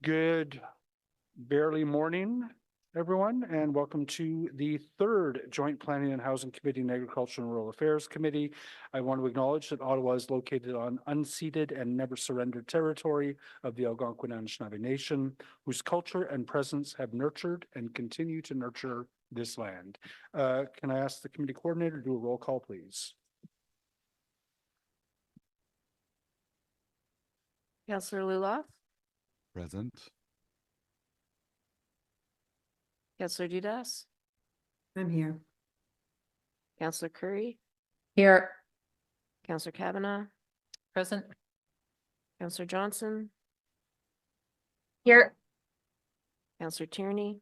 Good barely morning, everyone, and welcome to the third Joint Planning and Housing Committee and Agriculture and Rural Affairs Committee. I want to acknowledge that Ottawa is located on unceded and never surrendered territory of the Algonquin Anishinaabe Nation, whose culture and presence have nurtured and continue to nurture this land. Can I ask the committee coordinator to do a roll call, please? Councillor Luloff, Present. Councillor Dudas, I'm here. Councillor Curry, Here. Councillor Kavanaugh, Present. Councillor Johnson, Here. Councillor Tierney,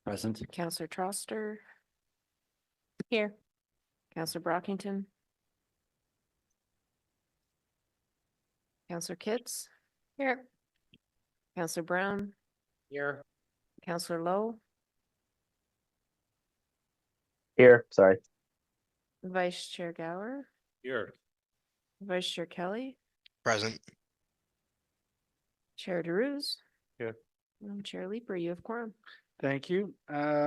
Present. Councillor Troster. Here. Councillor Brockington. Councillor Kitts. Here. Councillor Brown. Here. Councillor Lowe, Here, sorry. Vice Chair Gower, Here. Vice Chair Kelly, Present. Chair DeRuse. Here. And Chair Leeper, you have quorum. Thank you.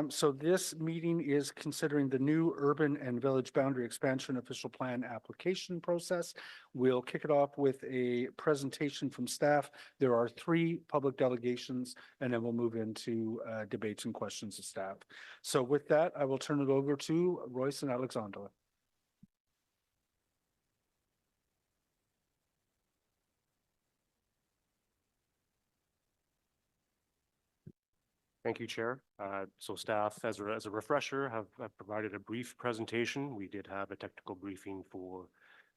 So this meeting is considering the new urban and village boundary expansion official plan application process. We'll kick it off with a presentation from staff. There are 3 public delegations, and then we'll move into debates and questions of staff. So with that, I will turn it over to Royce and Alexandra. Thank you, Chair. So staff, as a refresher, have provided a brief presentation. We did have a technical briefing for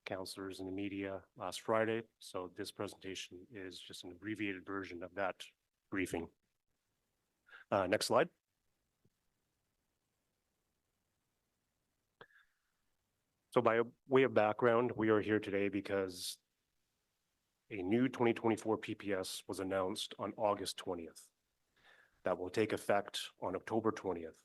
councillors and the media last Friday. So this presentation is just an abbreviated version of that briefing. Next slide. So by way of background, we are here today because a new 2024 PPS was announced on August 20th. That will take effect on October 20th.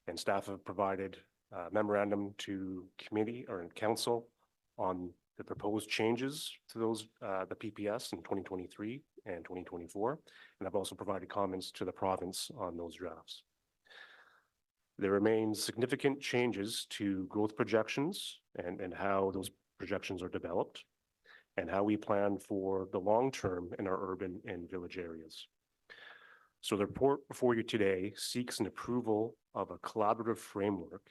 And staff have provided a memorandum to committee or in council on the proposed changes to those, the PPS in 2023 and 2024. And I've also provided comments to the province on those drafts. There remains significant changes to growth projections and how those projections are developed and how we plan for the long term in our urban and village areas. So the report before you today seeks an approval of a collaborative framework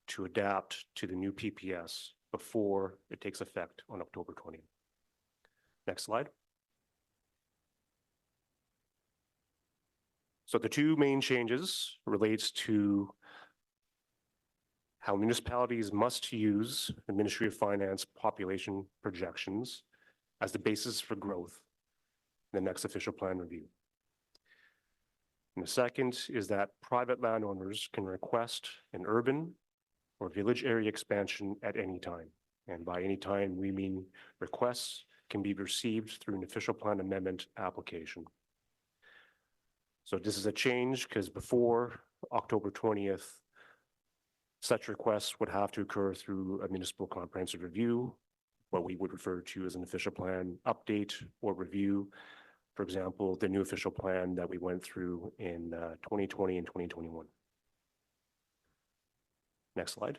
to adapt to the new PPS before it takes effect on October 20th. Next slide. So the 2 main changes relates to how municipalities must use the Ministry of Finance population projections as the basis for growth in the next official plan review. And the second is that private landowners can request an urban or village area expansion at any time. And by any time, we mean requests can be received through an official plan amendment application. So this is a change because before October 20th, such requests would have to occur through a municipal comprehensive review, what we would refer to as an official plan update or review. For example, the new official plan that we went through in 2020 and 2021. Next slide.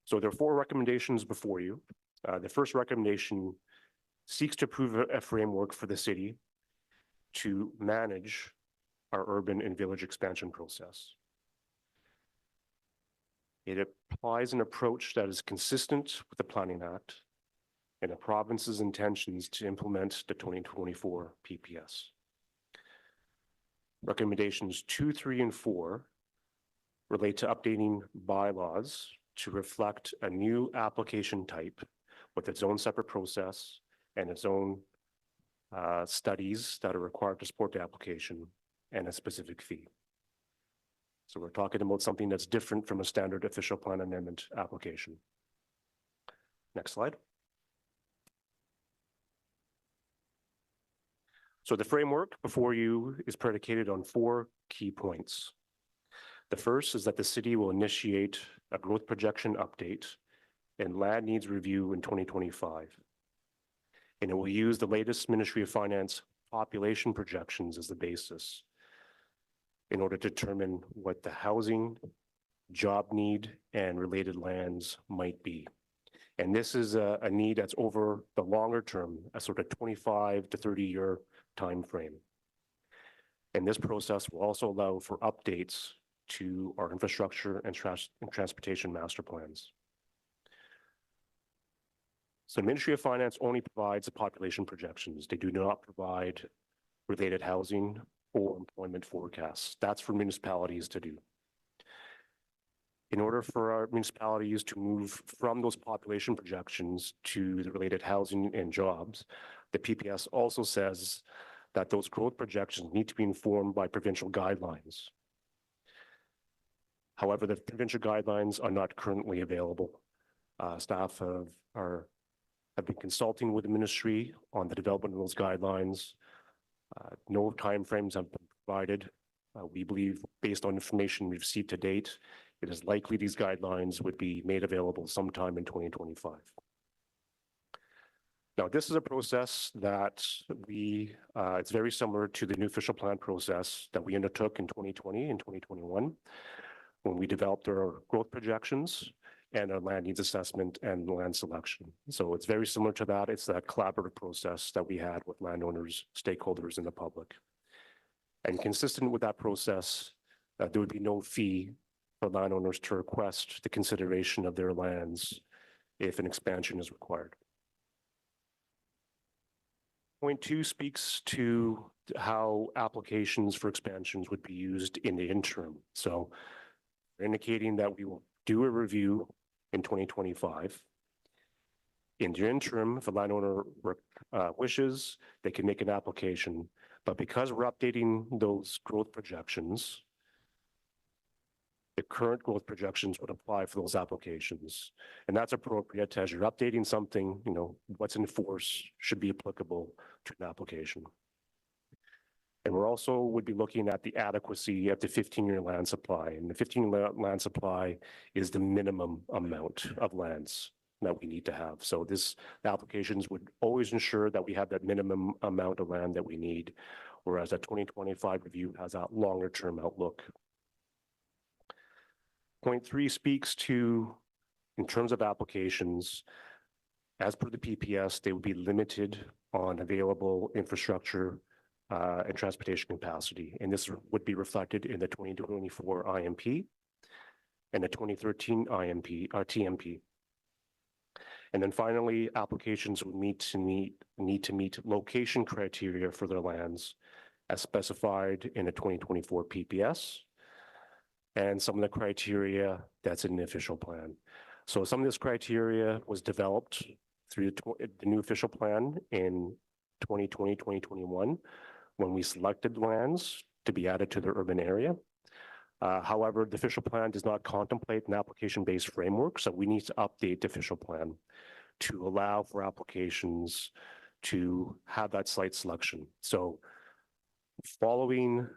So there are 4 recommendations before you. The first recommendation seeks to approve a framework for the city to manage our urban and village expansion process. It applies an approach that is consistent with the Planning Act and the province's intentions to implement the 2024 PPS. Recommendations 2, 3, and 4 relate to updating bylaws to reflect a new application type with its own separate process and its own studies that are required to support the application and a specific fee. So we're talking about something that's different from a standard official plan amendment application. Next slide. So the framework before you is predicated on 4 key points. The first is that the city will initiate a growth projection update and land needs review in 2025. And it will use the latest Ministry of Finance population projections as the basis in order to determine what the housing, job need, and related lands might be. And this is a need that's over the longer term, a sort of 25 to 30-year time frame. And this process will also allow for updates to our infrastructure and transportation master plans. So the Ministry of Finance only provides the population projections. They do not provide related housing or employment forecasts. That's for municipalities to do. In order for our municipalities to move from those population projections to the related housing and jobs, the PPS also says that those growth projections need to be informed by provincial guidelines. However, the provincial guidelines are not currently available. Staff have been consulting with the ministry on the development of those guidelines. No timeframes have been provided. We believe, based on information we've received to date, it is likely these guidelines would be made available sometime in 2025. Now, this is a process that it's very similar to the new official plan process that we undertook in 2020 and 2021 when we developed our growth projections and our land needs assessment and land selection. So it's very similar to that. It's that collaborative process that we had with landowners, stakeholders, and the public. And consistent with that process, there would be no fee for landowners to request the consideration of their lands if an expansion is required. Point 2 speaks to how applications for expansions would be used in the interim. So we're indicating that we will do a review in 2025. In the interim, if a landowner wishes, they can make an application. But because we're updating those growth projections, the current growth projections would apply for those applications. And that's appropriate as you're updating something, what's in force should be applicable to an application. And we're also would be looking at the adequacy of the 15-year land supply. And the 15-year land supply is the minimum amount of lands that we need to have. So the applications would always ensure that we have that minimum amount of land that we need, whereas that 2025 review has that longer term outlook. Point 3 speaks to, in terms of applications, as per the PPS, they would be limited on available infrastructure and transportation capacity. And this would be reflected in the 2024 IMP and the 2013 IMP, TMP. And then finally, applications would need to meet location criteria for their lands as specified in the 2024 PPS and some of the criteria that's in the official plan. So some of this criteria was developed through the new official plan in 2020, 2021, when we selected lands to be added to the urban area. However, the official plan does not contemplate an application-based framework, so we need to update the official plan to allow for applications to have that site selection. So following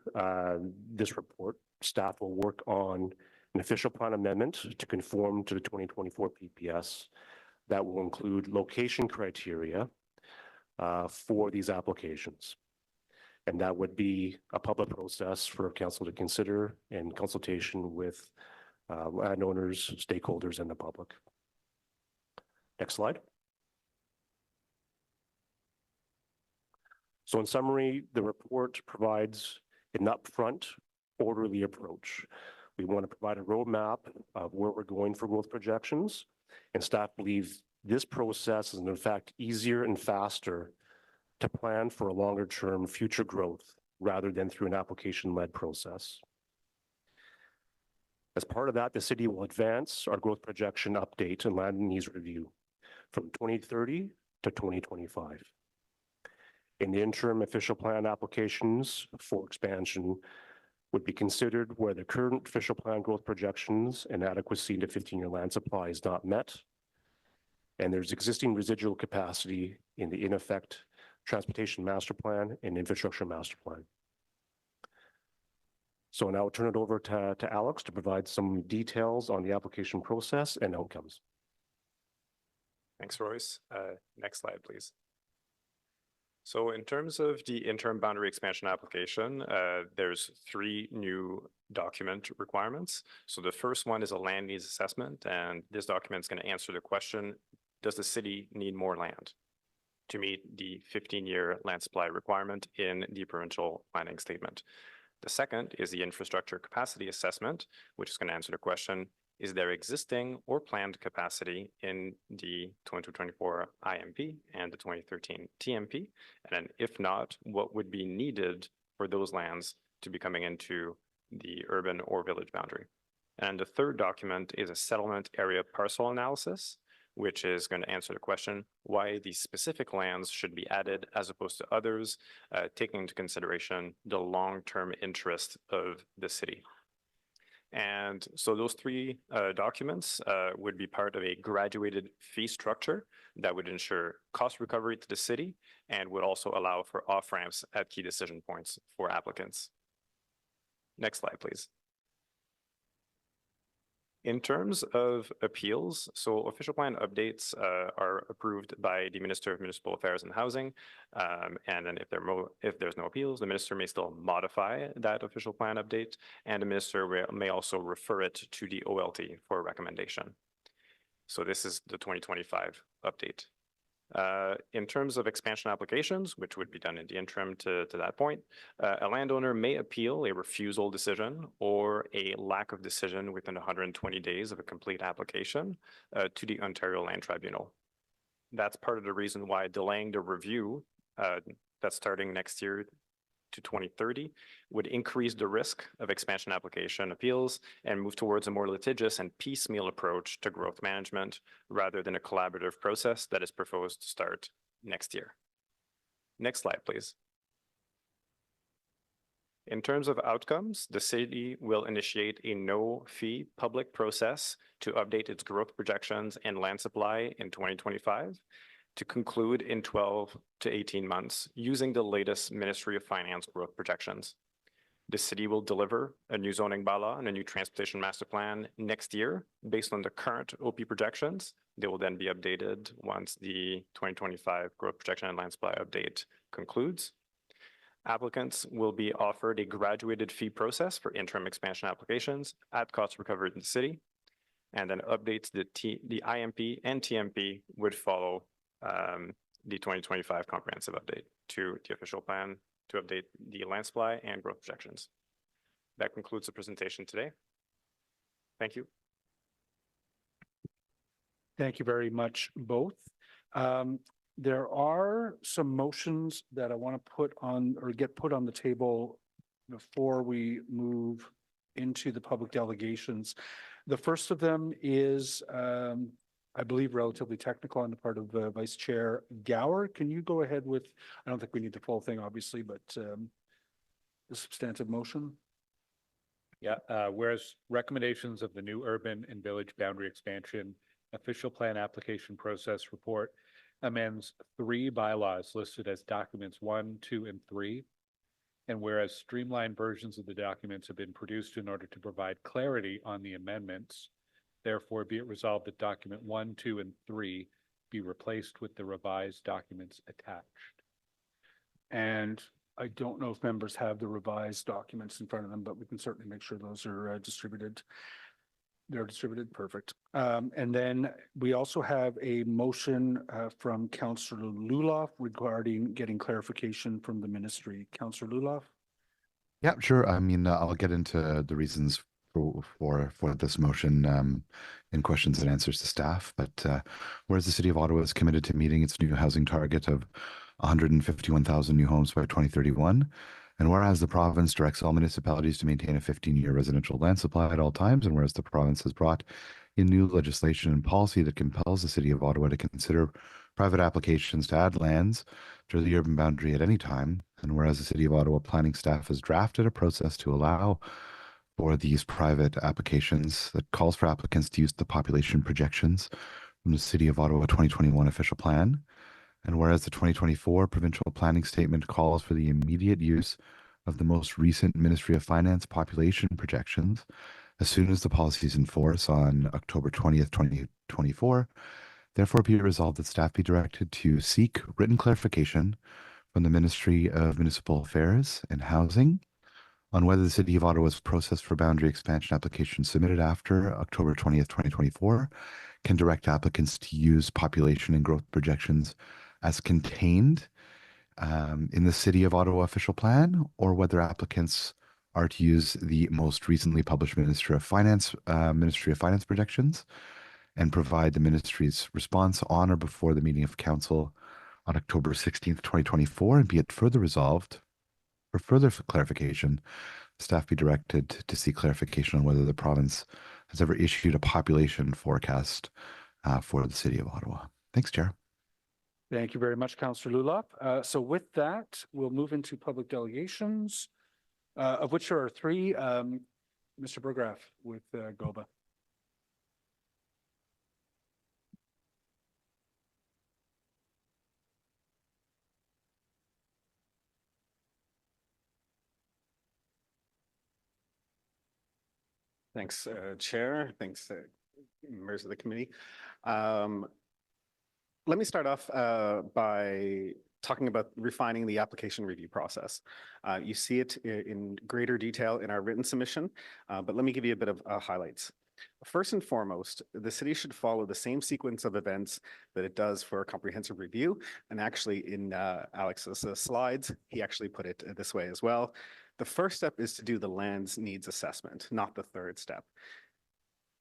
this report, staff will work on an official plan amendment to conform to the 2024 PPS that will include location criteria for these applications. And that would be a public process for council to consider in consultation with landowners, stakeholders, and the public. Next slide. So in summary, the report provides an upfront, orderly approach. We want to provide a roadmap of where we're going for growth projections, and staff believes this process is in fact easier and faster to plan for a longer term future growth rather than through an application-led process. As part of that, the city will advance our growth projection update and land needs review from 2030 to 2025. In the interim, official plan applications for expansion would be considered where the current official plan growth projections and adequacy to 15-year land supply is not met, and there's existing residual capacity in the in effect transportation master plan and infrastructure master plan. So now I'll turn it over to Alex to provide some details on the application process and outcomes. Thanks, Royce. Next slide, please. So in terms of the interim boundary expansion application, there's 3 new document requirements. So the first one is a land needs assessment, and this document is going to answer the question, does the city need more land to meet the 15-year land supply requirement in the provincial planning statement? The second is the infrastructure capacity assessment, which is going to answer the question, is there existing or planned capacity in the 2024 IMP and the 2013 TMP? And then if not, what would be needed for those lands to be coming into the urban or village boundary? And the third document is a settlement area parcel analysis, which is going to answer the question why these specific lands should be added as opposed to others, taking into consideration the long-term interest of the city. And so those 3 documents would be part of a graduated fee structure that would ensure cost recovery to the city and would also allow for off-ramps at key decision points for applicants. Next slide, please. In terms of appeals, so official plan updates are approved by the Minister of Municipal Affairs and Housing. And then if there's no appeals, the minister may still modify that official plan update, and the minister may also refer it to the OLT for a recommendation. So this is the 2025 update. In terms of expansion applications, which would be done in the interim to that point, a landowner may appeal a refusal decision or a lack of decision within 120 days of a complete application to the Ontario Land Tribunal. That's part of the reason why delaying the review that's starting next year to 2030 would increase the risk of expansion application appeals and move towards a more litigious and piecemeal approach to growth management rather than a collaborative process that is proposed to start next year. Next slide, please. In terms of outcomes, the city will initiate a no-fee public process to update its growth projections and land supply in 2025. To conclude in 12 to 18 months using the latest Ministry of Finance growth projections. The city will deliver a new zoning bylaw and a new transportation master plan next year based on the current OP projections. They will then be updated once the 2025 growth projection and land supply update concludes. Applicants will be offered a graduated fee process for interim expansion applications at cost recovered in the city. And then updates the IMP and TMP would follow the 2025 comprehensive update to the official plan to update the land supply and growth projections. That concludes the presentation today. Thank you. Thank you very much, both. There are some motions that I want to put on or get put on the table before we move into the public delegations. The first of them is I believe relatively technical on the part of Vice Chair Gower. Can you go ahead with, I don't think we need the full thing, obviously, but the substantive motion? Yeah, whereas recommendations of the new urban and village boundary expansion official plan application process report amends 3 bylaws listed as documents 1, 2, and 3. And whereas streamlined versions of the documents have been produced in order to provide clarity on the amendments, therefore, be it resolved that document 1, 2, and 3 be replaced with the revised documents attached. And I don't know if members have the revised documents in front of them, but we can certainly make sure those are distributed. They're distributed, perfect. And then we also have a motion from Councillor Luloff regarding getting clarification from the ministry. Councillor Luloff? Yeah, sure. I mean, I'll get into the reasons for this motion in questions and answers to staff. But whereas the City of Ottawa is committed to meeting its new housing target of 151,000 new homes by 2031, and whereas the province directs all municipalities to maintain a 15-year residential land supply at all times, and whereas the province has brought in new legislation and policy that compels the City of Ottawa to consider private applications to add lands to the urban boundary at any time, and whereas the City of Ottawa planning staff has drafted a process to allow for these private applications that calls for applicants to use the population projections from the City of Ottawa 2021 official plan. And whereas the 2024 provincial planning statement calls for the immediate use of the most recent Ministry of Finance population projections as soon as the policy is in force on October 20th, 2024, therefore be it resolved that staff be directed to seek written clarification from the Ministry of Municipal Affairs and Housing on whether the City of Ottawa's process for boundary expansion applications submitted after October 20th, 2024 can direct applicants to use population and growth projections as contained in the City of Ottawa official plan, or whether applicants are to use the most recently published Ministry of Finance projections and provide the ministry's response on or before the meeting of council on October 16th, 2024, and be it further resolved, for further clarification, staff be directed to seek clarification on whether the province has ever issued a population forecast for the City of Ottawa. Thanks, Chair. Thank you very much, Councillor Lulop. So with that, we'll move into public delegations, of which there are three. Mr. Burgraff with GOBA. Thanks, Chair. Thanks, members of the committee. Let me start off by talking about refining the application review process. You see it in greater detail in our written submission, but let me give you a bit of highlights. First and foremost, the city should follow the same sequence of events that it does for a comprehensive review. And actually in Alex's slides, he actually put it this way as well. The first step is to do the land's needs assessment, not the third step,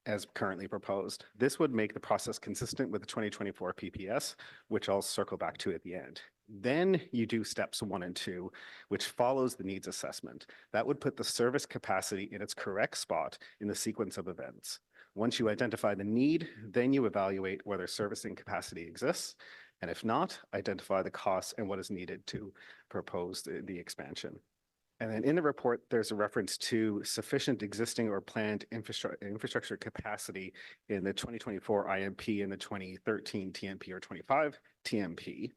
as currently proposed. This would make the process consistent with the 2024 PPS, which I'll circle back to at the end. Then you do steps 1 and 2, which follows the needs assessment. That would put the service capacity in its correct spot in the sequence of events. Once you identify the need, then you evaluate whether servicing capacity exists, and if not, identify the costs and what is needed to propose the expansion. And then in the report, there's a reference to sufficient existing or planned infrastructure capacity in the 2024 IMP and the 2013 TMP or 25 TMP,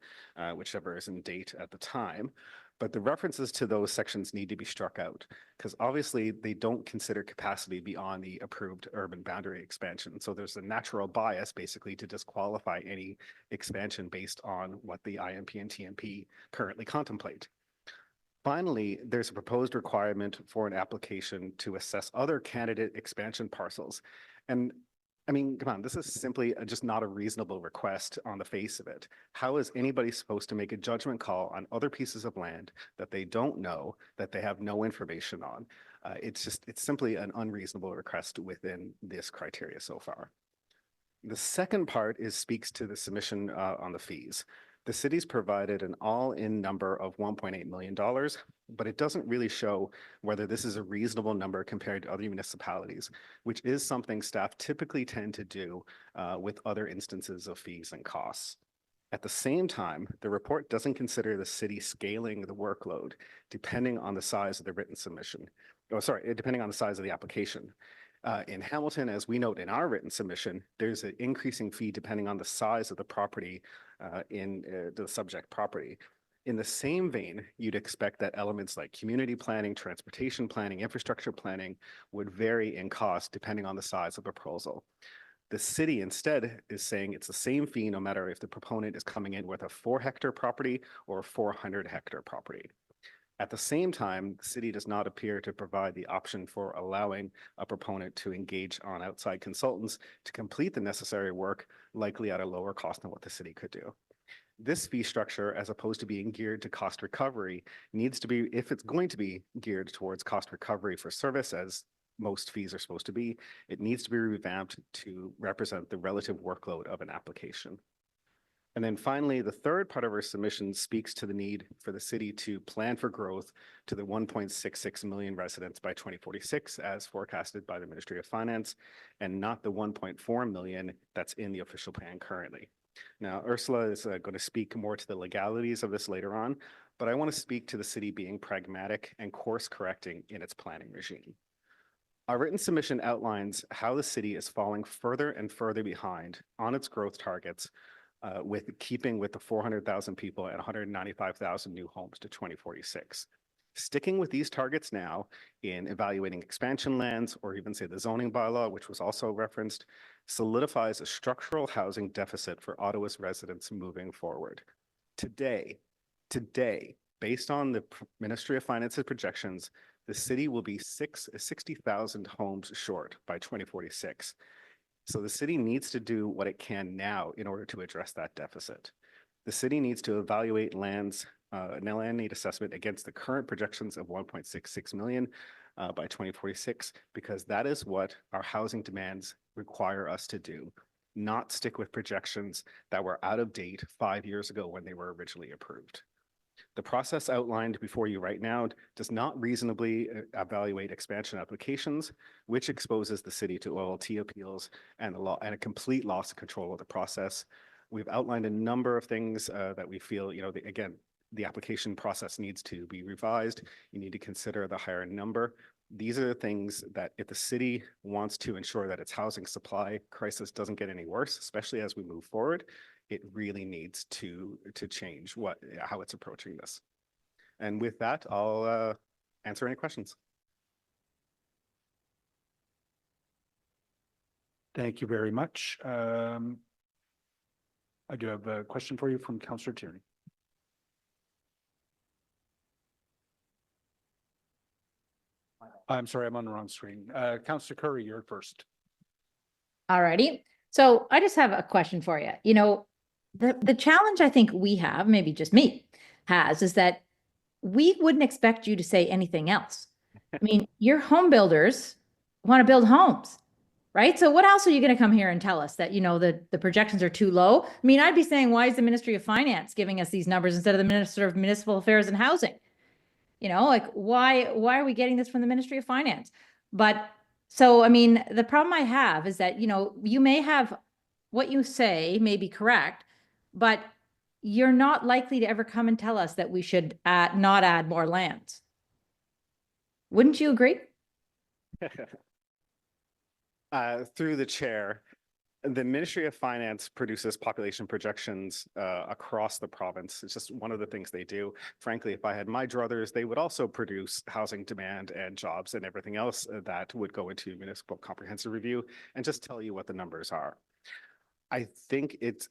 whichever is in date at the time. But the references to those sections need to be struck out because obviously they don't consider capacity beyond the approved urban boundary expansion. So there's a natural bias basically to disqualify any expansion based on what the IMP and TMP currently contemplate. Finally, there's a proposed requirement for an application to assess other candidate expansion parcels. And I mean, come on, this is simply just not a reasonable request on the face of it. How is anybody supposed to make a judgment call on other pieces of land that they don't know, that they have no information on? It's simply an unreasonable request within this criteria so far. The second part speaks to the submission on the fees. The city's provided an all-in number of $1.8 million, but it doesn't really show whether this is a reasonable number compared to other municipalities, which is something staff typically tend to do with other instances of fees and costs. At the same time, the report doesn't consider the city scaling the workload depending on the size of the written submission. Oh, sorry, depending on the size of the application. In Hamilton, as we note in our written submission, there's an increasing fee depending on the size of the property in the subject property. In the same vein, you'd expect that elements like community planning, transportation planning, infrastructure planning would vary in cost depending on the size of the proposal. The city instead is saying it's the same fee no matter if the proponent is coming in with a 4-hectare property or a 400-hectare property. At the same time, the city does not appear to provide the option for allowing a proponent to engage on outside consultants to complete the necessary work, likely at a lower cost than what the city could do. This fee structure, as opposed to being geared to cost recovery, needs to be, if it's going to be geared towards cost recovery for service, as most fees are supposed to be, it needs to be revamped to represent the relative workload of an application. And then finally, the third part of our submission speaks to the need for the city to plan for growth to the 1.66 million residents by 2046 as forecasted by the Ministry of Finance, and not the 1.4 million that's in the official plan currently. Now, Ursula is going to speak more to the legalities of this later on, but I want to speak to the city being pragmatic and course correcting in its planning regime. Our written submission outlines how the city is falling further and further behind on its growth targets with keeping with the 400,000 people and 195,000 new homes to 2046. Sticking with these targets now in evaluating expansion lands or even say the zoning bylaw, which was also referenced, solidifies a structural housing deficit for Ottawa's residents moving forward. Today, Today, based on the Ministry of Finance's projections, the city will be 60,000 homes short by 2046. So the city needs to do what it can now in order to address that deficit. The city needs to evaluate land need assessment against the current projections of 1.66 million by 2046, because that is what our housing demands require us to do, not stick with projections that were out of date 5 years ago when they were originally approved. The process outlined before you right now does not reasonably evaluate expansion applications, which exposes the city to OLT appeals and a complete loss of control of the process. We've outlined a number of things that we feel, again, the application process needs to be revised. You need to consider the higher number. These are the things that if the city wants to ensure that its housing supply crisis doesn't get any worse, especially as we move forward, it really needs to change how it's approaching this. And with that, I'll answer any questions. Thank you very much. I do have a question for you from Councillor Tierney. I'm sorry, I'm on the wrong screen. Councillor Curry, you're first. Alrighty. So I just have a question for you. The challenge I think we have, maybe just me, is that we wouldn't expect you to say anything else. I mean, your home builders want to build homes, right? So what else are you going to come here and tell us that, the projections are too low? I mean, I'd be saying, why is the Ministry of Finance giving us these numbers instead of the Minister of Municipal Affairs and Housing? Why are we getting this from the Ministry of Finance? But so, I mean, the problem I have is that, you may have what you say may be correct, but you're not likely to ever come and tell us that we should not add more lands. Wouldn't you agree? Through the chair, the Ministry of Finance produces population projections across the province. It's just one of the things they do. Frankly, if I had my druthers, they would also produce housing demand and jobs and everything else that would go into municipal comprehensive review and just tell you what the numbers are. I think it's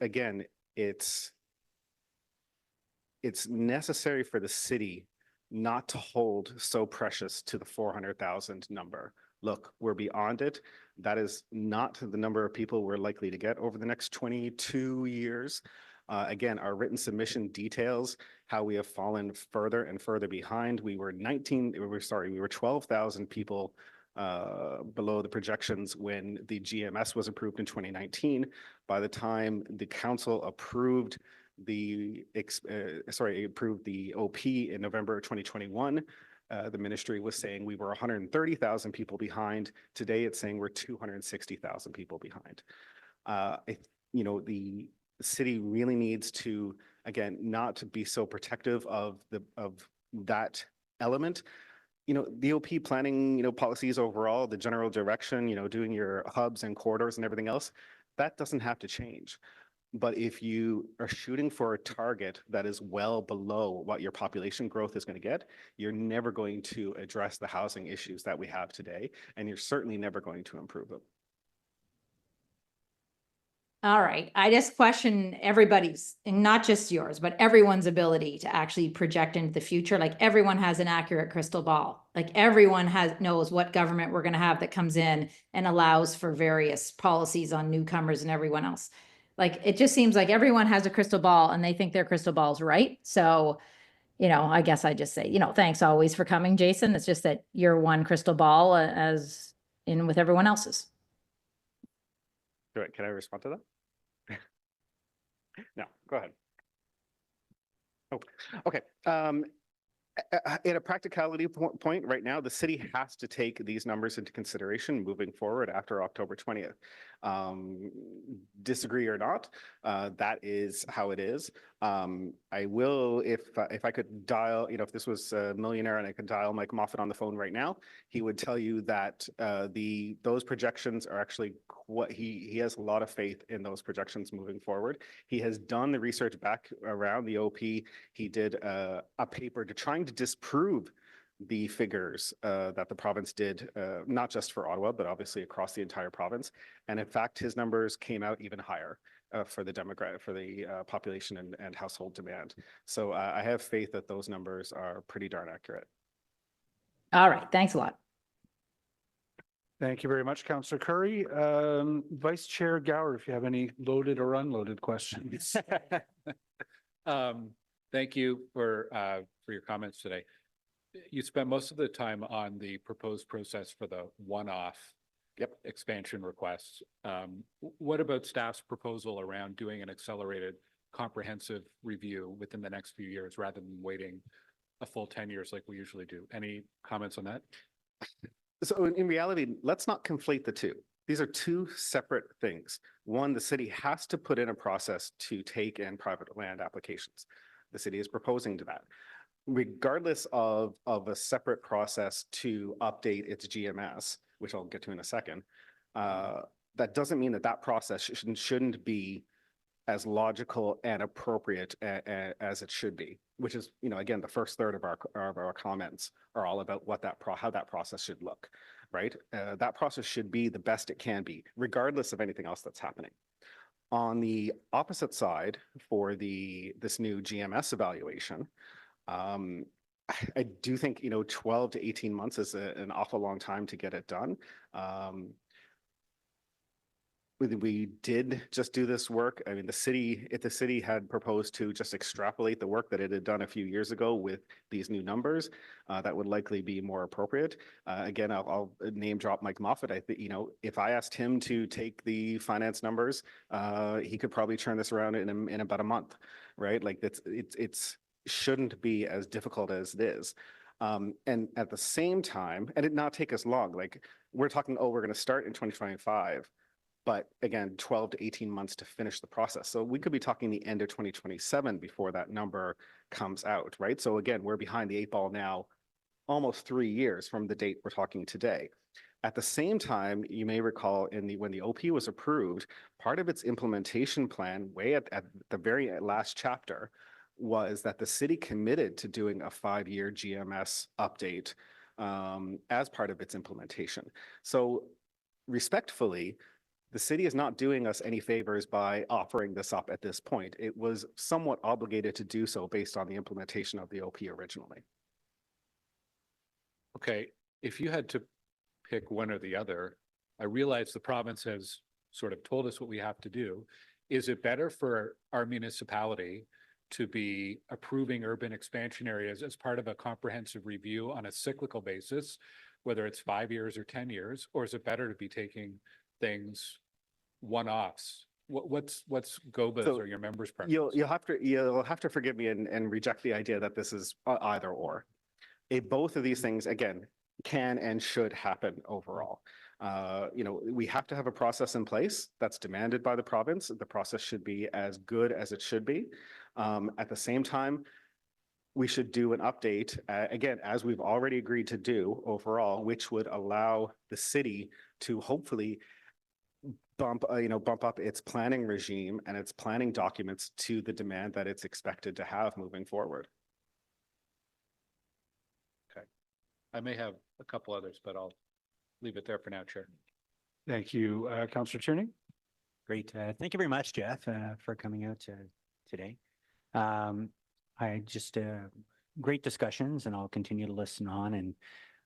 necessary for the city not to hold so precious to the 400,000 number. Look, we're beyond it. That is not the number of people we're likely to get over the next 22 years. Again, our written submission details how we have fallen further and further behind. We were 12,000 people below the projections when the GMS was approved in 2019. By the time the council approved the OP in November of 2021, the ministry was saying we were 130,000 people behind. Today, it's saying we're 260,000 people behind. The city really needs to, again, not to be so protective of that element. The OP planning, policies overall, the general direction, doing your hubs and corridors and everything else, that doesn't have to change. But if you are shooting for a target that is well below what your population growth is going to get, you're never going to address the housing issues that we have today, and you're certainly never going to improve them. All right. I just question everybody's, and not just yours, but everyone's ability to actually project into the future. Like everyone has an accurate crystal ball. Like everyone knows what government we're going to have that comes in and allows for various policies on newcomers and everyone else. Like, it just seems like everyone has a crystal ball and they think their crystal ball's right. So, I guess I just say, thanks always for coming, Jason. It's just that you're one crystal ball as in with everyone else's. Can I respond to that? No, go ahead. Oh, okay. In a practicality point right now, the city has to take these numbers into consideration moving forward after October 20th. Disagree or not, that is how it is. I will, if I could dial, if this was a millionaire and I could dial Mike Moffat on the phone right now, he would tell you that those projections are actually what he has a lot of faith in those projections moving forward. He has done the research back around the OP. He did a paper trying to disprove the figures that the province did, not just for Ottawa, but obviously across the entire province. And in fact, his numbers came out even higher. for the population and household demand. So I have faith that those numbers are pretty darn accurate. All right, thanks a lot. Thank you very much, Councillor Curry. Vice Chair Gower, if you have any loaded or unloaded questions. Thank you for your comments today. You spent most of the time on the proposed process for the one-off expansion requests. What about staff's proposal around doing an accelerated comprehensive review within the next few years rather than waiting a full 10 years like we usually do? Any comments on that? So in reality, let's not conflate the two. These are two separate things. One, the city has to put in a process to take in private land applications. The city is proposing to that. Regardless of a separate process to update its GMS, which I'll get to in a second, that doesn't mean that process shouldn't be as logical and appropriate as it should be, which is, again, the first third of our comments are all about what how that process should look, right? That process should be the best it can be, regardless of anything else that's happening. On the opposite side, for this new GMS evaluation, I do think 12 to 18 months is an awful long time to get it done. We did just do this work. I mean, if the city had proposed to just extrapolate the work that it had done a few years ago with these new numbers, that would likely be more appropriate. Again, I'll name drop Mike Moffat. I think, if I asked him to take the finance numbers, he could probably turn this around in about a month, right? Like it's shouldn't be as difficult as it is. And at the same time, and it not take us long, like we're talking, we're going to start in 2025. But again, 12 to 18 months to finish the process. So we could be talking the end of 2027 before that number comes out, right? So again, we're behind the 8 ball now, almost 3 years from the date we're talking today. At the same time, you may recall when the OP was approved, part of its implementation plan, way at the very last chapter, was that the city committed to doing a 5-year GMS update as part of its implementation. So respectfully, the city is not doing us any favors by offering this up at this point. It was somewhat obligated to do so based on the implementation of the OP originally. Okay, if you had to pick one or the other, I realize the province has sort of told us what we have to do. Is it better for our municipality to be approving urban expansion areas as part of a comprehensive review on a cyclical basis, whether it's 5 years or 10 years, or is it better to be taking things one-offs? What's GOBA's or your members' preference? You'll have to forgive me and reject the idea that this is either or. Both of these things, again, can and should happen overall. We have to have a process in place that's demanded by the province. The process should be as good as it should be. At the same time, we should do an update, again, as we've already agreed to do overall, which would allow the city to hopefully bump up its planning regime and its planning documents to the demand that it's expected to have moving forward. Okay. I may have a couple others, but I'll leave it there for now, Chair. Thank you, Councillor Tierney. Great. Thank you very much, Jeff, for coming out today. I just great discussions, and I'll continue to listen on. And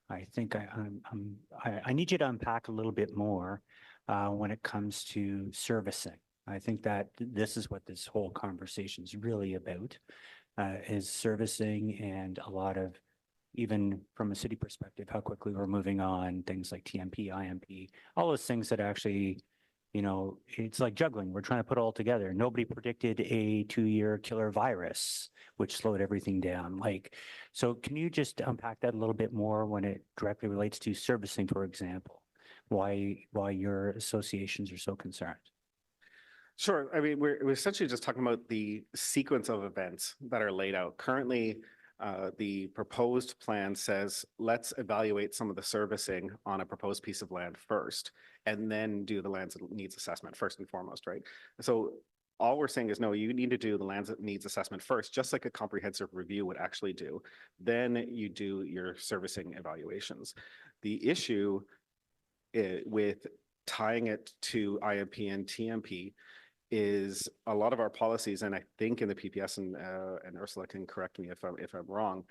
I think I need you to unpack a little bit more when it comes to servicing. I think that this is what this whole conversation is really about, is servicing, and a lot of, even from a city perspective, how quickly we're moving on things like TMP, IMP, all those things that actually, it's like juggling. We're trying to put it all together. Nobody predicted a 2-year killer virus, which slowed everything down. So can you just unpack that a little bit more when it directly relates to servicing, for example? Why your associations are so concerned? Sure. I mean, we're essentially just talking about the sequence of events that are laid out. Currently, the proposed plan says, let's evaluate some of the servicing on a proposed piece of land first, and then do the lands needs assessment first and foremost, right? So all we're saying is, no, you need to do the lands needs assessment first, just like a comprehensive review would actually do. Then you do your servicing evaluations. The issue with tying it to IMP and TMP is a lot of our policies, and I think in the PPS, and Ursula can correct me if I'm wrong,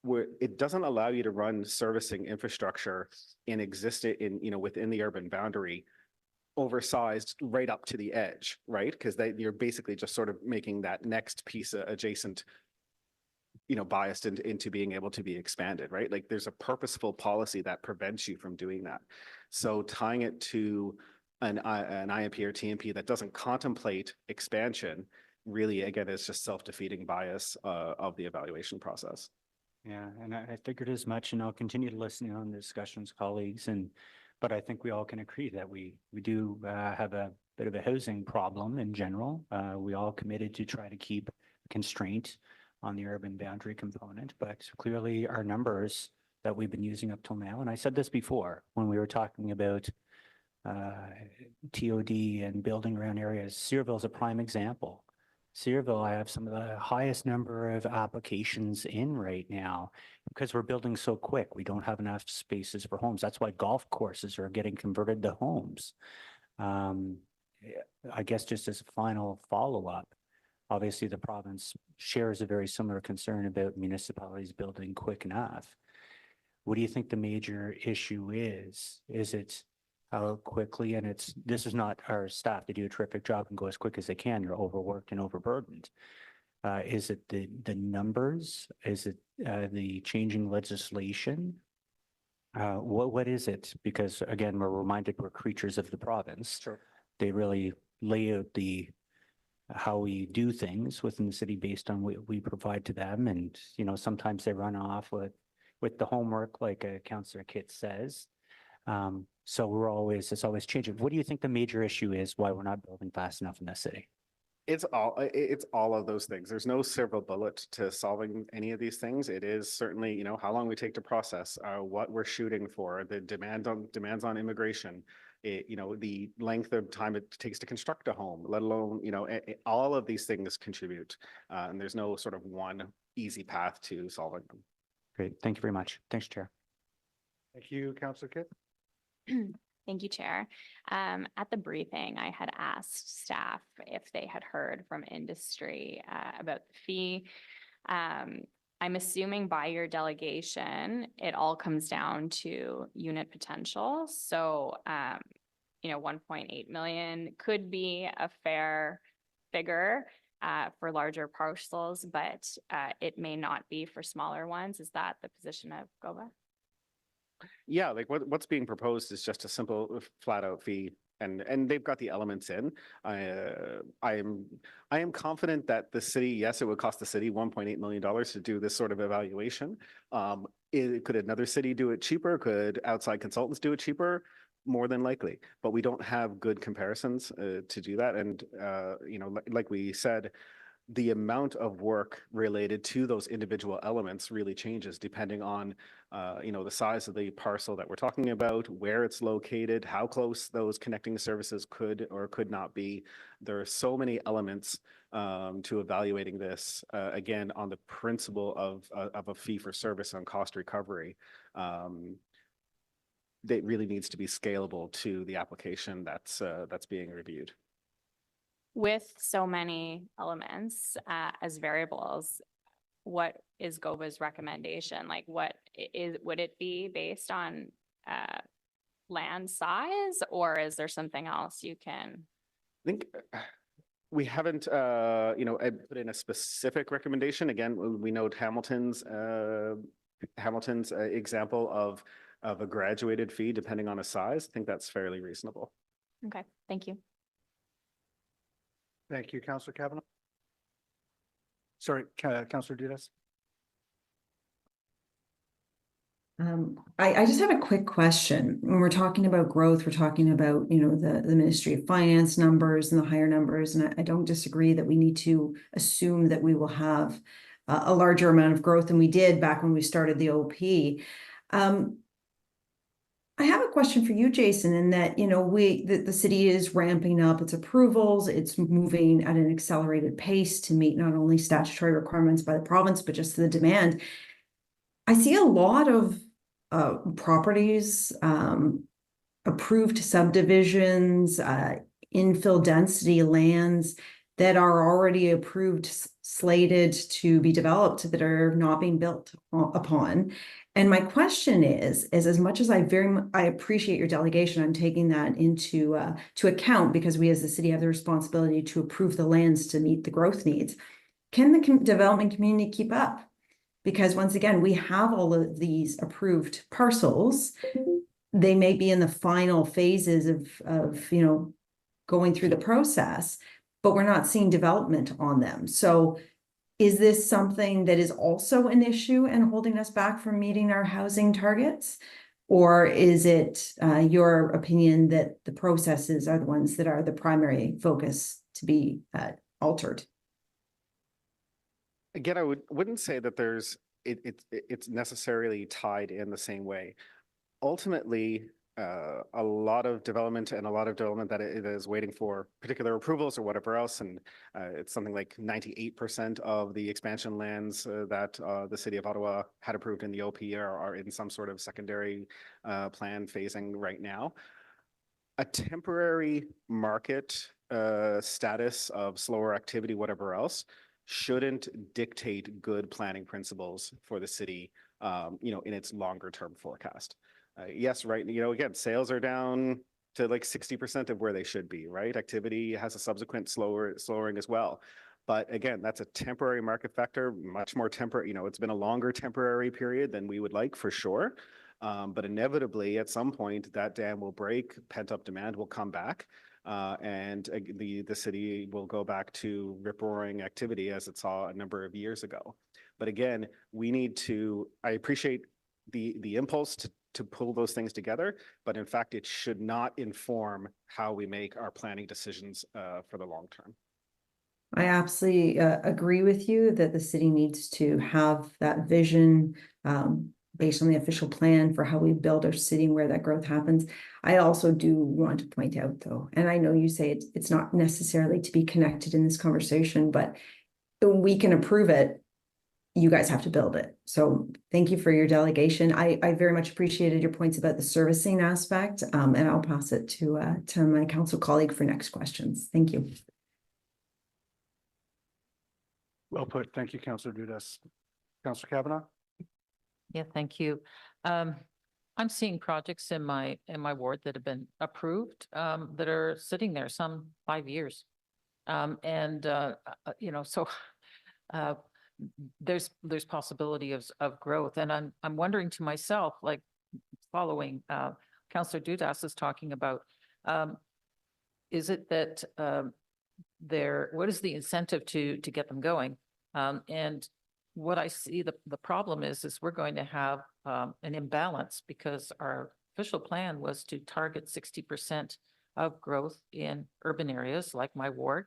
where it doesn't allow you to run servicing infrastructure within the urban boundary, oversized right up to the edge, right? Because you're basically just sort of making that next piece adjacent, biased into being able to be expanded, right? Like there's a purposeful policy that prevents you from doing that. So tying it to an IMP or TMP that doesn't contemplate expansion really, again, is just self-defeating bias of the evaluation process. Yeah, and I figured as much, and I'll continue to listen in on the discussions, colleagues, but I think we all can agree that we do have a bit of a housing problem in general. We all committed to try to keep constraint on the urban boundary component, but clearly our numbers that we've been using up till now, and I said this before when we were talking about TOD and building around areas, Searville is a prime example. Searville, I have some of the highest number of applications in right now because we're building so quick. We don't have enough spaces for homes. That's why golf courses are getting converted to homes. I guess just as a final follow-up, obviously the province shares a very similar concern about municipalities building quick enough. What do you think the major issue is? Is it how quickly, and this is not our staff, they do a terrific job and go as quick as they can. You're overworked and overburdened. Is it the numbers? Is it the changing legislation? What is it? Because again, we're reminded we're creatures of the province. Sure. They They really lay out how we do things within the city based on what we provide to them, and sometimes they run off with the homework, like Councillor Kit says. So it's always changing. What do you think the major issue is why we're not building fast enough in this city? It's all of those things. There's no silver bullet to solving any of these things. It is certainly, how long we take to process, what we're shooting for, the demands on immigration, the length of time it takes to construct a home, let alone, all of these things contribute. And there's no sort of one easy path to solving them. Great. Thank you very much. Thanks, Chair. Thank you, Councillor Kit. Thank you, Chair. At the briefing, I had asked staff if they had heard from industry about the fee. I'm assuming by your delegation, it all comes down to unit potential. So, 1.8 million could be a fair figure for larger parcels, but it may not be for smaller ones. Is that the position of GOVA? Yeah, like what's being proposed is just a simple flat out fee, and they've got the elements in. I am confident that the city, yes, it would cost the city $1.8 million to do this sort of evaluation. Could another city do it cheaper? Could outside consultants do it cheaper? More than likely, but we don't have good comparisons to do that. And like we said, the amount of work related to those individual elements really changes depending on, the size of the parcel that we're talking about, where it's located, how close those connecting services could or could not be. There are so many elements to evaluating this, again, on the principle of a fee for service on cost recovery. That really needs to be scalable to the application that's being reviewed. With so many elements as variables, what is GOVA's recommendation? Like, would it be based on land size, or is there something else you can? I think we haven't, put in a specific recommendation. Again, we know Hamilton's example of a graduated fee depending on a size. I think that's fairly reasonable. Okay, thank you. Thank you, Councillor Kavanaugh. Sorry, Councillor Diaz. I just have a quick question. When we're talking about growth, we're talking about, the Ministry of Finance numbers and the higher numbers. And I don't disagree that we need to assume that we will have a larger amount of growth than we did back when we started the OP. I have a question for you, Jason, in that, the city is ramping up its approvals. It's moving at an accelerated pace to meet not only statutory requirements by the province, but just the demand. I see a lot of properties, approved subdivisions infill density lands that are already approved, slated to be developed, that are not being built upon. And my question is as much as I appreciate your delegation, I'm taking that into to account, because we as the city have the responsibility to approve the lands to meet the growth needs. Can the development community keep up? Because once again, we have all of these approved parcels. They may be in the final phases of going through the process, but we're not seeing development on them. So is this something that is also an issue and holding us back from meeting our housing targets? Or is it your opinion that the processes are the ones that are the primary focus to be altered? Again, wouldn't say that it's necessarily tied in the same way. Ultimately, a lot of development that it is waiting for particular approvals or whatever else, and it's something like 98% of the expansion lands that the city of Ottawa had approved in the OP are in some sort of secondary plan phasing right now. A temporary market status of slower activity, whatever else, shouldn't dictate good planning principles for the city, in its longer term forecast. Yes, right. Again, sales are down to like 60% of where they should be, right? Activity has a subsequent slowing as well. But again, that's a temporary market factor, much more temporary. It's been a longer temporary period than we would like, for sure. But inevitably, at some point, that dam will break, pent-up demand will come back, and the city will go back to rip-roaring activity as it saw a number of years ago. But again, I appreciate the impulse to pull those things together, but in fact, it should not inform how we make our planning decisions for the long term. I absolutely agree with you that the city needs to have that vision based on the official plan for how we build our city and where that growth happens. I also do want to point out, though, and I know you say it's not necessarily to be connected in this conversation, but we can approve it. You guys have to build it. So thank you for your delegation. I very much appreciated your points about the servicing aspect, and I'll pass it to my council colleague for next questions. Thank you. Well put. Thank you, Councillor Dudas. Councillor Kavanaugh? Yeah, thank you. I'm seeing projects in my ward that have been approved that are sitting there some 5 years. So there's possibility of growth. And I'm wondering to myself, like following Councillor Dudas is talking about, is it that what is the incentive to get them going? And what I see the problem is we're going to have an imbalance, because our official plan was to target 60% of growth in urban areas like my ward.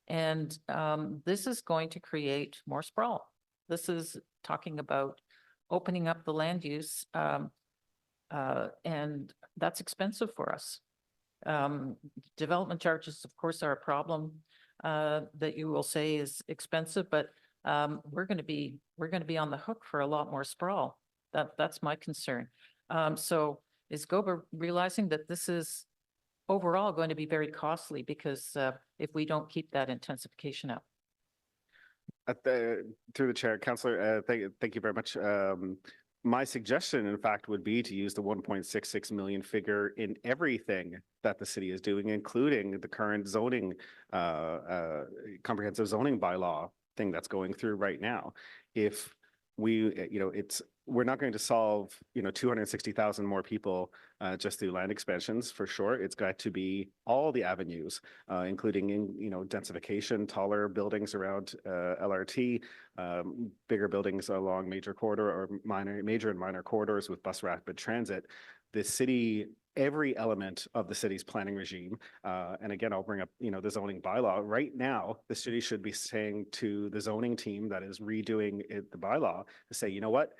And this is going to create more sprawl. This is talking about opening up the land use, and that's expensive for us. Development charges, of course, are a problem that you will say is expensive, but we're going to be on the hook for a lot more sprawl. That's my concern. So is GOBA realizing that this is overall going to be very costly, because if we don't keep that intensification up? Through the chair, Councillor, thank you very much. My suggestion, in fact, would be to use the 1.66 million figure in everything that the city is doing, including the current zoning, comprehensive zoning bylaw thing that's going through right now. If we're not going to solve 260,000 more people just through land expansions, for sure. It's got to be all the avenues, including densification, taller buildings around LRT, bigger buildings along major corridor or major and minor corridors with bus rapid transit. The city, every element of the city's planning regime, and again, I'll bring up the zoning bylaw. Right now, the city should be saying to the zoning team that is redoing the bylaw to say, you know what?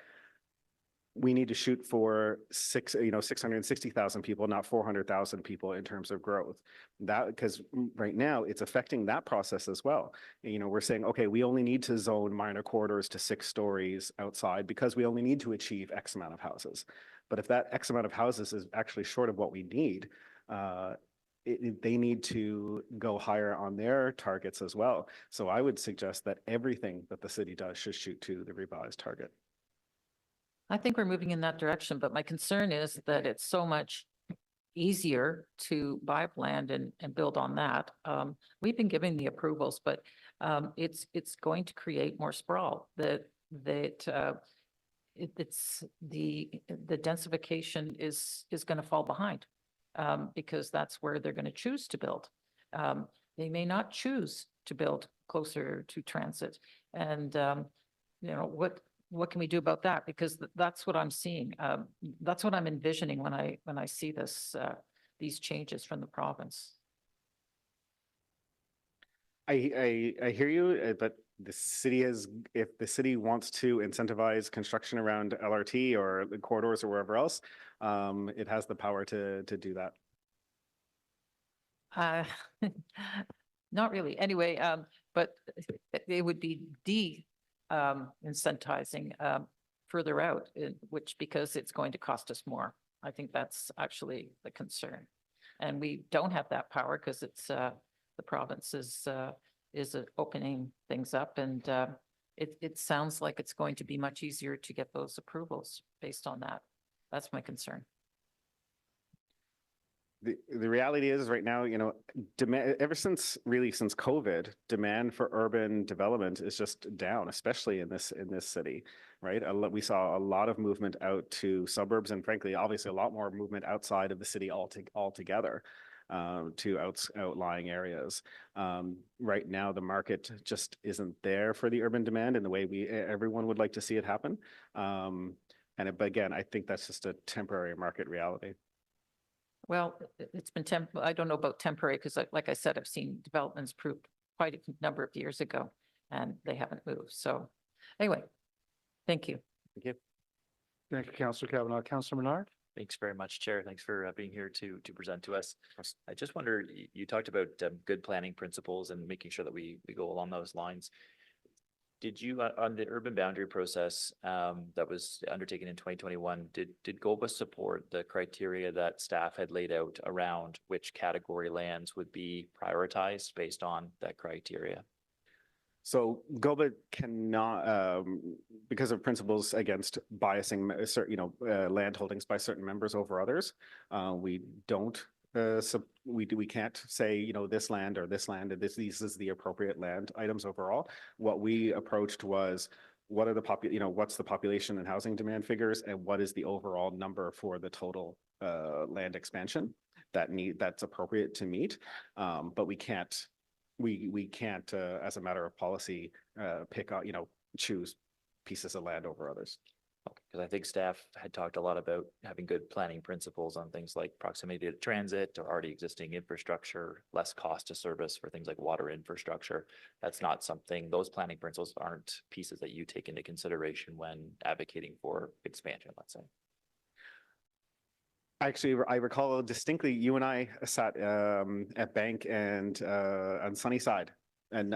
We need to shoot for 660,000 people, not 400,000 people in terms of growth. Because right now it's affecting that process as well. We're saying, okay, we only need to zone minor corridors to 6 stories outside because we only need to achieve X amount of houses. But if that X amount of houses is actually short of what we need, they need to go higher on their targets as well. So I would suggest that everything that the city does should shoot to the revised target. I think we're moving in that direction, but my concern is that it's so much easier to buy up land and build on that. We've been giving the approvals, but it's going to create more sprawl it's the densification is going to fall behind because that's where they're going to choose to build. They may not choose to build closer to transit, and you know what can we do about that? Because that's what I'm seeing. That's what I'm envisioning when I see this these changes from the province. I hear you, but the city if the city wants to incentivize construction around LRT or the corridors or wherever else, it has the power to do that. Not really. Anyway, but it would be incentivizing further out, which because it's going to cost us more. I think that's actually the concern. And we don't have that power because it's the province is opening things up, and it sounds like it's going to be much easier to get those approvals based on that. That's my concern. The reality is right now, you know, demand since COVID, demand for urban development is just down, especially in this city, right? We saw a lot of movement out to suburbs, and frankly, obviously a lot more movement outside of the city altogether to outlying areas. Right now, the market just isn't there for the urban demand in the way everyone would like to see it happen. But again, I think that's just a temporary market reality. Well, it's been I don't know about temporary because like I said, I've seen developments proved quite a number of years ago and they haven't moved. So anyway, thank you. Thank you. Thank you, Councillor Kavanaugh. Councillor Menard? Thanks very much, Chair. Thanks for being here to present to us. I just wonder, you talked about good planning principles and making sure that we go along those lines. Did you, on the urban boundary process that was undertaken in 2021, did GOBA support the criteria that staff had laid out around which category lands would be prioritized based on that criteria? So GOBA cannot, because of principles against biasing certain, land holdings by certain members over others, we don't. We can't say, this land or this land, and these is the appropriate land items overall. What we approached was, what are the what's the population and housing demand figures, and what is the overall number for the total land expansion that's appropriate to meet. But we can't, as a matter of policy, pick out, choose pieces of land over others. Because I think staff had talked a lot about having good planning principles on things like proximity to transit or already existing infrastructure, less cost to service for things like water infrastructure. That's not something, those planning principles aren't pieces that you take into consideration when advocating for expansion, let's say. Actually, I recall distinctly you and I sat at Bank and on Sunnyside and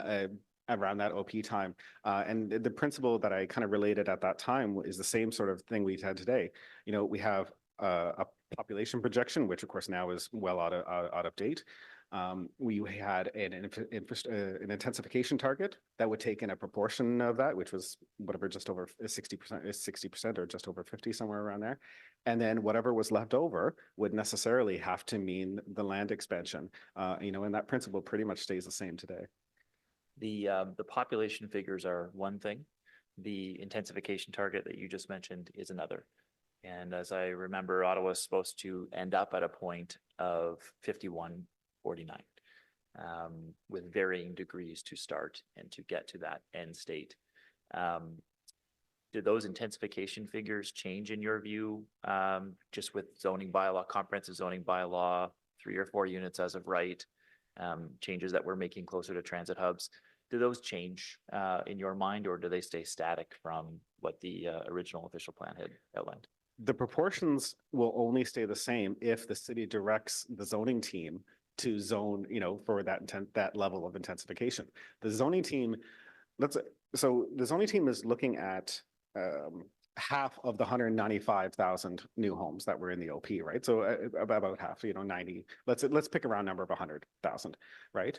around that OP time. And the principle that I kind of related at that time is the same sort of thing we had today. We have a population projection, which of course now is well out of date. We had an intensification target that would take in a proportion of that, which was whatever, just over 60% or just over 50, somewhere around there. And then whatever was left over would necessarily have to mean the land expansion. And that principle pretty much stays the same today. The population figures are one thing. The intensification target that you just mentioned is another. And as I remember, Ottawa is supposed to end up at a point of 51-49, with varying degrees to start and to get to that end state. Did those intensification figures change in your view, just with zoning bylaw, comprehensive zoning bylaw, 3 or 4 units as of right, changes that we're making closer to transit hubs? Do those change in your mind, or do they stay static from what the original official plan had outlined? The proportions will only stay the same if the city directs the zoning team to zone, for that level of intensification. The zoning team, the zoning team is looking at half of the 195,000 new homes that were in the OP, right? So about half, 90, let's pick a round number of 100,000, right?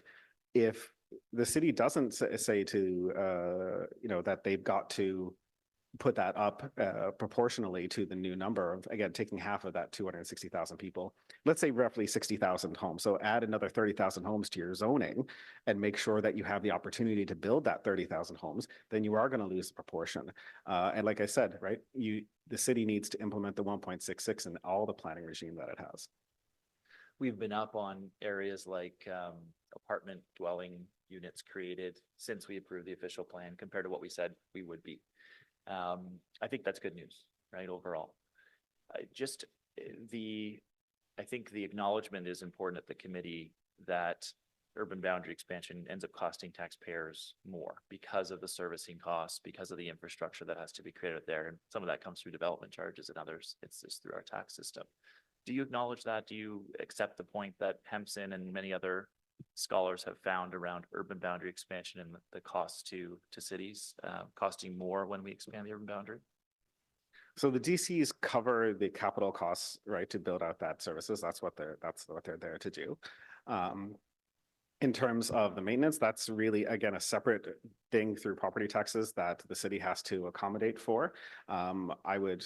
If the city doesn't say to, that they've got to put that up proportionally to the new number of, again, taking half of that 260,000 people, let's say roughly 60,000 homes. So add another 30,000 homes to your zoning and make sure that you have the opportunity to build that 30,000 homes, then you are going to lose the proportion. And like I said, right, the city needs to implement the 1.66 in all the planning regime that it has. We've been up on areas like apartment dwelling units created since we approved the official plan compared to what we said we would be. I think that's good news, right, overall. I think the acknowledgement is important at the committee that urban boundary expansion ends up costing taxpayers more because of the servicing costs, because of the infrastructure that has to be created there. And some of that comes through development charges and others, it's just through our tax system. Do you acknowledge that? Do you accept the point that Hempson and many other scholars have found around urban boundary expansion and the cost to cities costing more when we expand the urban boundary? So the DCs cover the capital costs, right, to build out that services. That's what they're there to do. In terms of the maintenance, that's really, again, a separate thing through property taxes that the city has to accommodate for. I would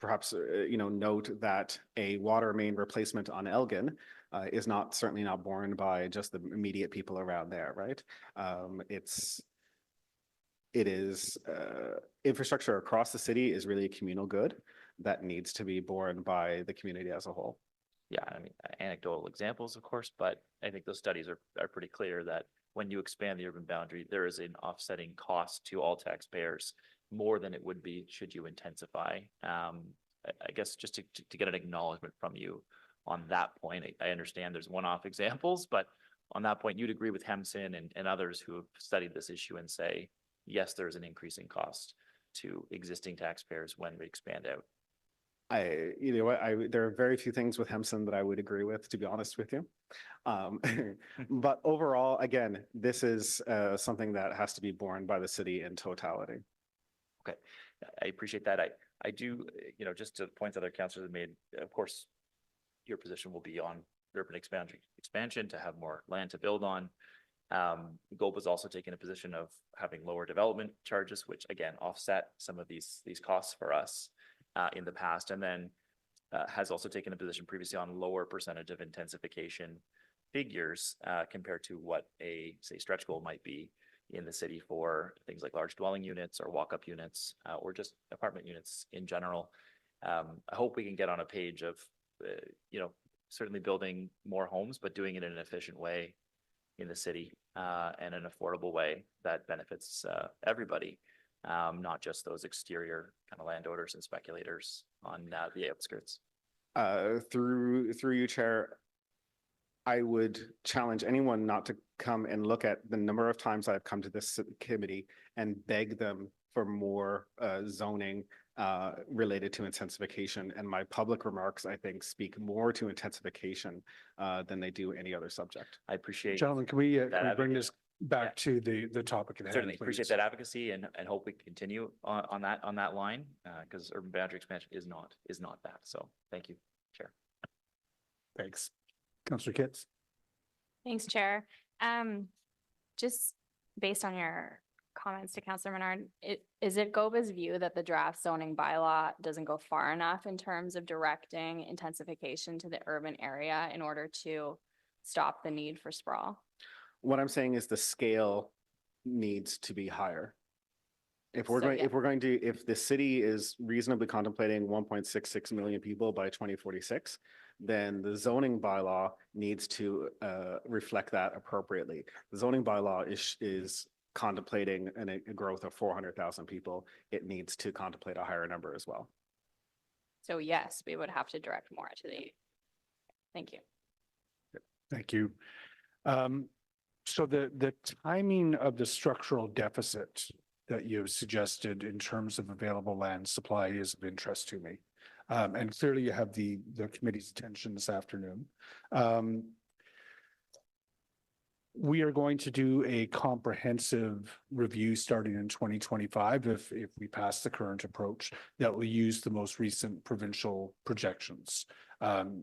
perhaps, note that a water main replacement on Elgin is certainly not borne by just the immediate people around there, right? It is infrastructure across the city is really a communal good that needs to be borne by the community as a whole. Yeah, I mean, anecdotal examples, of course, but I think those studies are pretty clear that when you expand the urban boundary, there is an offsetting cost to all taxpayers more than it would be should you intensify. I guess just to get an acknowledgement from you on that point, I understand there's one-off examples, but on that point, you'd agree with Hempson and others who have studied this issue and say, yes, there's an increasing cost to existing taxpayers when we expand out. There are very few things with Hempson that I would agree with, to be honest with you. But overall, again, this is something that has to be borne by the city in totality. Okay, I appreciate that. I do, just to the points other councilors have made, of course, your position will be on urban expansion to have more land to build on. GOLB has also taken a position of having lower development charges, which again offset some of these costs for us in the past, and then has also taken a position previously on lower percentage of intensification figures compared to what a, say, stretch goal might be in the city for things like large dwelling units or walk-up units or just apartment units in general. I hope we can get on a page of, certainly building more homes, but doing it in an efficient way in the city and an affordable way that benefits everybody, not just those exterior kind of landowners and speculators on the outskirts. Through you, Chair, I would challenge anyone not to come and look at the number of times I've come to this committee and beg them for more zoning related to intensification. And my public remarks, I think, speak more to intensification than they do any other subject. I appreciate. Gentlemen, can we bring this back to the topic at hand? Certainly please? appreciate that advocacy and hope we continue on that line because urban boundary expansion is not that. So thank you, Chair. Thanks. Councillor Kitts. Thanks, Chair. Just based on your comments to Councillor Menard, is it GOBA's view that the draft zoning bylaw doesn't go far enough in terms of directing intensification to the urban area in order to stop the need for sprawl? What I'm saying is the scale needs to be higher. If the city is reasonably contemplating 1.66 million people by 2046, then the zoning bylaw needs to reflect that appropriately. The zoning bylaw is contemplating a growth of 400,000 people. It needs to contemplate a higher number as well. So yes, we would have to direct more to the, thank you. Thank you. So the timing of the structural deficit that you've suggested in terms of available land supply is of interest to me. And clearly you have the committee's attention this afternoon. We are going to do a comprehensive review starting in 2025 if we pass the current approach that will use the most recent provincial projections.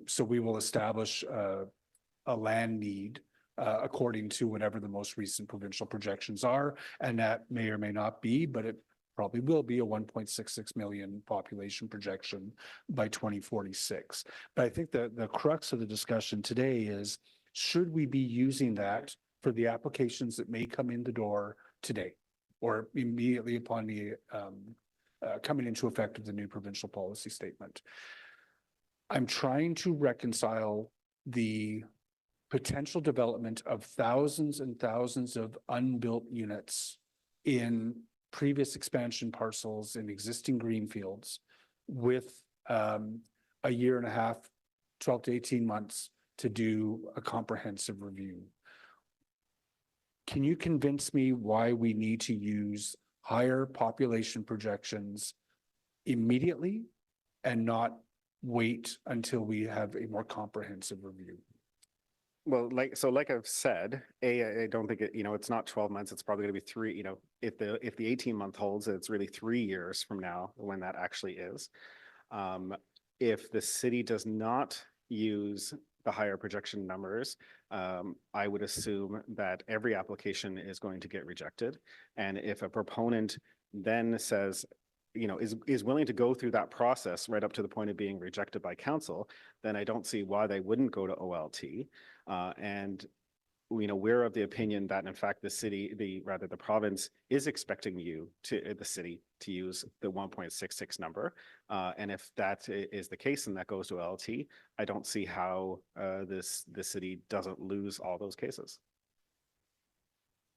So we will establish a land need according to whatever the most recent provincial projections are, and that may or may not be, but it probably will be a 1.66 million population projection by 2046. But I think the crux of the discussion today is, should we be using that for the applications that may come in the door today or immediately upon the coming into effect of the new provincial policy statement? I'm trying to reconcile the potential development of thousands and thousands of unbuilt units in previous expansion parcels in existing greenfields with a year and a half, 12 to 18 months to do a comprehensive review. Can you convince me why we need to use higher population projections immediately and not wait until we have a more comprehensive review? Well, like I've said, I don't think it, it's not 12 months. It's probably going to be three, if the 18-month holds, it's really 3 years from now when that actually is. If the city does not use the higher projection numbers, I would assume that every application is going to get rejected. And if a proponent then says, is willing to go through that process right up to the point of being rejected by council, then I don't see why they wouldn't go to OLT. And we're of the opinion that in fact the province is expecting the city to use the 1.66 number. And if that is the case and that goes to OLT, I don't see how the city doesn't lose all those cases.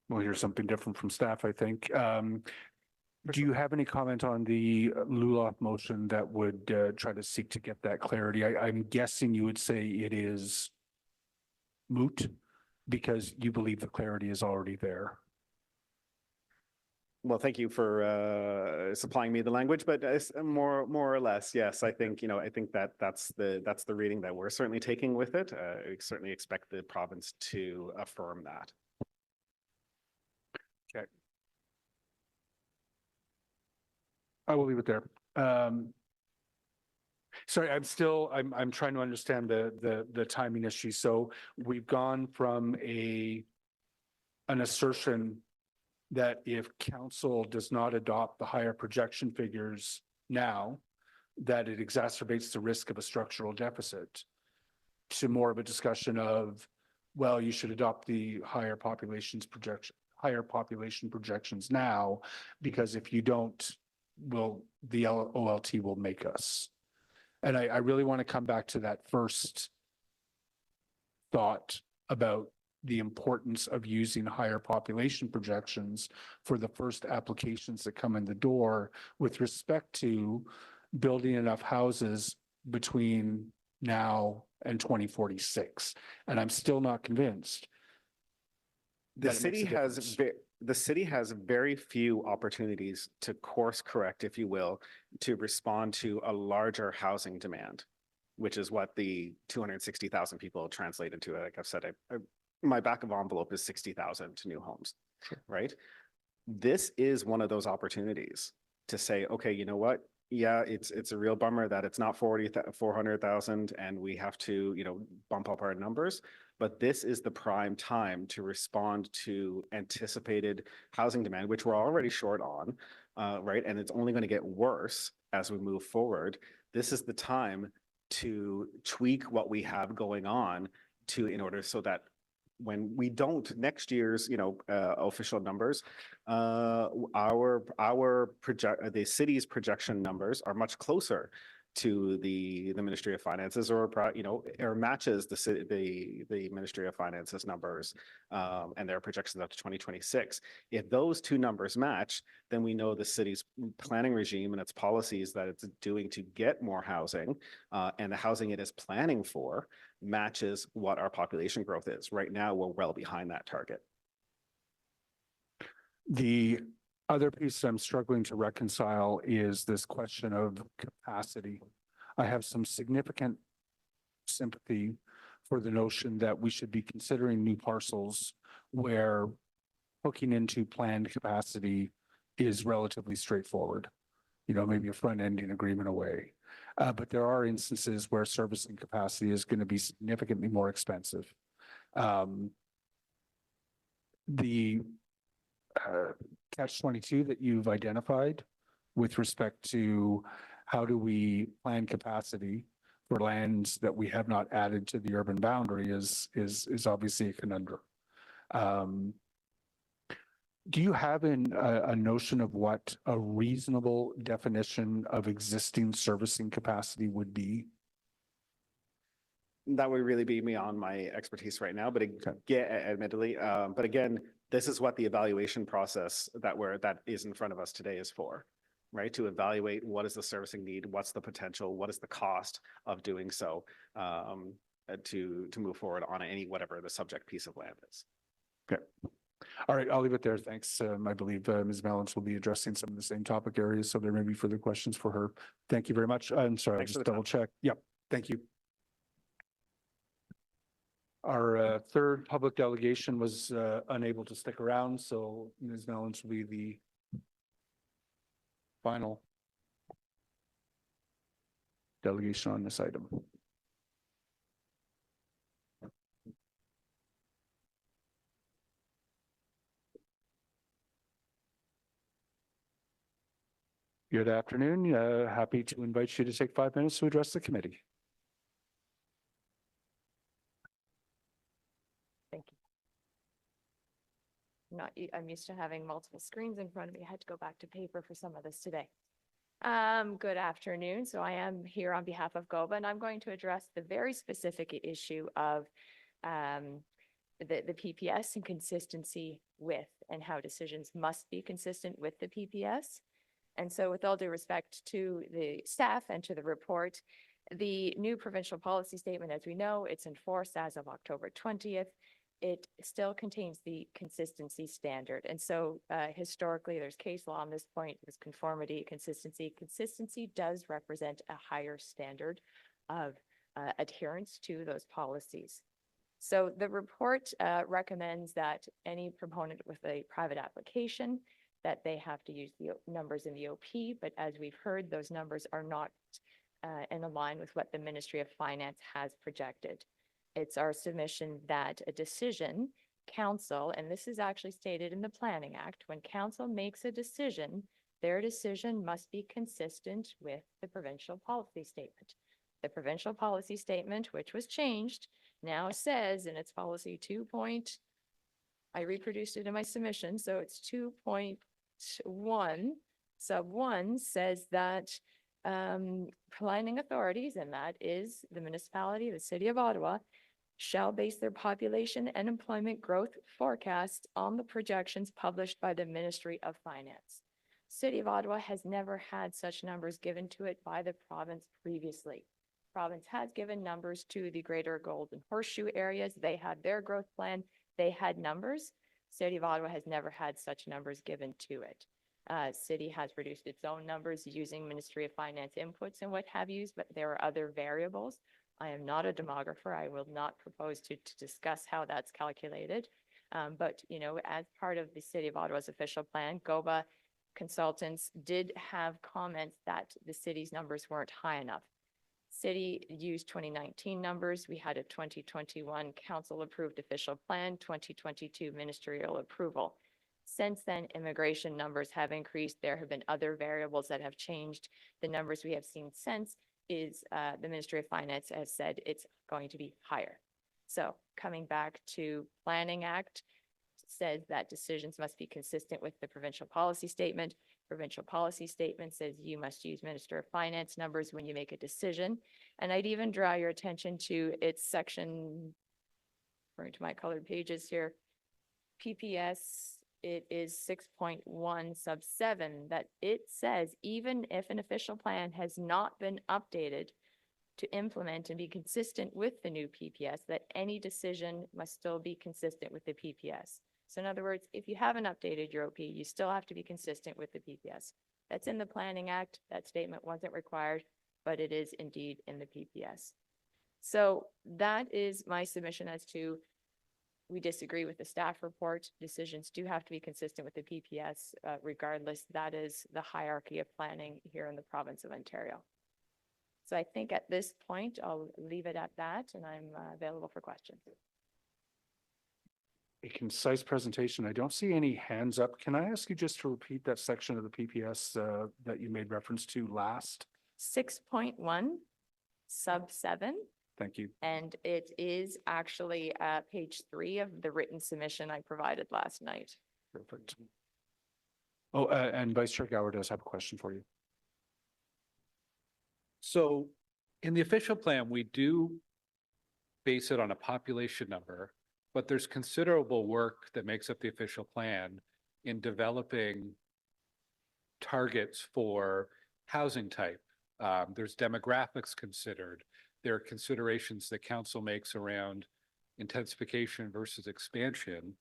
We'll hear something different from staff, I think. Do you have any comment on the LULAC motion that would try to seek to get that clarity? I'm guessing you would say it is moot because you believe the clarity is already there. Well, thank you for supplying me the language, but more or less, yes. I think I think that's the reading that we're certainly taking with it. We certainly expect the province to affirm that. Okay. I will leave it there. Sorry, I'm trying to understand the timing issue. So we've gone from an assertion that if council does not adopt the higher projection figures now, that it exacerbates the risk of a structural deficit, to more of a discussion of, well, you should adopt the higher population projections now, because if you don't, the OLT will make us. And I really want to come back to that first thought about the importance of using higher population projections for the first applications that come in the door with respect to building enough houses between now and 2046. And I'm still not convinced. The city has very few opportunities to course correct, if you will, to respond to a larger housing demand, which is what the 260,000 people translate into. Like I've said, my back of envelope is 60,000 new homes, right? This is one of those opportunities to say, okay, you know what? Yeah, it's a real bummer that it's not 400,000 and we have to, bump up our numbers. But this is the prime time to respond to anticipated housing demand, which we're already short on, right? And it's only going to get worse as we move forward. This is the time to tweak what we have going on in order so that when we don't next year's, official numbers, the city's projection numbers are much closer to the Ministry of Finances, or matches the Ministry of Finances numbers and their projections up to 2026. If those two numbers match, then we know the city's planning regime and its policies that it's doing to get more housing and the housing it is planning for matches what our population growth is. Right now, we're well behind that target. The other piece I'm struggling to reconcile is this question of capacity. I have some significant sympathy for the notion that we should be considering new parcels where hooking into planned capacity is relatively straightforward. You know, maybe a front-ending agreement away. But there are instances where servicing capacity is going to be significantly more expensive. The catch-22 that you've identified with respect to how do we plan capacity for lands that we have not added to the urban boundary is obviously a conundrum. Do you have a notion of what a reasonable definition of existing servicing capacity would be? That would really be beyond my expertise right now, but again, admittedly, but again, this is what the evaluation process that is in front of us today is for, right? To evaluate what is the servicing need, what's the potential, what is the cost of doing so, to move forward on whatever the subject piece of land is. Okay. All right, I'll leave it there. Thanks. I believe Ms. Mellons will be addressing some of the same topic areas, so there may be further questions for her. Thank you very much. I'm sorry, I'll Thanks for just the double check. Yep, thank you. Our third public delegation was unable to stick around, so Ms. Mellons will be the final delegation on this item. Good afternoon. Happy to invite you to take 5 minutes to address the committee. Thank you. I'm used to having multiple screens in front of me. I had to go back to paper for some of this today. Good afternoon. So I am here on behalf of GOBA, and I'm going to address the very specific issue of the PPS and consistency with, and how decisions must be consistent with the PPS. And so with all due respect to the staff and to the report, the new provincial policy statement, as we know, it's in force as of October 20th. It still contains the consistency standard. And so historically, there's case law on this point. There's conformity, consistency. Consistency does represent a higher standard of adherence to those policies. So the report recommends that any proponent with a private application, that they have to use the numbers in the OP, but as we've heard, those numbers are not in line with what the Ministry of Finance has projected. It's our submission that a decision, council, and this is actually stated in the Planning Act, when council makes a decision, their decision must be consistent with the provincial policy statement. The provincial policy statement, which was changed, now says in its policy 2. I reproduced it in my submission, so it's 2.1, sub 1 says that planning authorities, and that is the municipality, the City of Ottawa, shall base their population and employment growth forecast on the projections published by the Ministry of Finance. City of Ottawa has never had such numbers given to it by the province previously. Province has given numbers to the Greater Golden Horseshoe areas. They had their growth plan. They had numbers. City of Ottawa has never had such numbers given to it. City has produced its own numbers using Ministry of Finance inputs and what have you, but there are other variables. I am not a demographer. I will not propose to discuss how that's calculated. But, you know, as part of the City of Ottawa's official plan, GOBA consultants did have comments that the city's numbers weren't high enough. City used 2019 numbers. We had a 2021 council approved official plan, 2022 ministerial approval. Since then, immigration numbers have increased. There have been other variables that have changed. The numbers we have seen since is the Ministry of Finance has said it's going to be higher. So coming back to Planning Act, says that decisions must be consistent with the provincial policy statement. Provincial policy statement says you must use Minister of Finance numbers when you make a decision. And I'd even draw your attention to its section, referring to my colored pages here, PPS, it is 6.1 sub 7, that it says even if an official plan has not been updated to implement and be consistent with the new PPS, that any decision must still be consistent with the PPS. So in other words, if you haven't updated your OP, you still have to be consistent with the PPS. That's in the Planning Act. That statement wasn't required, but it is indeed in the PPS. So that is my submission as to we disagree with the staff report, decisions do have to be consistent with the PPS. Regardless, that is the hierarchy of planning here in the province of Ontario. So I think at this point, I'll leave it at that, and I'm available for questions. A concise presentation. I don't see any hands up. Can I ask you just to repeat that section of the PPS that you made reference to last? 6.1, sub 7. Thank you. And it is actually page 3 of the written submission I provided last night. Perfect. Oh, and Vice Chair Gower does have a question for you. So in the official plan, we do base it on a population number, but there's considerable work that makes up the official plan in developing targets for housing type. There's demographics considered. There are considerations that council makes around intensification versus expansion.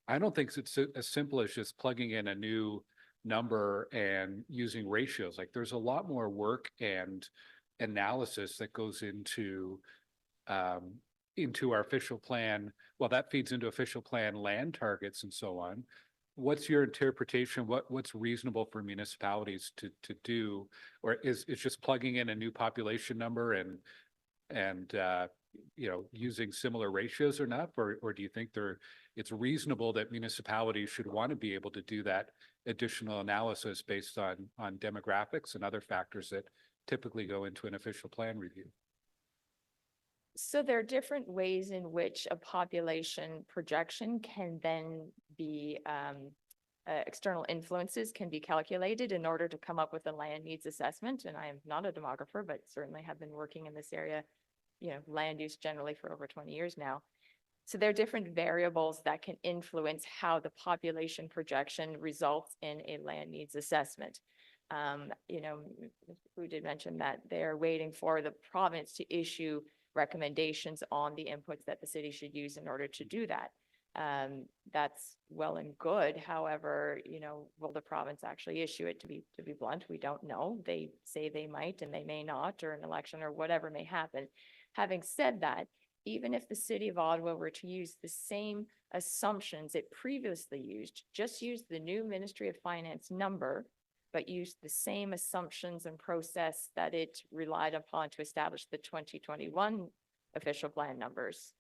I don't think it's as simple as just plugging in a new number and using ratios. Like there's a lot more work and analysis that goes into our official plan. Well, that feeds into official plan land targets and so on. What's your interpretation? What's reasonable for municipalities to do? Or is it's just plugging in a new population number and using similar ratios or not? Or do you think it's reasonable that municipalities should want to be able to do that additional analysis based on demographics and other factors that typically go into an official plan review? So there are different ways in which a population projection can then be, external influences can be calculated in order to come up with a land needs assessment. And I am not a demographer, but certainly have been working in this area, land use generally for over 20 years now. So there are different variables that can influence how the population projection results in a land needs assessment. Who did mention that they're waiting for the province to issue recommendations on the inputs that the city should use in order to do that. That's well and good. However, will the province actually issue it? To be blunt, we don't know. They say they might and they may not, or an election or whatever may happen. Having said that, even if the city of Ottawa were to use the same assumptions it previously used, just use the new Ministry of Finance number, but use the same assumptions and process that it relied upon to establish the 2021 official plan numbers,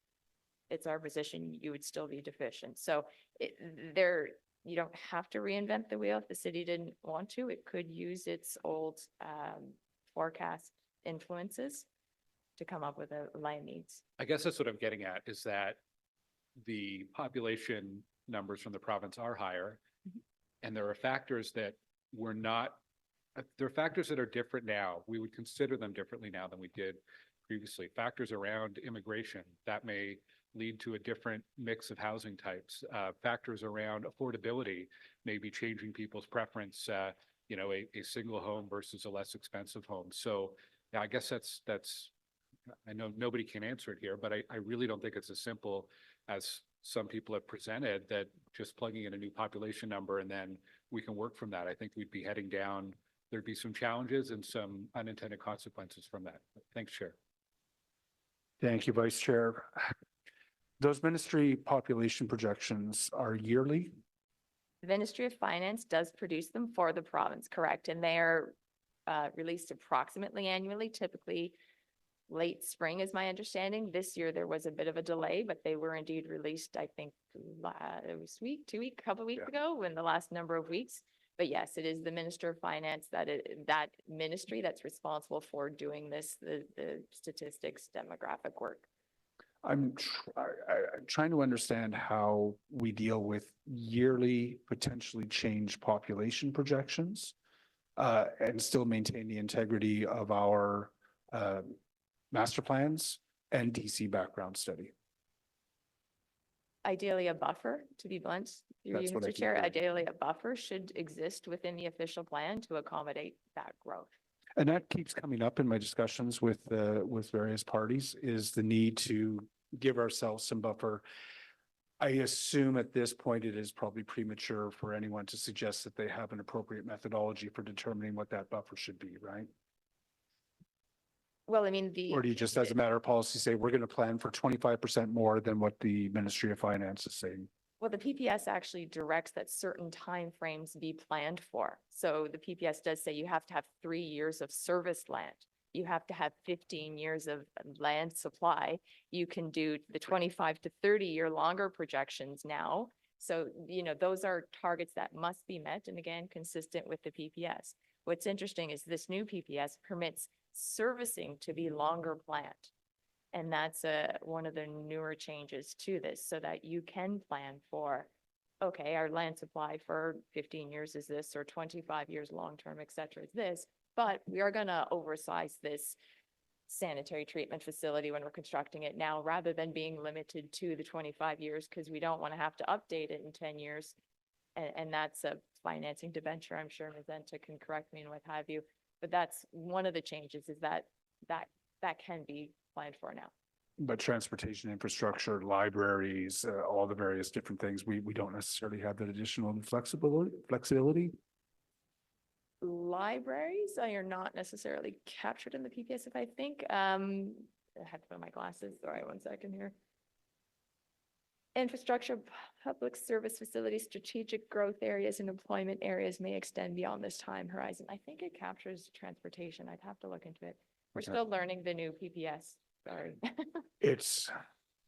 it's our position you would still be deficient. So you don't have to reinvent the wheel if the city didn't want to. It could use its old forecast influences to come up with a land needs. I guess that's what I'm getting at, is that the population numbers from the province are higher, and there are factors that there are factors that are different now. We would consider them differently now than we did previously. Factors around immigration that may lead to a different mix of housing types. Factors around affordability may be changing people's preference, a single home versus a less expensive home. So yeah, I guess that's, I know nobody can answer it here, but I really don't think it's as simple as some people have presented, that just plugging in a new population number and then we can work from that. I think we'd be heading down, there'd be some challenges and some unintended consequences from that. Thanks, Chair. Thank you, Vice Chair. Those ministry population projections are yearly? The Ministry of Finance does produce them for the province, correct? And they are released approximately annually, typically late spring is my understanding. This year there was a bit of a delay, but they were indeed released, I think it was a couple of weeks ago, in the last number of weeks. But yes, it is the Minister of Finance that ministry that's responsible for doing this, the statistics demographic work. I'm trying to understand how we deal with yearly potentially changed population projections and still maintain the integrity of our master plans and DC background study. Ideally a buffer, to be blunt, Mr. Chair, ideally a buffer should exist within the official plan to accommodate that growth. And that keeps coming up in my discussions with various parties, is the need to give ourselves some buffer. I assume at this point it is probably premature for anyone to suggest that they have an appropriate methodology for determining what that buffer should be, right? Well, I mean, the. Or do you just, as a matter of policy, say we're going to plan for 25% more than what the Ministry of Finance is saying? Well, the PPS actually directs that certain timeframes be planned for. So the PPS does say you have to have 3 years of service land. You have to have 15 years of land supply. You can do the 25 to 30-year longer projections now. So, you know, those are targets that must be met, and again, consistent with the PPS. What's interesting is this new PPS permits servicing to be longer planned. And that's one of the newer changes to this, so that you can plan for, okay, our land supply for 15 years is this, or 25 years long-term, et cetera, is this, but we are gonna oversize this sanitary treatment facility when we're constructing it now, rather than being limited to the 25 years, because we don't want to have to update it in 10 years. And that's a financing debenture. I'm sure Ms. Enta can correct me and what have you, but that's one of the changes, is that can be planned for now. But transportation infrastructure, libraries, all the various different things, we don't necessarily have that additional flexibility. Libraries are not necessarily captured in the PPS, if I think. I had to put on my glasses. Sorry, 1 second here. Infrastructure, public service facilities, strategic growth areas, and employment areas may extend beyond this time horizon. I think it captures transportation. I'd have to look into it. We're Okay. still learning the new PPS. Sorry.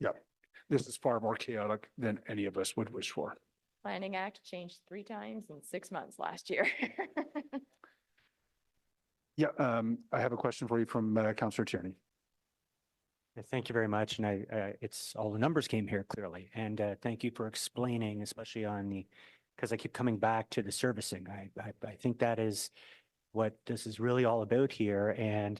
Yep, this is far more chaotic than any of us would wish for. Planning Act changed 3 times in 6 months last year. Yeah, I have a question for you from Councillor Tierney. Thank you very much. And it's all the numbers came here clearly. And thank you for explaining, especially on the, because I keep coming back to the servicing. I think that is what this is really all about here. And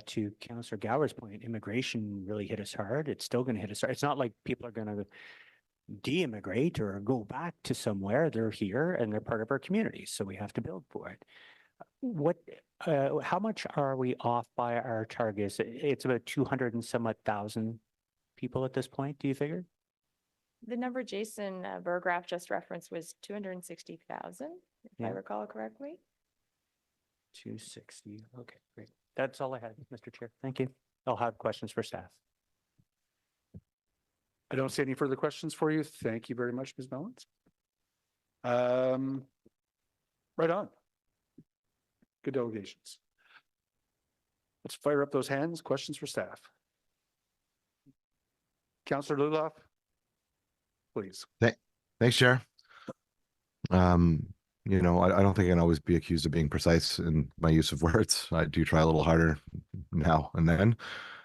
to Councillor Gower's point, immigration really hit us hard. It's still going to hit us hard. It's not like people are going to de-immigrate or go back to somewhere. They're here and they're part of our community. So we have to build for it. How much are we off by our targets? It's about 200 and some odd thousand people at this point, do you figure? The number Jason Burgraff just referenced was 260,000, if I recall correctly. 260. Okay, great. That's all I had, Mr. Chair. Thank you. I'll have questions for staff. I don't see any further questions for you. Thank you very much, Ms. Mellons. Right on. Good delegations. Let's fire up those hands. Questions for staff. Councillor Luloff, please. Thanks, Chair. You know, I don't think I can always be accused of being precise in my use of words. I do try a little harder now and then.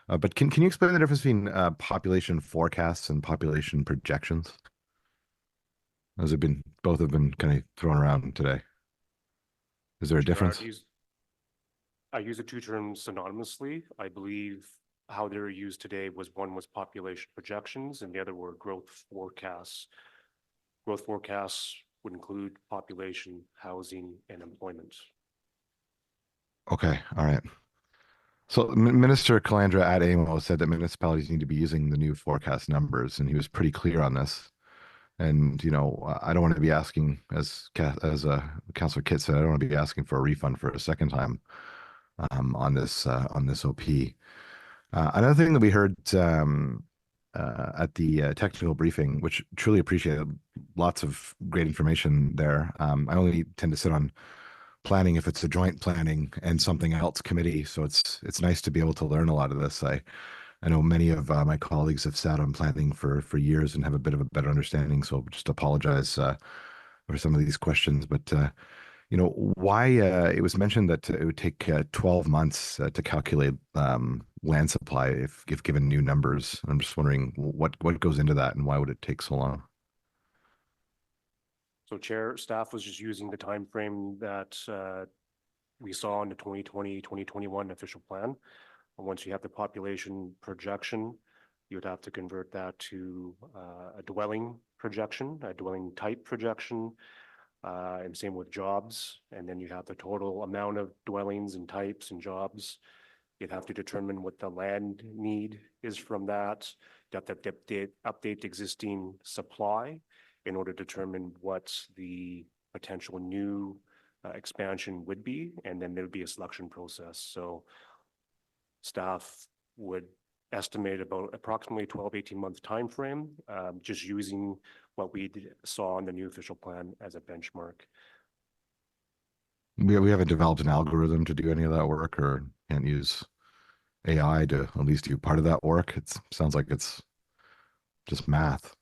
But can you explain the difference between population forecasts and population projections? Those have been, both have been kind of thrown around today. Is there a difference? I use the two terms synonymously. I believe how they're used today was, one was population projections and the other were growth forecasts. Growth forecasts would include population, housing, and employment. Okay, all right. So Minister Calandra at AMO said that municipalities need to be using the new forecast numbers, and he was pretty clear on this. And, you know, I don't want to be asking, as Councillor Kitt said, I don't want to be asking for a refund for a second time on this OP. Another thing that we heard at the technical briefing, which truly appreciated, lots of great information there. I only tend to sit on planning if it's a joint planning and something else committee, so it's nice to be able to learn a lot of this. I know many of my colleagues have sat on planning for years and have a bit of a better understanding, so just apologize for some of these questions. But you know, why it was mentioned that it would take 12 months to calculate land supply if given new numbers. I'm just wondering what goes into that and why would it take so long? So Chair, staff was just using the time frame that we saw in the 2020-2021 official plan. And once you have the population projection, you would have to convert that to a dwelling projection, a dwelling type projection, and same with jobs. And then you have the total amount of dwellings and types and jobs. You'd have to determine what the land need is from that. You have to update existing supply in order to determine what the potential new expansion would be. And then there'd be a selection process. So staff would estimate about approximately 12-18 month timeframe, just using what we saw on the new official plan as a benchmark. We haven't developed an algorithm to do any of that work, or can't use AI to at least do part of that work. It sounds like it's just math.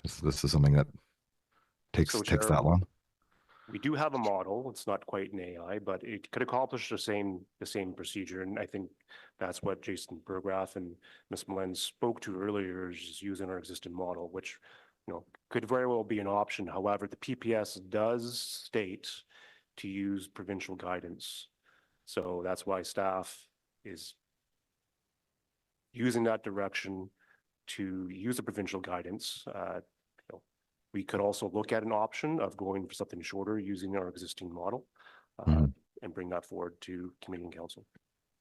This is something that takes So, takes Chair, that long. we do have a model. It's not quite an AI, but it could accomplish the same procedure. And I think that's what Jason Bergrath and Ms. Malen spoke to earlier, is using our existing model, which, you know, could very well be an option. However, the PPS does state to use provincial guidance. So that's why staff is using that direction to use the provincial guidance. We could also look at an option of going for something shorter using our existing model, and bring that forward to committee and council.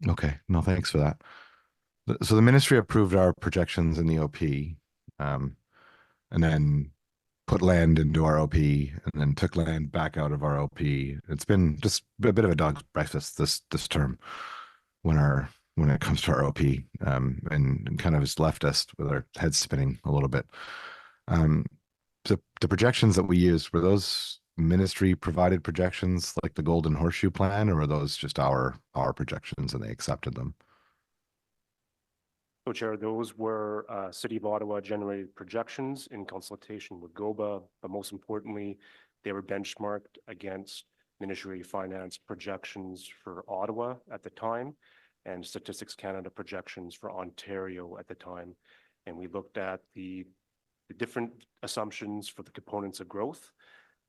Okay, no, thanks for that. So the ministry approved our projections in the OP, and then put land into our OP, and then took land back out of our OP. It's been just a bit of a dog's breakfast this term when it comes to our OP, and kind of has left us with our heads spinning a little bit. So the projections that we used, were those ministry provided projections like the Golden Horseshoe Plan, or were those just our projections and they accepted them? So, Chair, those were City of Ottawa generated projections in consultation with GOBA, but most importantly, they were benchmarked against Ministry of Finance projections for Ottawa at the time and Statistics Canada projections for Ontario at the time. And we looked at the different assumptions for the components of growth,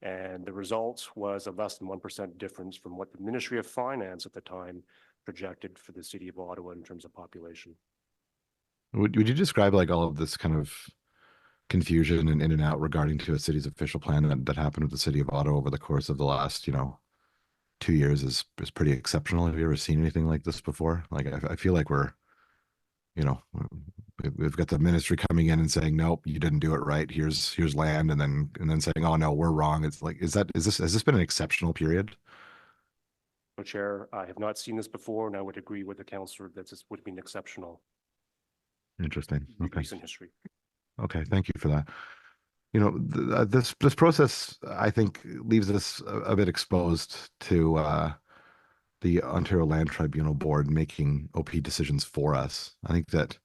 and the result was a less than 1% difference from what the Ministry of Finance at the time projected for the City of Ottawa in terms of population. Would you describe like all of this kind of confusion and in and out regarding to a city's official plan that happened with the City of Ottawa over the course of the last, 2 years is pretty exceptional? Have you ever seen anything like this before? Like, I feel like we've got the ministry coming in and saying, nope, you didn't do it right. Here's land. And then saying, oh no, we're wrong. It's like, has this been an exceptional period? So, Chair, I have not seen this before, and I would agree with the councillor that this would be an exceptional Interesting. Okay. recent history. Okay. Thank you for that. This process, I think, leaves us a bit exposed to the Ontario Land Tribunal Board making OP decisions for us. I think that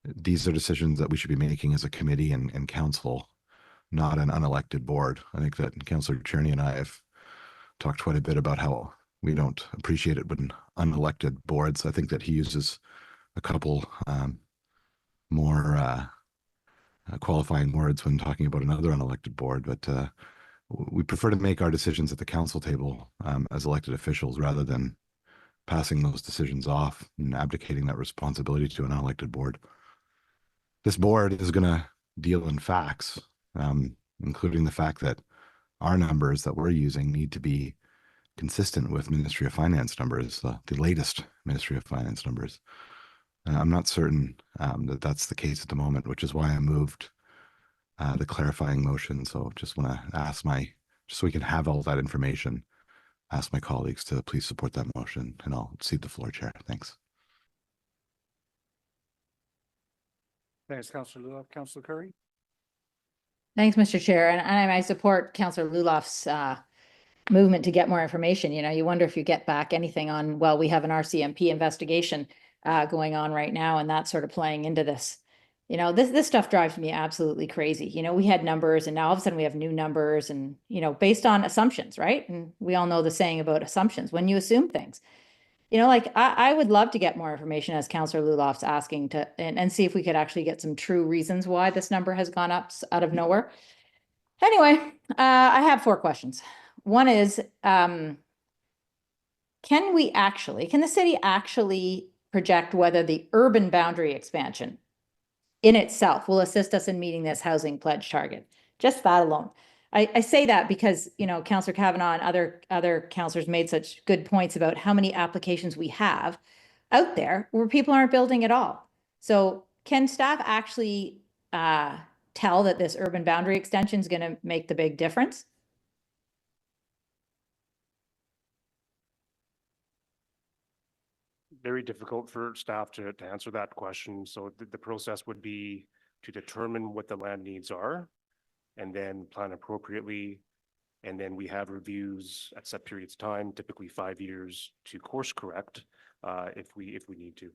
these are decisions that we should be making as a committee and council, not an unelected board. I think that Councillor Cherney and I have talked quite a bit about how we don't appreciate it when unelected boards. I think that he uses a couple more qualifying words when talking about another unelected board, but we prefer to make our decisions at the council table as elected officials rather than passing those decisions off and abdicating that responsibility to an unelected board. This board is going to deal in facts, including the fact that our numbers that we're using need to be consistent with Ministry of Finance numbers, the latest Ministry of Finance numbers. I'm not certain that that's the case at the moment, which is why I moved the clarifying motion. So just want to ask just so we can have all that information, ask my colleagues to please support that motion, and I'll cede the floor, Chair. Thanks. Thanks, Councillor Luloff. Councillor Curry? Thanks, Mr. Chair. And I support Councillor Luloff's movement to get more information. You wonder if you get back anything on, well, we have an RCMP investigation going on right now, and that's sort of playing into this. This stuff drives me absolutely crazy. We had numbers, and now all of a sudden we have new numbers, and, based on assumptions, right? And we all know the saying about assumptions, when you assume things. I would love to get more information, as Councillor Luloff's asking, and see if we could actually get some true reasons why this number has gone up out of nowhere. Anyway, I have 4 questions. One is, can the city actually project whether the urban boundary expansion in itself will assist us in meeting this housing pledge target? Just that alone. I say that because, Councillor Kavanagh and other councillors made such good points about how many applications we have out there where people aren't building at all. So can staff actually tell that this urban boundary extension is going to make the big difference? very difficult for staff to answer that question. So the process would be to determine what the land needs are and then plan appropriately. And then we have reviews at set periods of time, typically 5 years, to course correct if we need to.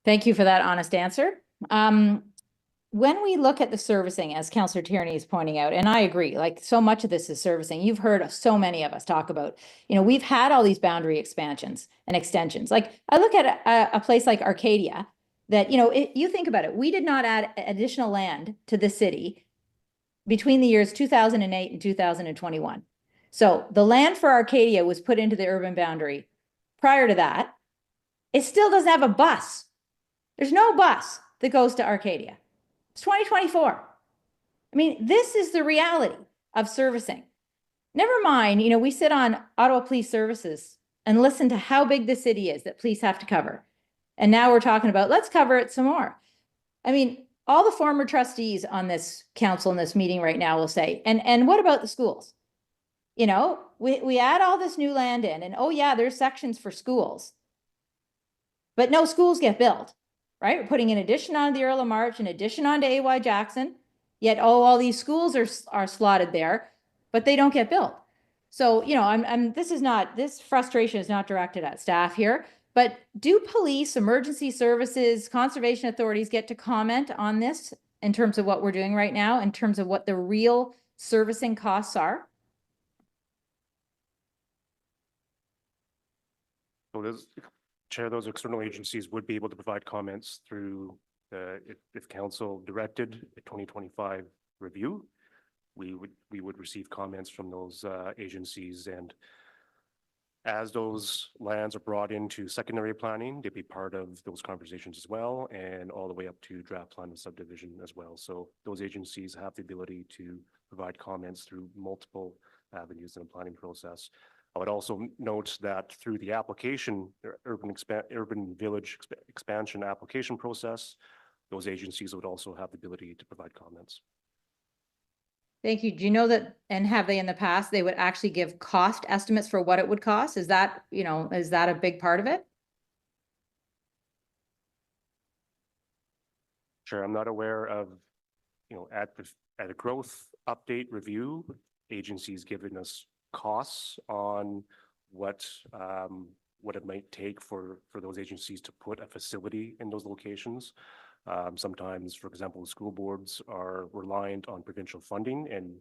Thank you for that honest answer. When we look at the servicing, as Councillor Tierney is pointing out, and I agree, like so much of this is servicing. You've heard of so many of us talk about, we've had all these boundary expansions and extensions. Like I look at a place like Arcadia that, you think about it, we did not add additional land to the city between the years 2008 and 2021. So the land for Arcadia was put into the urban boundary. Prior to that, it still doesn't have a bus. There's no bus that goes to Arcadia. It's 2024. I mean, this is the reality of servicing. Never mind, we sit on Ottawa Police Services and listen to how big the city is that police have to cover. And now we're talking about, let's cover it some more. I mean, all the former trustees on this council in this meeting right now will say, and what about the schools? We add all this new land in and, oh yeah, there's sections for schools. But no schools get built. Right? We're putting an addition on the Earl of March, an addition onto A.Y. Jackson, yet all these schools are slotted there, but they don't get built. So, this frustration is not directed at staff here, but do police, emergency services, conservation authorities get to comment on this in terms of what we're doing right now, in terms of what the real servicing costs are? So Chair, those external agencies would be able to provide comments through if council directed a 2025 review, we would receive comments from those agencies, and as those lands are brought into secondary planning, they'd be part of those conversations as well, and all the way up to draft plan and subdivision as well. So those agencies have the ability to provide comments through multiple avenues in the planning process. I would also note that through the application, urban village expansion application process, those agencies would also have the ability to provide comments. Thank you. Do you know that, and have they in the past, they would actually give cost estimates for what it would cost? Is that, is that a big part of it? Sure, I'm not aware of, at a growth update review, agencies giving us costs on what it might take for those agencies to put a facility in those locations. Sometimes, for example, school boards are reliant on provincial funding and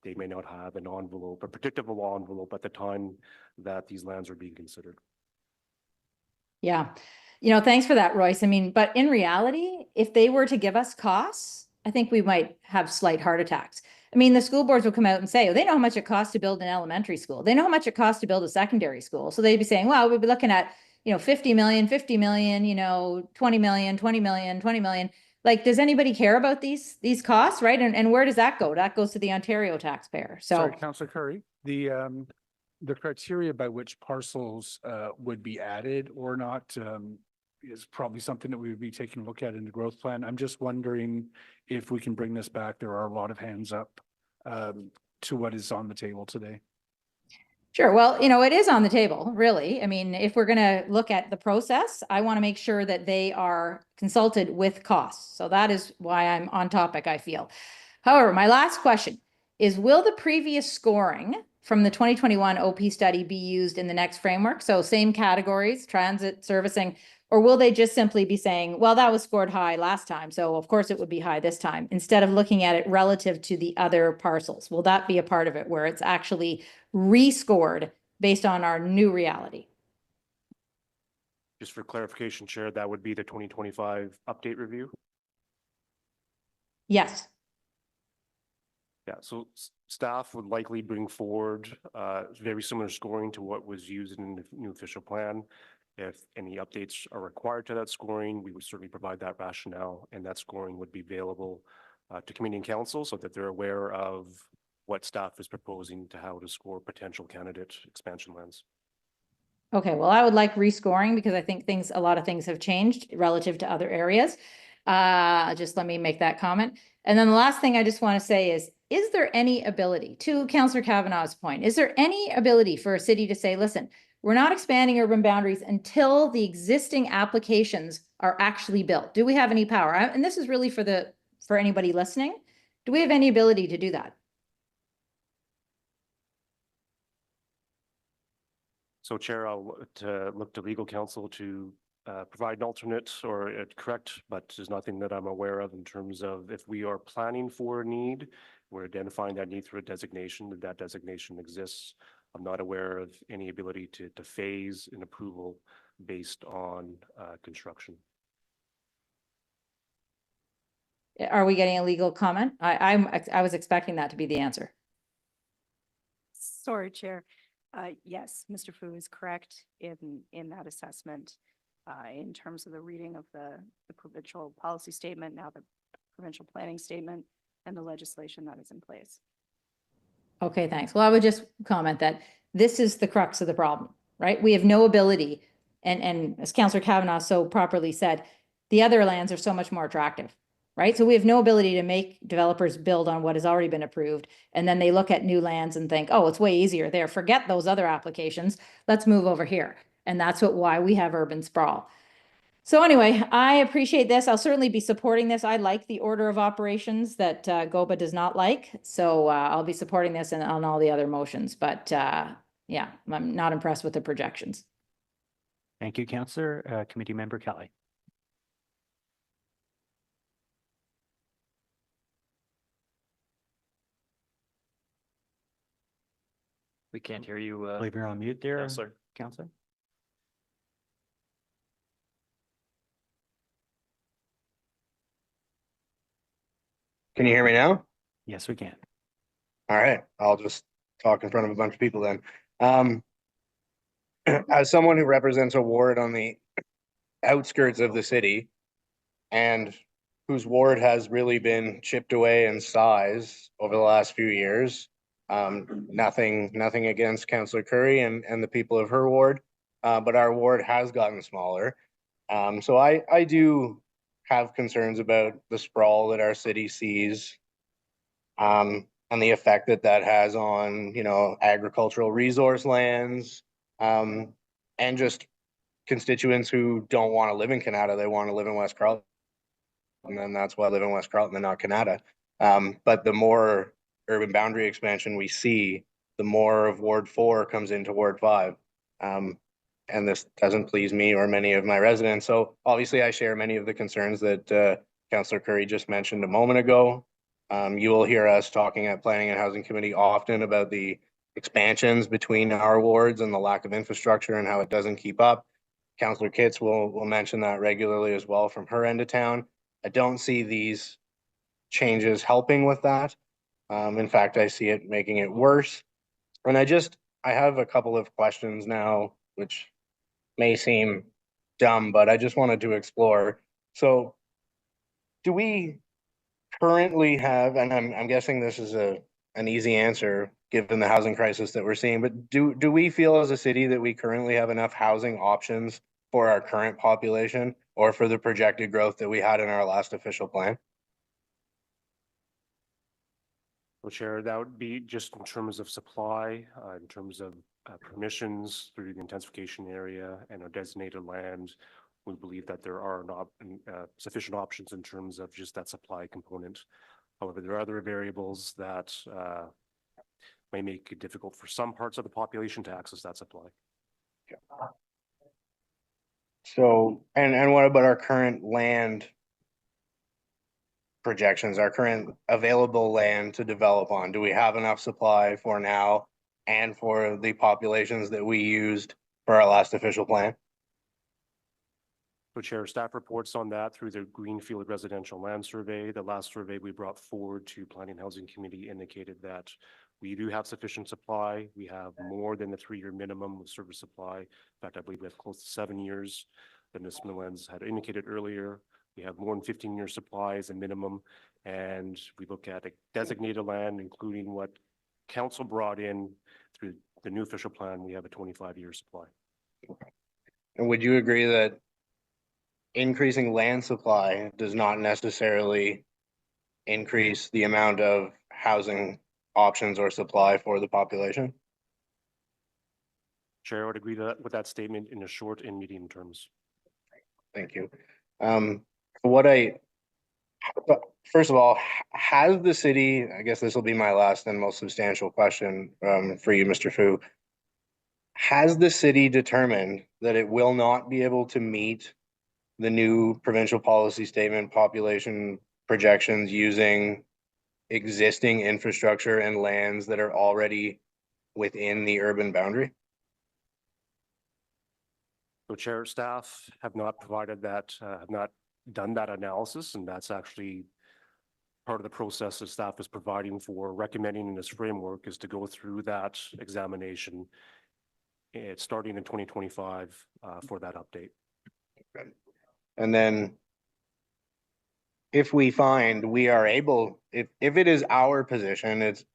they may not have an envelope, a predictable envelope at the time that these lands are being considered. Yeah. Thanks for that, Royce. I mean, but in reality, if they were to give us costs, I think we might have slight heart attacks. I mean, the school boards will come out and say, oh, they know how much it costs to build an elementary school. They know how much it costs to build a secondary school. So they'd be saying, well, we'd be looking at, 50 million, 50 million, 20 million, 20 million, 20 million. Like, does anybody care about these costs, right? And where does that go? That goes to the Ontario taxpayer. So, sorry, Councillor Curry, the criteria by which parcels would be added or not is probably something that we would be taking a look at in the growth plan. I'm just wondering if we can bring this back. There are a lot of hands up to what is on the table today. Sure. Well, it is on the table, really. I mean, if we're going to look at the process, I want to make sure that they are consulted with costs. So that is why I'm on topic, I feel. However, my last question is, will the previous scoring from the 2021 OP study be used in the next framework? So same categories, transit, servicing, or will they just simply be saying, well, that was scored high last time, so of course it would be high this time, instead of looking at it relative to the other parcels? Will that be a part of it where it's actually rescored based on our new reality? Just for clarification, Chair, that would be the 2025 update review? Yes. Yeah, so staff would likely bring forward very similar scoring to what was used in the new official plan. If any updates are required to that scoring, we would certainly provide that rationale, and that scoring would be available to committee and council so that they're aware of what staff is proposing to how to score potential candidate expansion lands. Okay, well, I would like rescoring because I think a lot of things have changed relative to other areas. Just let me make that comment. And then the last thing I just want to say is there any ability, to Councillor Kavanaugh's point, is there any ability for a city to say, listen, we're not expanding urban boundaries until the existing applications are actually built? Do we have any power? And this is really for anybody listening. Do we have any ability to do that? So Chair, I'll look to legal counsel to provide an alternate or correct, but there's nothing that I'm aware of in terms of if we are planning for a need, we're identifying that need through a designation, that designation exists. I'm not aware of any ability to phase an approval based on construction. Are we getting a legal comment? I was expecting that to be the answer. Sorry, Chair. Yes, Mr. Fu is correct in that assessment. In terms of the reading of the provincial policy statement, now the provincial planning statement, and the legislation that is in place. Okay, thanks. Well, I would just comment that this is the crux of the problem, right? We have no ability, and as Councillor Kavanaugh so properly said, the other lands are so much more attractive, right? So we have no ability to make developers build on what has already been approved, and then they look at new lands and think, oh, it's way easier there. Forget those other applications. Let's move over here. And that's why we have urban sprawl. So anyway, I appreciate this. I'll certainly be supporting this. I like the order of operations that GOBA does not like. So I'll be supporting this and on all the other motions. But yeah, I'm not impressed with the projections. Thank you, Councillor. Committee Member Kelly. We can't hear you. I believe you're on mute there, Councillor. Councillor. Can you hear me now? Yes, we can. All right, I'll just talk in front of a bunch of people then. As someone who represents a ward on the outskirts of the city and whose ward has really been chipped away in size over the last few years, nothing against Councillor Curry and the people of her ward, but our ward has gotten smaller. So I do have concerns about the sprawl that our city sees, and the effect that has on, agricultural resource lands, and just constituents who don't want to live in Canada. They want to live in West Carleton, and then that's why I live in West Carleton and not Canada. But the more urban boundary expansion we see, the more of Ward 4 comes into Ward 5. And this doesn't please me or many of my residents. So obviously I share many of the concerns that Councillor Curry just mentioned a moment ago. You will hear us talking at Planning and Housing Committee often about the expansions between our wards and the lack of infrastructure and how it doesn't keep up. Councillor Kitts will mention that regularly as well from her end of town. I don't see these changes helping with that. In fact, I see it making it worse. And I have a couple of questions now, which may seem dumb, but I just wanted to explore. So do we currently have, and I'm guessing this is an easy answer given the housing crisis that we're seeing, but do we feel as a city that we currently have enough housing options for our current population or for the projected growth that we had in our last official plan? Well, Chair, that would be just in terms of supply, in terms of permissions through the intensification area and our designated land. We believe that there are not sufficient options in terms of just that supply component. However, there are other variables that may make it difficult for some parts of the population to access that supply. So, and what about our current land projections, our current available land to develop on? Do we have enough supply for now and for the populations that we used for our last official plan? So Chair, staff reports on that through the Greenfield Residential Land Survey. The last survey we brought forward to Planning and Housing Committee indicated that we do have sufficient supply. We have more than the 3-year minimum of service supply. In fact, I believe we have close to 7 years. That Ms. Millens had indicated earlier. We have more than 15-year supply as a minimum. And we look at a designated land, including what council brought in through the new official plan, we have a 25-year supply. And would you agree that increasing land supply does not necessarily increase the amount of housing options or supply for the population? Chair, I would agree with that statement in the short and medium terms. Thank you. First of all, has the city, I guess this will be my last and most substantial question for you, Mr. Fu. Has the city determined that it will not be able to meet the new provincial policy statement population projections using existing infrastructure and lands that are already within the urban boundary? So Chair, staff have not provided that, have not done that analysis, and that's actually part of the process that staff is providing for recommending in this framework is to go through that examination. It's starting in 2025 for that update. Okay. And then if we find we are able, if it is our position, it's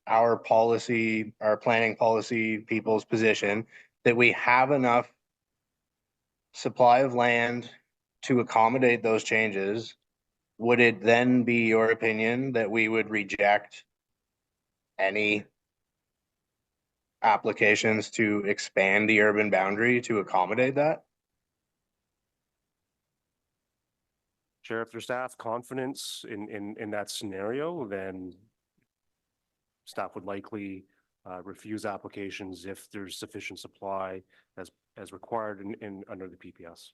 our policy, our planning policy people's position that we have enough supply of land to accommodate those changes, would it then be your opinion that we would reject any applications to expand the urban boundary to accommodate that? Chair, if there's staff confidence in that scenario, then staff would likely refuse applications if there's sufficient supply as required under the PPS.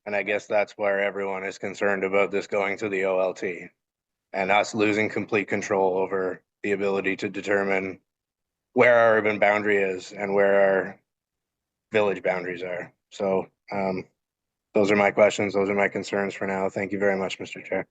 And I guess that's where everyone is concerned about this going to the OLT and us losing complete control over the ability to determine where our urban boundary is and where our village boundaries are. So those are my questions. Those are my concerns for now. Thank you very much, Mr. Chair.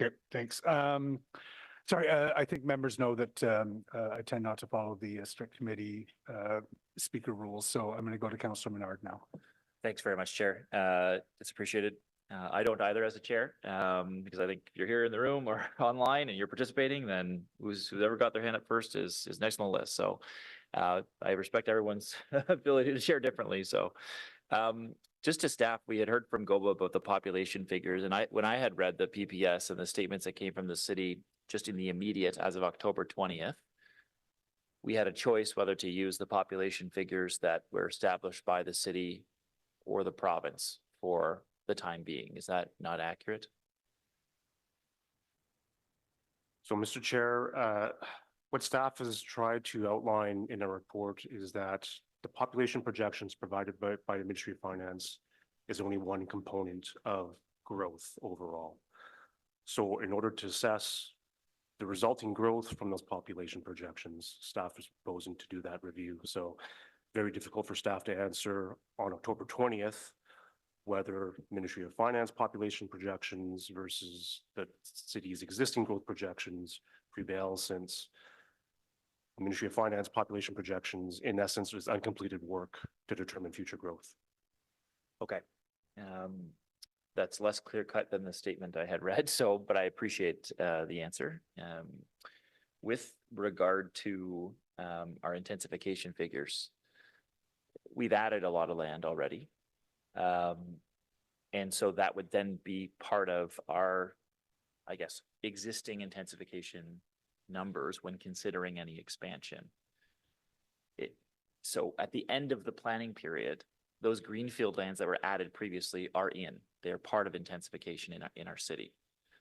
Okay, thanks. Sorry, I think members know that I tend not to follow the strict committee speaker rules, so I'm going to go to Councillor Menard now. Thanks very much, Chair. It's appreciated. I don't either as a chair, because I think if you're here in the room or online and you're participating, then whoever got their hand up first is next on the list. So I respect everyone's ability to share differently. So just to staff, we had heard from Goba about the population figures, and when I had read the PPS and the statements that came from the city just in the immediate as of October 20th, we had a choice whether to use the population figures that were established by the city or the province for the time being. Is that not accurate? So, Mr. Chair, what staff has tried to outline in a report is that the population projections provided by the Ministry of Finance is only one component of growth overall. So in order to assess the resulting growth from those population projections, staff is proposing to do that review. So very difficult for staff to answer on October 20th whether Ministry of Finance population projections versus the city's existing growth projections prevail, since the Ministry of Finance population projections, in essence, is uncompleted work to determine future growth. Okay. That's less clear cut than the statement I had read, but I appreciate the answer. With regard to our intensification figures, we've added a lot of land already. And so that would then be part of our, I guess, existing intensification numbers when considering any expansion. So at the end of the planning period, those greenfield lands that were added previously are in. They're part of intensification in our city.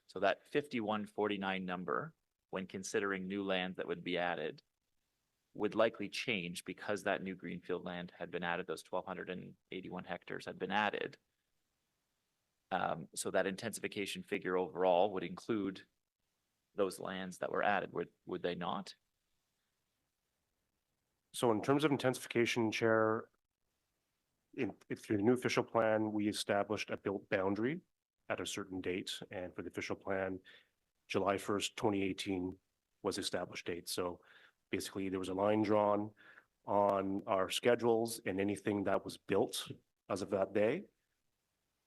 So that 5149 number, when considering new land that would be added, would likely change because that new greenfield land had been added, those 1,281 hectares had been added. So that intensification figure overall would include those lands that were added, would they not? So in terms of intensification, Chair, through the new official plan, we established a built boundary at a certain date, and for the official plan, July 1st, 2018 was the established date. So basically there was a line drawn on our schedules, and anything that was built as of that day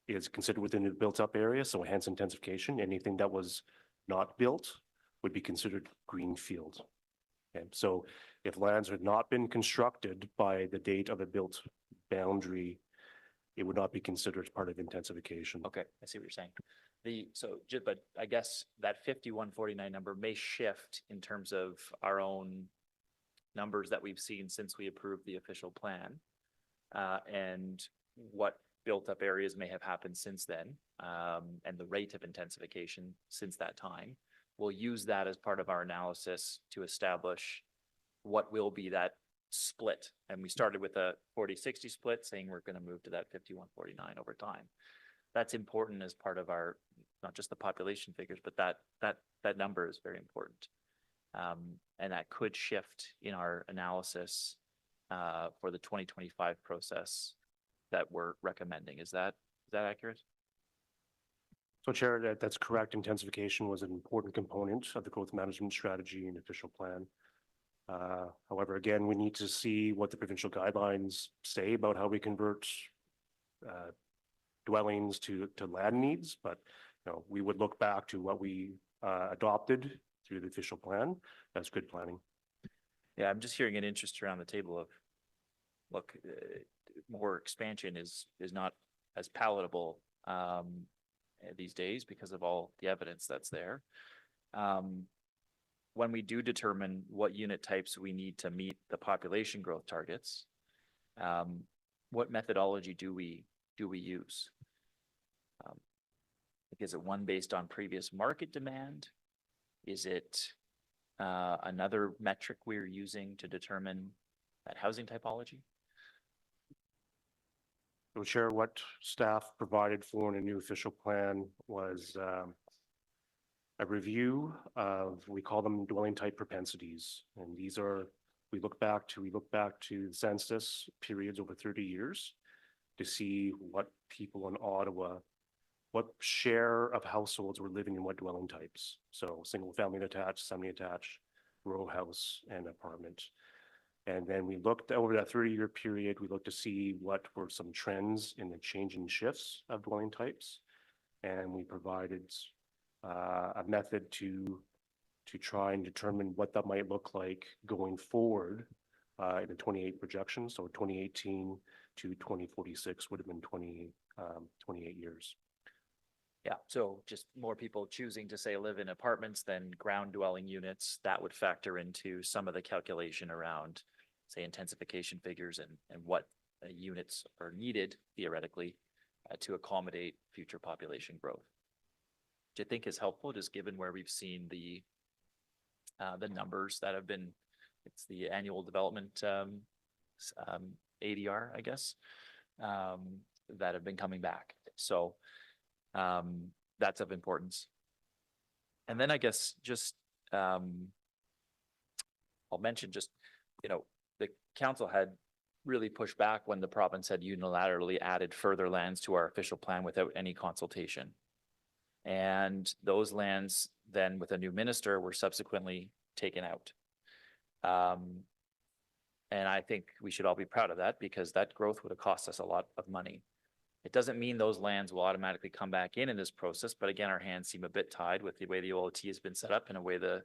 is considered within the built up area. So hence intensification. Anything that was not built would be considered greenfield. Okay, so if lands had not been constructed by the date of a built boundary, it would not be considered part of intensification. Okay, I see what you're saying. But I guess that 5149 number may shift in terms of our own numbers that we've seen since we approved the official plan. And what built up areas may have happened since then, and the rate of intensification since that time. We'll use that as part of our analysis to establish what will be that split. And we started with a 40-60 split, saying we're going to move to that 51-49 over time. That's important as part of our, not just the population figures, but that number is very important. And that could shift in our analysis for the 2025 process that we're recommending. Is that accurate? So Chair, that's correct. Intensification was an important component of the growth management strategy and official plan. However, again, we need to see what the provincial guidelines say about how we convert dwellings to land needs. But we would look back to what we adopted through the official plan. That's good planning. Yeah, I'm just hearing an interest around the table of, look, more expansion is not as palatable these days because of all the evidence that's there. When we do determine what unit types we need to meet the population growth targets, what methodology do we use? Is it one based on previous market demand? Is it another metric we're using to determine that housing typology? So Chair, what staff provided for in a new official plan was a review of, we call them dwelling type propensities. And these are, we look back to the census periods over 30 years to see what people in Ottawa, what share of households were living in what dwelling types. So single family detached, semi-attached, row house, and apartment. And then we looked over that 30-year period, we looked to see what were some trends in the changing shifts of dwelling types. And we provided a method to try and determine what that might look like going forward in the 28 projection. So 2018 to 2046 would have been 28 years. Yeah, so just more people choosing to say live in apartments than ground dwelling units, that would factor into some of the calculation around, say, intensification figures and what units are needed theoretically to accommodate future population growth. Which I think is helpful, just given where we've seen the numbers that have been, it's the annual development ADR, I guess, that have been coming back. So that's of importance. And then I guess just I'll mention just, the council had really pushed back when the province had unilaterally added further lands to our official plan without any consultation. And those lands then with a new minister were subsequently taken out. And I think we should all be proud of that because that growth would have cost us a lot of money. It doesn't mean those lands will automatically come back in this process, but again, our hands seem a bit tied with the way the OLT has been set up and the way the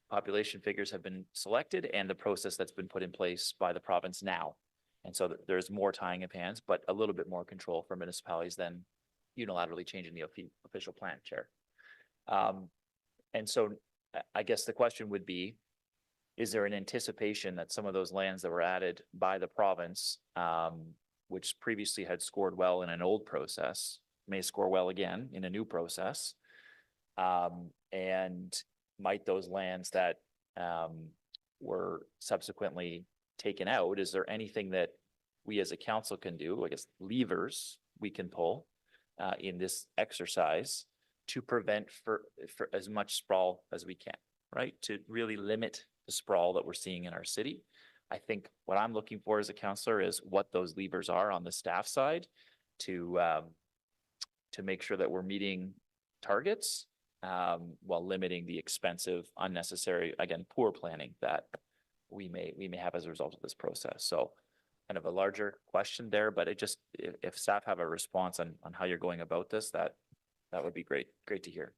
population figures have been selected and the process that's been put in place by the province now. And so there's more tying of hands, but a little bit more control for municipalities than unilaterally changing the official plan, Chair. And so I guess the question would be, is there an anticipation that some of those lands that were added by the province, which previously had scored well in an old process, may score well again in a new process? And might those lands that were subsequently taken out, is there anything that we as a council can do, I guess levers we can pull in this exercise to prevent for as much sprawl as we can, right? To really limit the sprawl that we're seeing in our city. I think what I'm looking for as a councillor is what those levers are on the staff side to make sure that we're meeting targets while limiting the expensive, unnecessary, again, poor planning that we may have as a result of this process. So kind of a larger question there, but it just, if staff have a response on how you're going about this, that would be great to hear.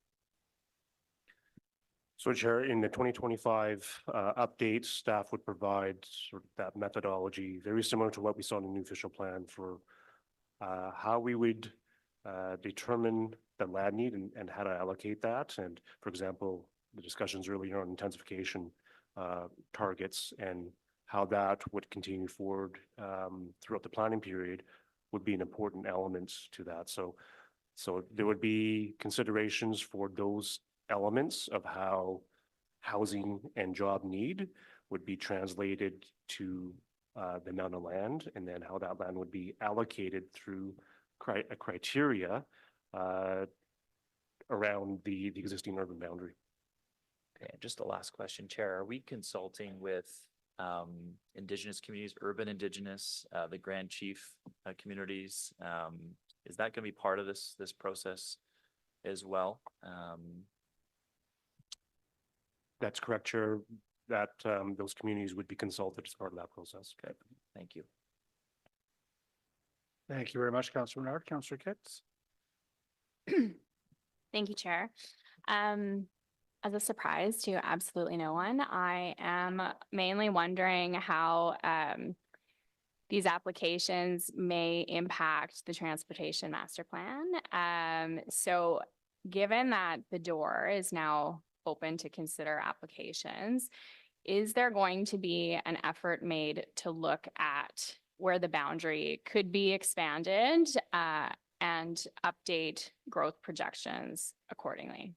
So Chair, in the 2025 update, staff would provide sort of that methodology, very similar to what we saw in the new official plan for how we would determine the land need and how to allocate that. And for example, the discussions earlier on intensification targets and how that would continue forward throughout the planning period would be an important element to that. So there would be considerations for those elements of how housing and job need would be translated to the amount of land, and then how that land would be allocated through a criteria around the existing urban boundary. Okay, and just the last question, Chair, are we consulting with Indigenous communities, urban Indigenous, the Grand Chief communities? Is that going to be part of this process as well? That's correct, Chair. That those communities would be consulted as part of that process. Okay, thank you. Thank you very much, Councillor Menard. Councillor Kitts. Thank you, Chair. As a surprise to absolutely no one, I am mainly wondering how these applications may impact the transportation master plan. So given that the door is now open to consider applications, is there going to be an effort made to look at where the boundary could be expanded and update growth projections accordingly?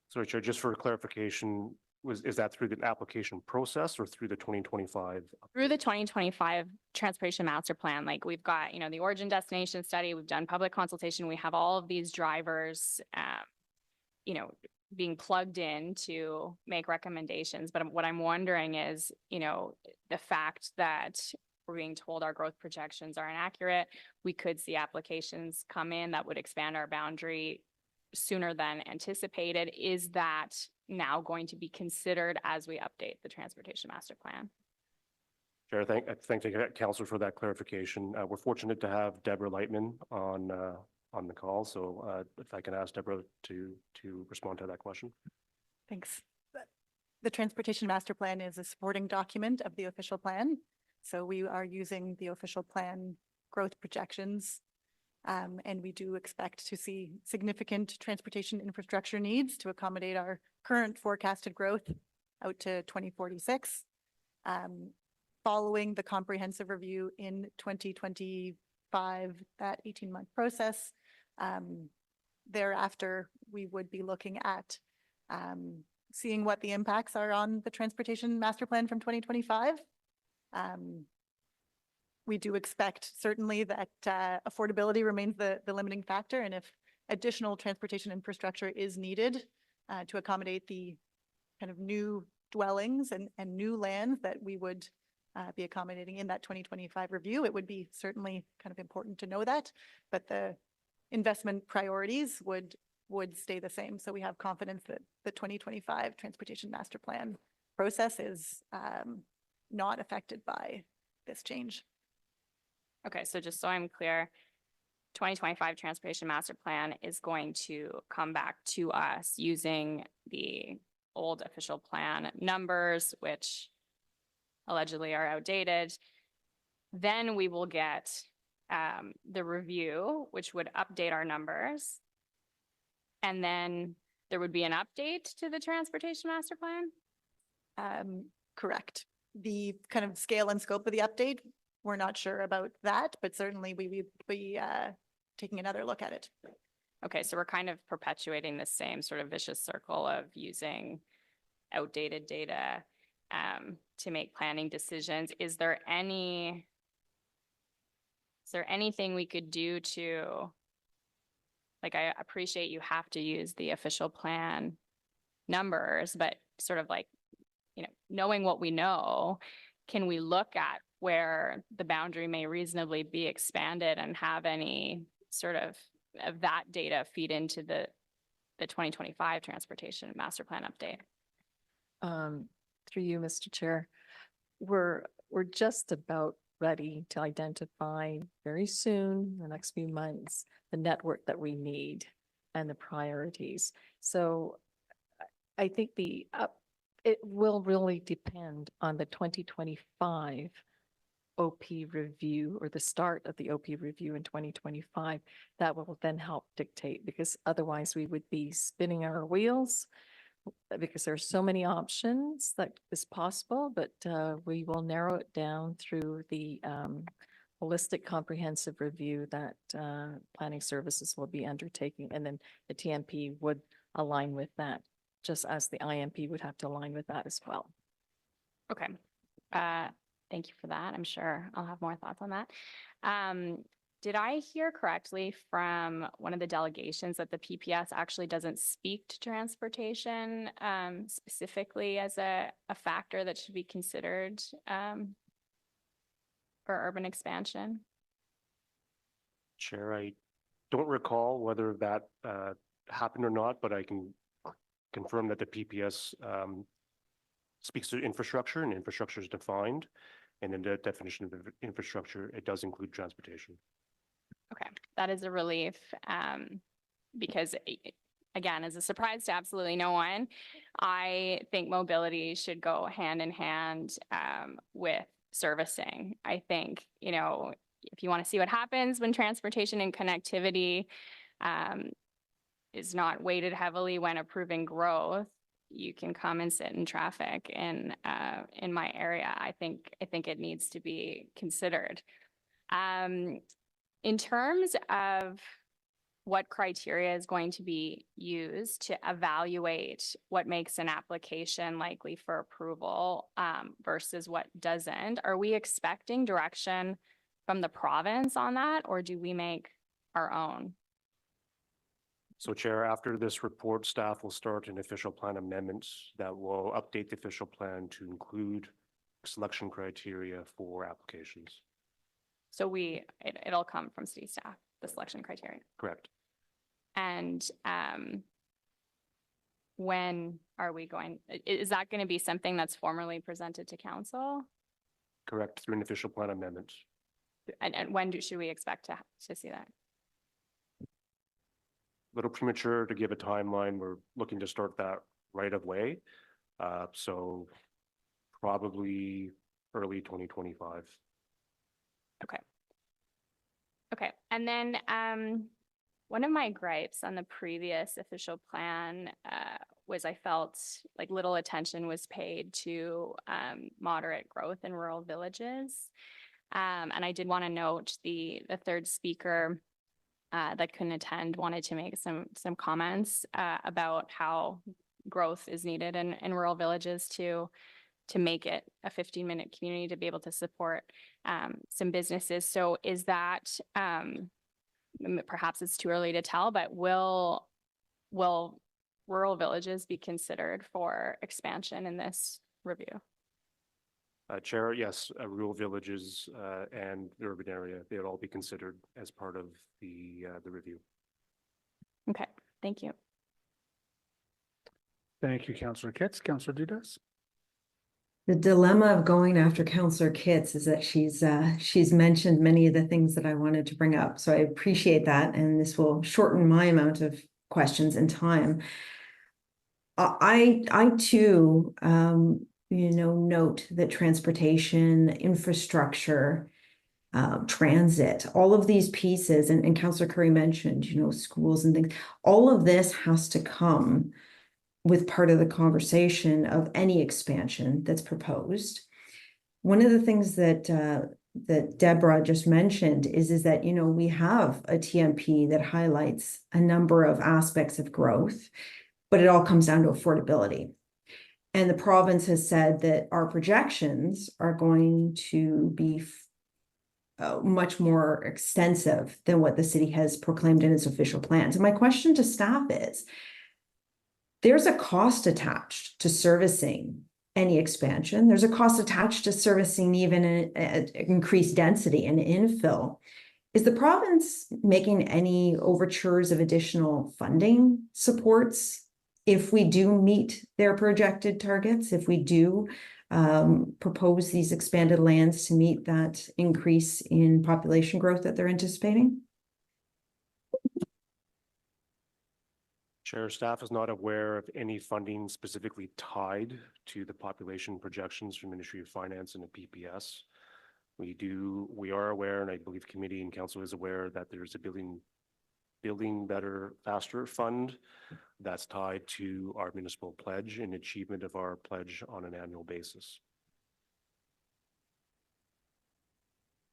Sorry, Chair, just for clarification, is that through the application process or through the 2025? Through the 2025 transportation master plan, like we've got, the origin destination study, we've done public consultation, we have all of these drivers, being plugged in to make recommendations. But what I'm wondering is, the fact that we're being told our growth projections are inaccurate, we could see applications come in that would expand our boundary sooner than anticipated. Is that now going to be considered as we update the transportation master plan? Chair, thank you, Councillor, for that clarification. We're fortunate to have Deborah Lightman on the call. So if I can ask Deborah to respond to that question. Thanks. The transportation master plan is a supporting document of the official plan. So we are using the official plan growth projections. And we do expect to see significant transportation infrastructure needs to accommodate our current forecasted growth out to 2046. Following the comprehensive review in 2025, that 18-month process, thereafter, we would be looking at seeing what the impacts are on the transportation master plan from 2025. We do expect certainly that affordability remains the limiting factor, and if additional transportation infrastructure is needed to accommodate the kind of new dwellings and new lands that we would be accommodating in that 2025 review, it would be certainly kind of important to know that, but the investment priorities would stay the same. So we have confidence that the 2025 transportation master plan process is not affected by this change. Okay, so just so I'm clear, 2025 transportation master plan is going to come back to us using the old official plan numbers, which allegedly are outdated. Then we will get the review, which would update our numbers. And then there would be an update to the transportation master plan? Correct. The kind of scale and scope of the update, we're not sure about that, but certainly we would be taking another look at it. Okay, so we're kind of perpetuating the same sort of vicious circle of using outdated data to make planning decisions. Is there anything we could do to, like, I appreciate you have to use the official plan numbers, but sort of like, knowing what we know, can we look at where the boundary may reasonably be expanded and have any sort of that data feed into the 2025 transportation master plan update? Through you, Mr. Chair, we're just about ready to identify very soon, the next few months, the network that we need and the priorities. So I think it will really depend on the 2025 OP review, or the start of the OP review in 2025. That will then help dictate, because otherwise we would be spinning our wheels, because there are so many options that is possible, but we will narrow it down through the holistic comprehensive review that planning services will be undertaking, and then the TMP would align with that, just as the IMP would have to align with that as well. Okay. Thank you for that. I'm sure I'll have more thoughts on that. Did I hear correctly from one of the delegations that the PPS actually doesn't speak to transportation specifically as a factor that should be considered for urban expansion? Chair, I don't recall whether that happened or not, but I can confirm that the PPS speaks to infrastructure, and infrastructure is defined. And in the definition of infrastructure, it does include transportation. Okay, that is a relief, because again, as a surprise to absolutely no one, I think mobility should go hand in hand with servicing. I think, you know, if you want to see what happens when transportation and connectivity is not weighted heavily when approving growth, you can come and sit in traffic in my area. I think it needs to be considered. In terms of what criteria is going to be used to evaluate what makes an application likely for approval versus what doesn't, are we expecting direction from the province on that, or do we make our own? So Chair, after this report, staff will start an official plan amendments that will update the official plan to include selection criteria for applications. So it'll come from city staff, the selection criteria. Correct. And when are we going, is that going to be something that's formally presented to council? Correct, through an official plan amendment. And when should we expect to see that? Little premature to give a timeline. We're looking to start that right away. So probably early 2025. Okay. And then one of my gripes on the previous official plan was I felt like little attention was paid to moderate growth in rural villages. And I did want to note the third speaker that couldn't attend wanted to make some comments about how growth is needed in rural villages to make it a 15-minute community, to be able to support some businesses. So is that, perhaps it's too early to tell, but will rural villages be considered for expansion in this review? Chair, yes, rural villages and the urban area, they'll all be considered as part of the review. Okay, thank you. Thank you, Councillor Kitts. Councillor Dudas. The dilemma of going after Councillor Kitts is that she's mentioned many of the things that I wanted to bring up. So I appreciate that, and this will shorten my amount of questions and time. I too, note that transportation, infrastructure, transit, all of these pieces, and Councillor Curry mentioned, schools and things, all of this has to come with part of the conversation of any expansion that's proposed. One of the things that Deborah just mentioned is that, we have a TMP that highlights a number of aspects of growth, but it all comes down to affordability. And the province has said that our projections are going to be much more extensive than what the city has proclaimed in its official plans. And my question to staff is, there's a cost attached to servicing any expansion. There's a cost attached to servicing even an increased density and infill. Is the province making any overtures of additional funding supports if we do meet their projected targets, if we do propose these expanded lands to meet that increase in population growth that they're anticipating? Chair, staff is not aware of any funding specifically tied to the population projections from Ministry of Finance and the PPS. We are aware, and I believe committee and council is aware, that there's a building better, faster fund that's tied to our municipal pledge and achievement of our pledge on an annual basis.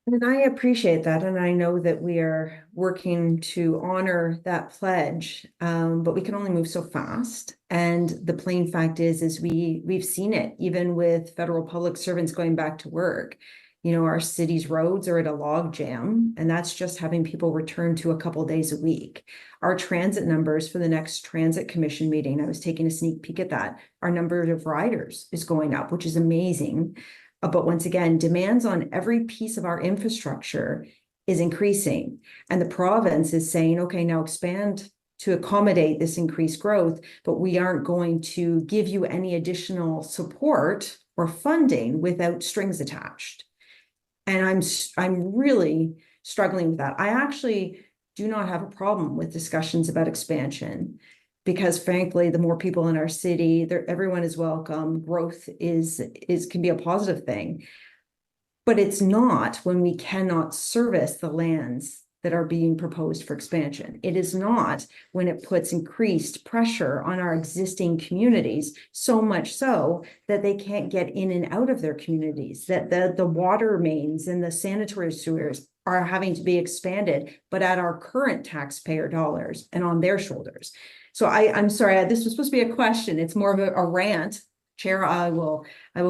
And I appreciate that, and I know that we are working to honor that pledge, but we can only move so fast. And the plain fact is we've seen it, even with federal public servants going back to work. You know, our city's roads are at a log jam, and that's just having people return to a couple days a week. Our transit numbers for the next transit commission meeting, I was taking a sneak peek at that. Our number of riders is going up, which is amazing. But once again, demands on every piece of our infrastructure is increasing. And the province is saying, okay, now expand to accommodate this increased growth, but we aren't going to give you any additional support or funding without strings attached. And I'm really struggling with that. I actually do not have a problem with discussions about expansion, because frankly, the more people in our city, everyone is welcome. Growth can be a positive thing, but it's not when we cannot service the lands that are being proposed for expansion. It is not when it puts increased pressure on our existing communities, so much so that they can't get in and out of their communities, that the water mains and the sanitary sewers are having to be expanded, but at our current taxpayer dollars and on their shoulders. So I'm sorry, this was supposed to be a question. It's more of a rant. Chair, I will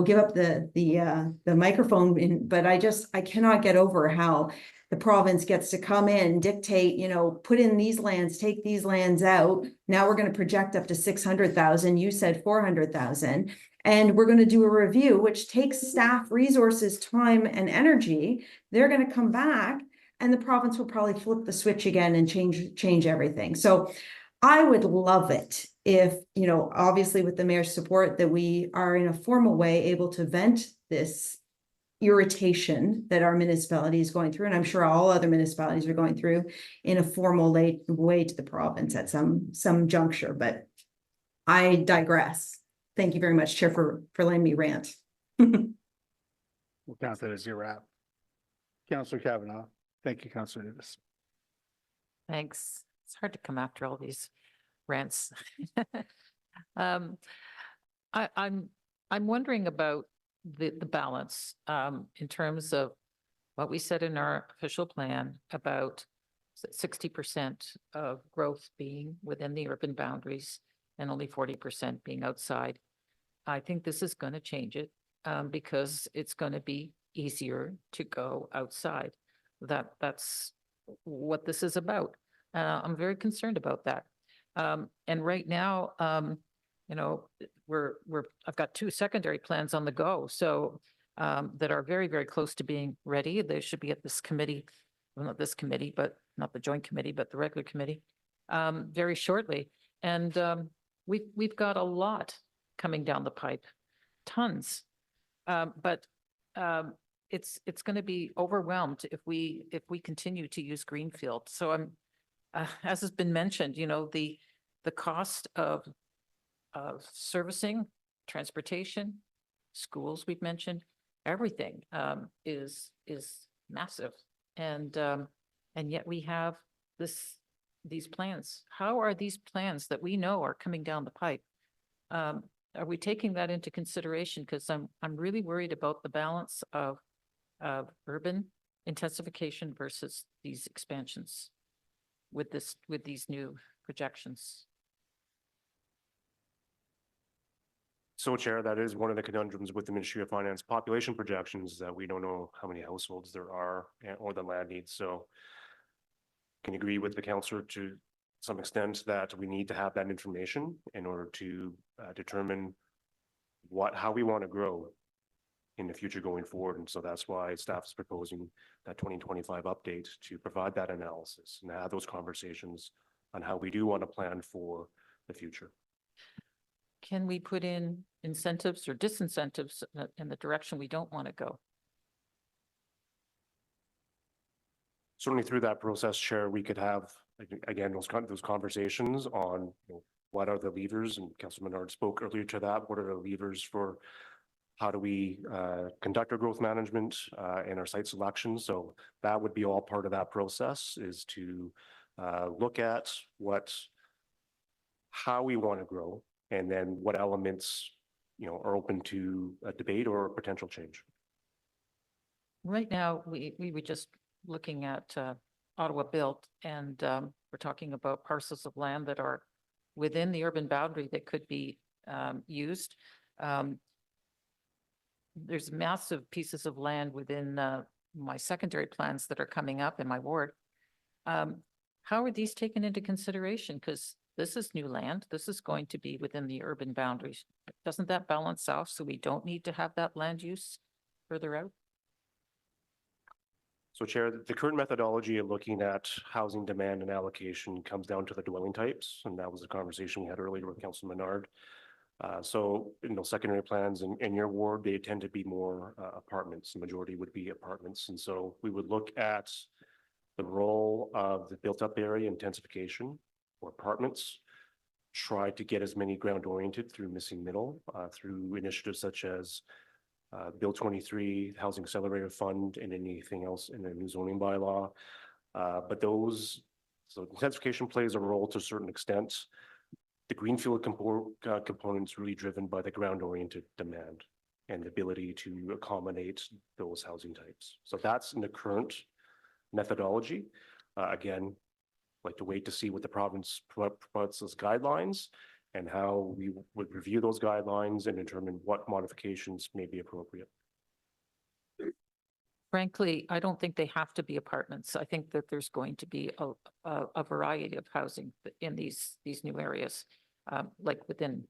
give up the microphone, but I cannot get over how the province gets to come in, dictate, you know, put in these lands, take these lands out. Now we're going to project up to 600,000. You said 400,000. And we're going to do a review, which takes staff resources, time, and energy. They're going to come back, and the province will probably flip the switch again and change everything. So I would love it if, you know, obviously with the mayor's support, that we are in a formal way able to vent this irritation that our municipality is going through, and I'm sure all other municipalities are going through, in a formal way to the province at some juncture. But I digress. Thank you very much, Chair, for letting me rant. We'll count that as your wrap. Councillor Kavanaugh. Thank you, Councillor Davis. Thanks. It's hard to come after all these rants. I'm wondering about the balance in terms of what we said in our official plan about 60% of growth being within the urban boundaries and only 40% being outside. I think this is going to change it because it's going to be easier to go outside. That's what this is about. I'm very concerned about that. And right now, you know, I've got 2 secondary plans on the go, so that are very, very close to being ready. They should be at this committee, well, not this committee, but not the joint committee, but the regular committee, very shortly. And we've got a lot coming down the pipe, tons. But it's going to be overwhelmed if we continue to use greenfield. So as has been mentioned, you know, the cost of servicing, transportation, schools we've mentioned, everything is massive, and yet we have these plans. How are these plans that we know are coming down the pipe? Are we taking that into consideration? Because I'm really worried about the balance of urban intensification versus these expansions with these new projections. So, Chair, that is one of the conundrums with the Ministry of Finance population projections, that we don't know how many households there are or the land needs. So can you agree with the councillor to some extent that we need to have that information in order to determine how we want to grow in the future going forward? And so that's why staff is proposing that 2025 update to provide that analysis and have those conversations on how we do want to plan for the future. Can we put in incentives or disincentives in the direction we don't want to go? Certainly through that process, Chair, we could have, again, those conversations on, you know, what are the levers? And Councilor Menard spoke earlier to that. What are the levers for how do we conduct our growth management and our site selection? So that would be all part of that process, is to look at how we want to grow, and then what elements, are open to a debate or potential change. Right now, we were just looking at Ottawa Built, and we're talking about parcels of land that are within the urban boundary that could be used. There's massive pieces of land within my secondary plans that are coming up in my ward. How are these taken into consideration? Because this is new land. This is going to be within the urban boundaries. Doesn't that balance out so we don't need to have that land use further out? So Chair, the current methodology of looking at housing demand and allocation comes down to the dwelling types, and that was a conversation we had earlier with Councilor Menard. So secondary plans in your ward, they tend to be more apartments. The majority would be apartments. And so we would look at the role of the built up area intensification for apartments, try to get as many ground oriented through missing middle, through initiatives such as Bill 23, Housing Accelerator Fund, and anything else in the new zoning bylaw. So intensification plays a role to a certain extent. The greenfield component is really driven by the ground-oriented demand and the ability to accommodate those housing types. So that's in the current methodology. Again, like to wait to see what the province provides as guidelines and how we would review those guidelines and determine what modifications may be appropriate. Frankly, I don't think they have to be apartments. I think that there's going to be a variety of housing in these new areas, like within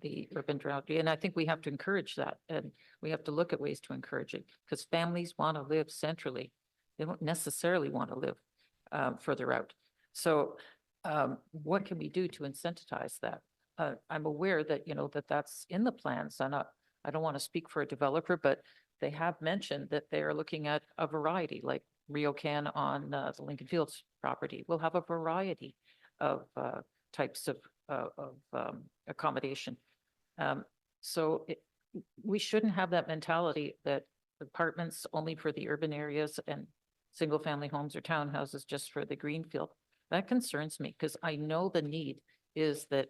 the urban boundary. And I think we have to encourage that, and we have to look at ways to encourage it, because families want to live centrally. They don't necessarily want to live further out. So what can we do to incentivize that? I'm aware that, that's in the plans, and I don't want to speak for a developer, but they have mentioned that they are looking at a variety, like RioCan on the Lincoln Fields property will have a variety of types of accommodation. So we shouldn't have that mentality that apartments only for the urban areas and single family homes or townhouses just for the greenfield. That concerns me, because I know the need is that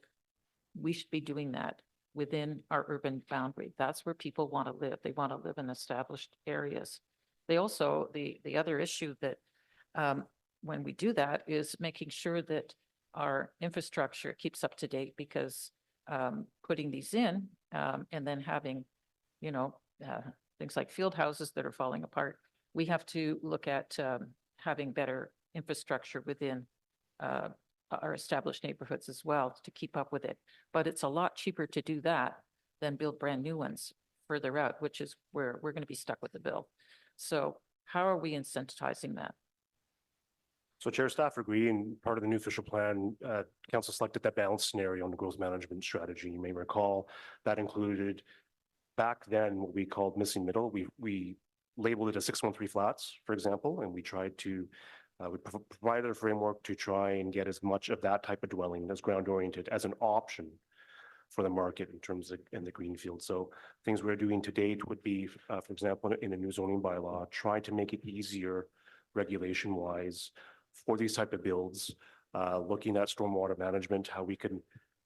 we should be doing that within our urban boundary. That's where people want to live. They want to live in established areas. They also, the other issue that when we do that is making sure that our infrastructure keeps up to date, because putting these in and then having, things like field houses that are falling apart, we have to look at having better infrastructure within our established neighborhoods as well to keep up with it. But it's a lot cheaper to do that than build brand new ones further out, which is where we're going to be stuck with the bill. So how are we incentivizing that? So Chair, staff agree, and part of the new official plan, council selected that balanced scenario on the growth management strategy. You may recall that included back then what we called missing middle. We labeled it as 613 flats, for example, and we tried to we provided a framework to try and get as much of that type of dwelling as ground oriented as an option for the market in terms of in the greenfield. So things we're doing to date would be, for example, in a new zoning bylaw, try to make it easier regulation wise for these type of builds, looking at stormwater management, how we can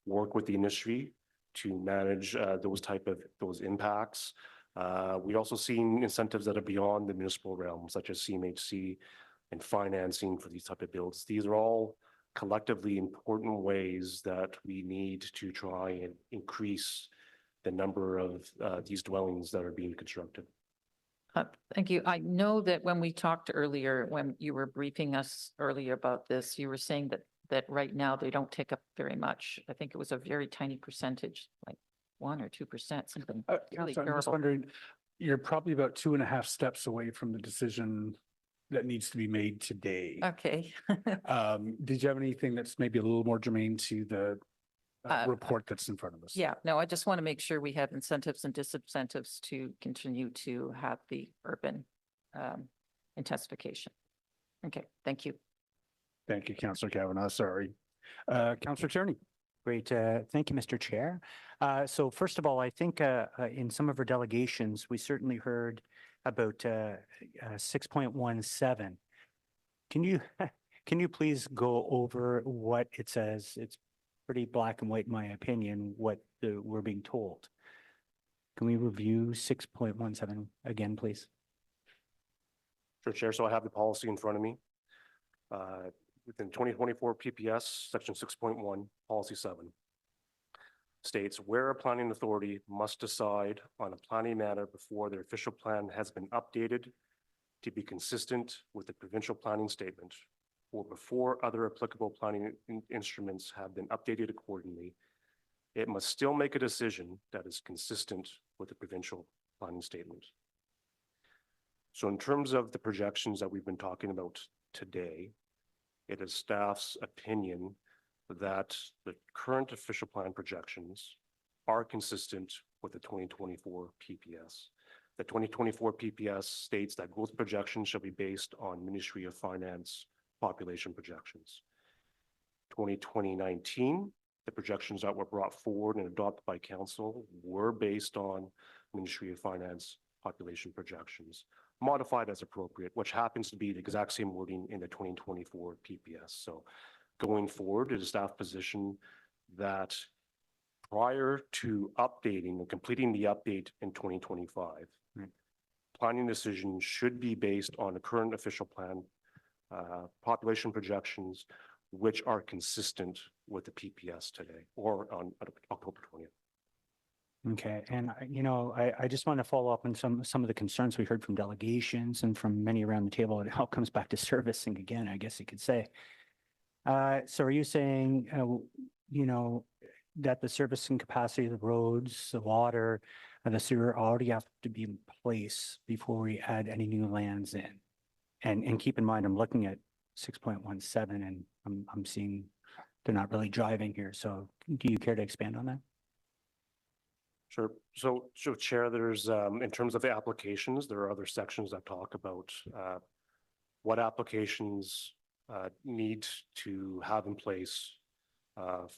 work with the industry to manage those impacts. We also seen incentives that are beyond the municipal realm, such as CMHC and financing for these type of builds. These are all collectively important ways that we need to try and increase the number of these dwellings that are being constructed. Thank you. I know that when we talked earlier, when you were briefing us earlier about this, you were saying that right now they don't take up very much. I think it was a very tiny percentage, like 1 or 2%, something really I'm just terrible. wondering, you're probably about 2.5 steps away from the decision that needs to be made today. Okay. Did you have anything that's maybe a little more germane to the report that's in front of us? Yeah, no, I just want to make sure we have incentives and disincentives to continue to have the urban intensification. Okay, thank you. Thank you, Councillor Kavanaugh. Sorry. Councillor Tierney. Great. Thank you, Mr. Chair. So first of all, I think in some of our delegations, we certainly heard about 6.17. Can you can you please go over what it says? It's pretty black and white, in my opinion, what we're being told. Can we review 6.17 again, please? Sure, Chair. So I have the policy in front of me. Within 2024 PPS, section 6.1, policy 7 states where a planning authority must decide on a planning matter before their official plan has been updated to be consistent with the provincial planning statement, or before other applicable planning instruments have been updated accordingly, it must still make a decision that is consistent with the provincial planning statement. So in terms of the projections that we've been talking about today, it is staff's opinion that the current official plan projections are consistent with the 2024 PPS. The 2024 PPS states that growth projections shall be based on Ministry of Finance population projections. 2019, the projections that were brought forward and adopted by council were based on Ministry of Finance population projections, modified as appropriate, which happens to be the exact same wording in the 2024 PPS. So going forward, it is staff position that prior to updating and completing the update in 2025, planning decisions should be based on the current official plan population projections, which are consistent with the PPS today or on October 20th. Okay, and I just want to follow up on some of the concerns we heard from delegations and from many around the table. It all comes back to servicing again, I guess you could say. So are you saying, that the servicing capacity of the roads, the water, and the sewer already have to be in place before we add any new lands in? And keep in mind, I'm looking at 6.17 and I'm seeing they're not really driving here. So do you care to expand on that? Sure. So Chair, there's, in terms of the applications, there are other sections that talk about what applications need to have in place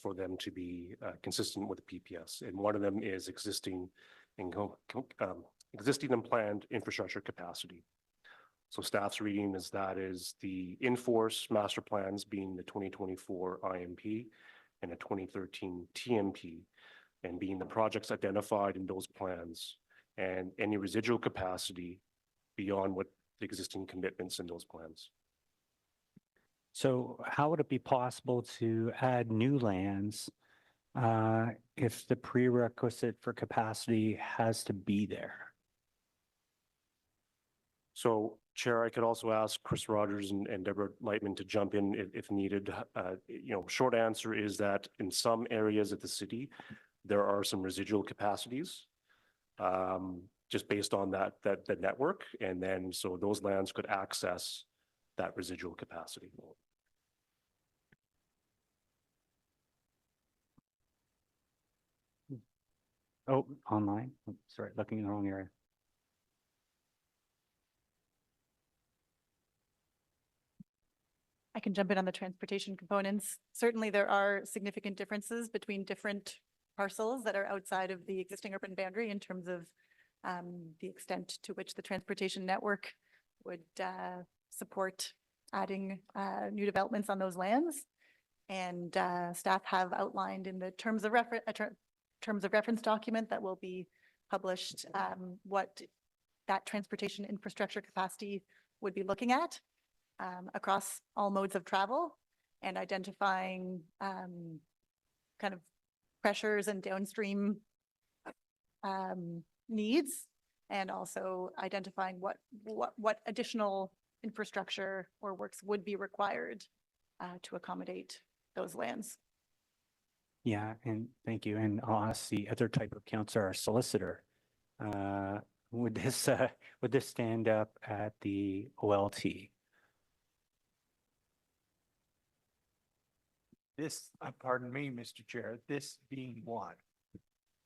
for them to be consistent with the PPS. And one of them is existing and planned infrastructure capacity. So staff's reading is the in-force master plans being the 2024 IMP and a 2013 TMP, and being the projects identified in those plans and any residual capacity beyond what the existing commitments in those plans. So how would it be possible to add new lands if the prerequisite for capacity has to be there? So Chair, I could also ask Chris Rogers and Deborah Lightman to jump in if needed. Short answer is that in some areas of the city, there are some residual capacities just based on that network. And then so those lands could access that residual capacity. Oh, online. Oh, sorry, looking in the wrong area. I can jump in on the transportation components. Certainly, there are significant differences between different parcels that are outside of the existing urban boundary in terms of the extent to which the transportation network would support adding new developments on those lands. And staff have outlined in the terms of reference document that will be published what that transportation infrastructure capacity would be looking at across all modes of travel, and identifying kind of pressures and downstream needs, and also identifying what additional infrastructure or works would be required to accommodate those lands. Yeah, and thank you. And I'll ask the other type of counselor, our solicitor. Would this stand up at the OLT? This, pardon me, Mr. Chair, this being what?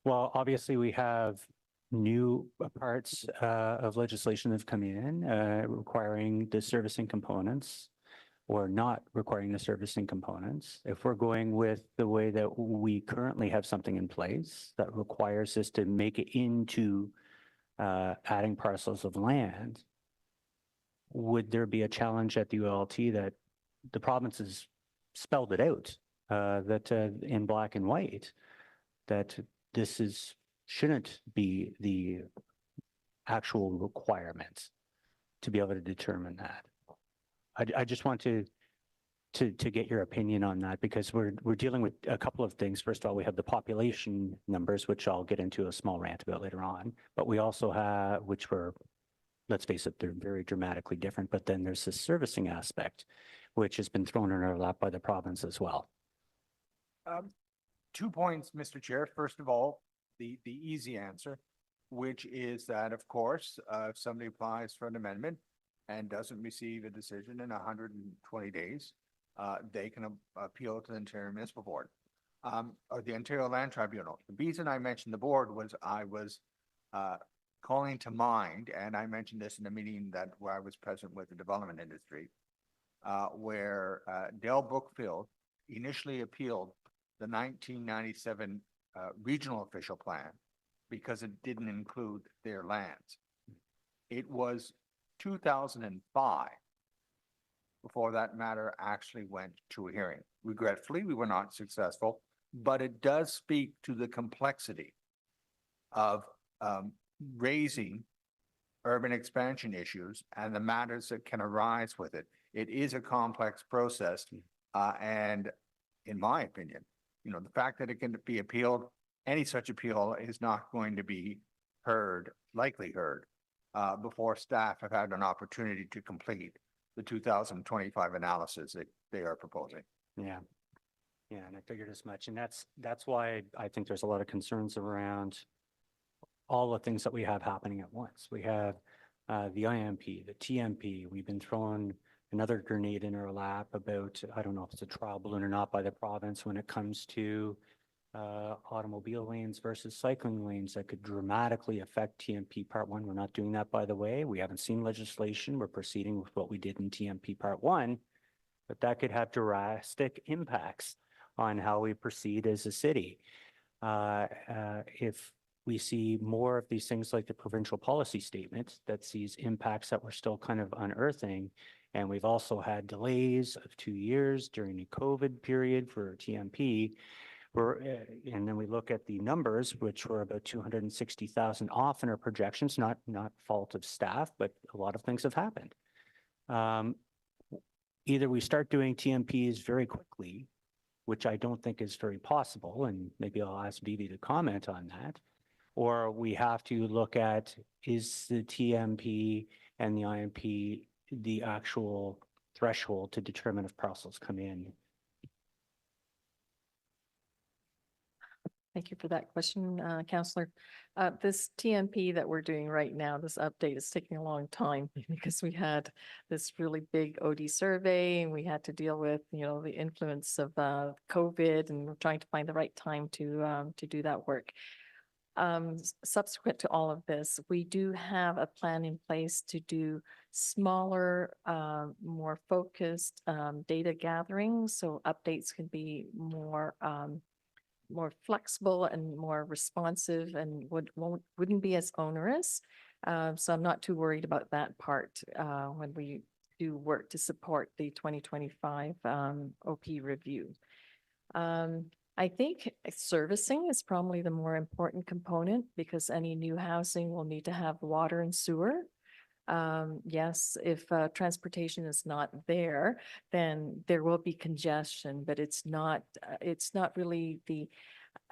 Well, obviously we have new parts of legislation that have come in requiring the servicing components. or not requiring the servicing components, if we're going with the way that we currently have something in place that requires us to make it into adding parcels of land, would there be a challenge at the ULT that the province has spelled it out, that in black and white, that shouldn't be the actual requirements to be able to determine that? I just want to get your opinion on that, because we're dealing with a couple of things. First of all, we have the population numbers, which I'll get into a small rant about later on, but we also have, which were, let's face it, they're very dramatically different, but then there's the servicing aspect, which has been thrown in our lap by the province as well. 2 points, Mr. Chair. First of all, the easy answer, which is that, of course, if somebody applies for an amendment and doesn't receive a decision in 120 days, they can appeal to the Ontario Municipal Board, or the Ontario Land Tribunal. The reason I mentioned the board was I was calling to mind, and I mentioned this in a meeting where I was present with the development industry, where Dale Brookfield initially appealed the 1997 regional official plan because it didn't include their lands. It was 2005 before that matter actually went to a hearing. Regretfully, we were not successful, but it does speak to the complexity of raising urban expansion issues and the matters that can arise with it. It is a complex process, and in my opinion, the fact that it can be appealed, any such appeal is not going to be likely heard, before staff have had an opportunity to complete the 2025 analysis that they are proposing. Yeah. Yeah, and I figured as much. And that's why I think there's a lot of concerns around all the things that we have happening at once. We have the IMP, the TMP. We've been throwing another grenade in our lap about, I don't know if it's a trial balloon or not, by the province when it comes to automobile lanes versus cycling lanes that could dramatically affect TMP Part 1. We're not doing that, by the way. We haven't seen legislation. We're proceeding with what we did in TMP Part 1, but that could have drastic impacts on how we proceed as a city. If we see more of these things like the provincial policy statement that sees impacts that we're still kind of unearthing, and we've also had delays of 2 years during the COVID period for TMP, and then we look at the numbers, which were about 260,000 off in our projections, not fault of staff, but a lot of things have happened. Either we start doing TMPs very quickly, which I don't think is very possible, and maybe I'll ask Vivi to comment on that, or we have to look at, is the TMP and the IMP the actual threshold to determine if parcels come in? Thank you for that question, Councillor. This TMP that we're doing right now, this update is taking a long time because we had this really big OD survey and we had to deal with, the influence of COVID, and we're trying to find the right time to do that work. Subsequent to all of this, we do have a plan in place to do smaller, more focused data gathering, so updates can be more flexible and more responsive and wouldn't be as onerous. So I'm not too worried about that part when we do work to support the 2025 OP review. I think servicing is probably the more important component because any new housing will need to have water and sewer. Yes, if transportation is not there, then there will be congestion, but it's not really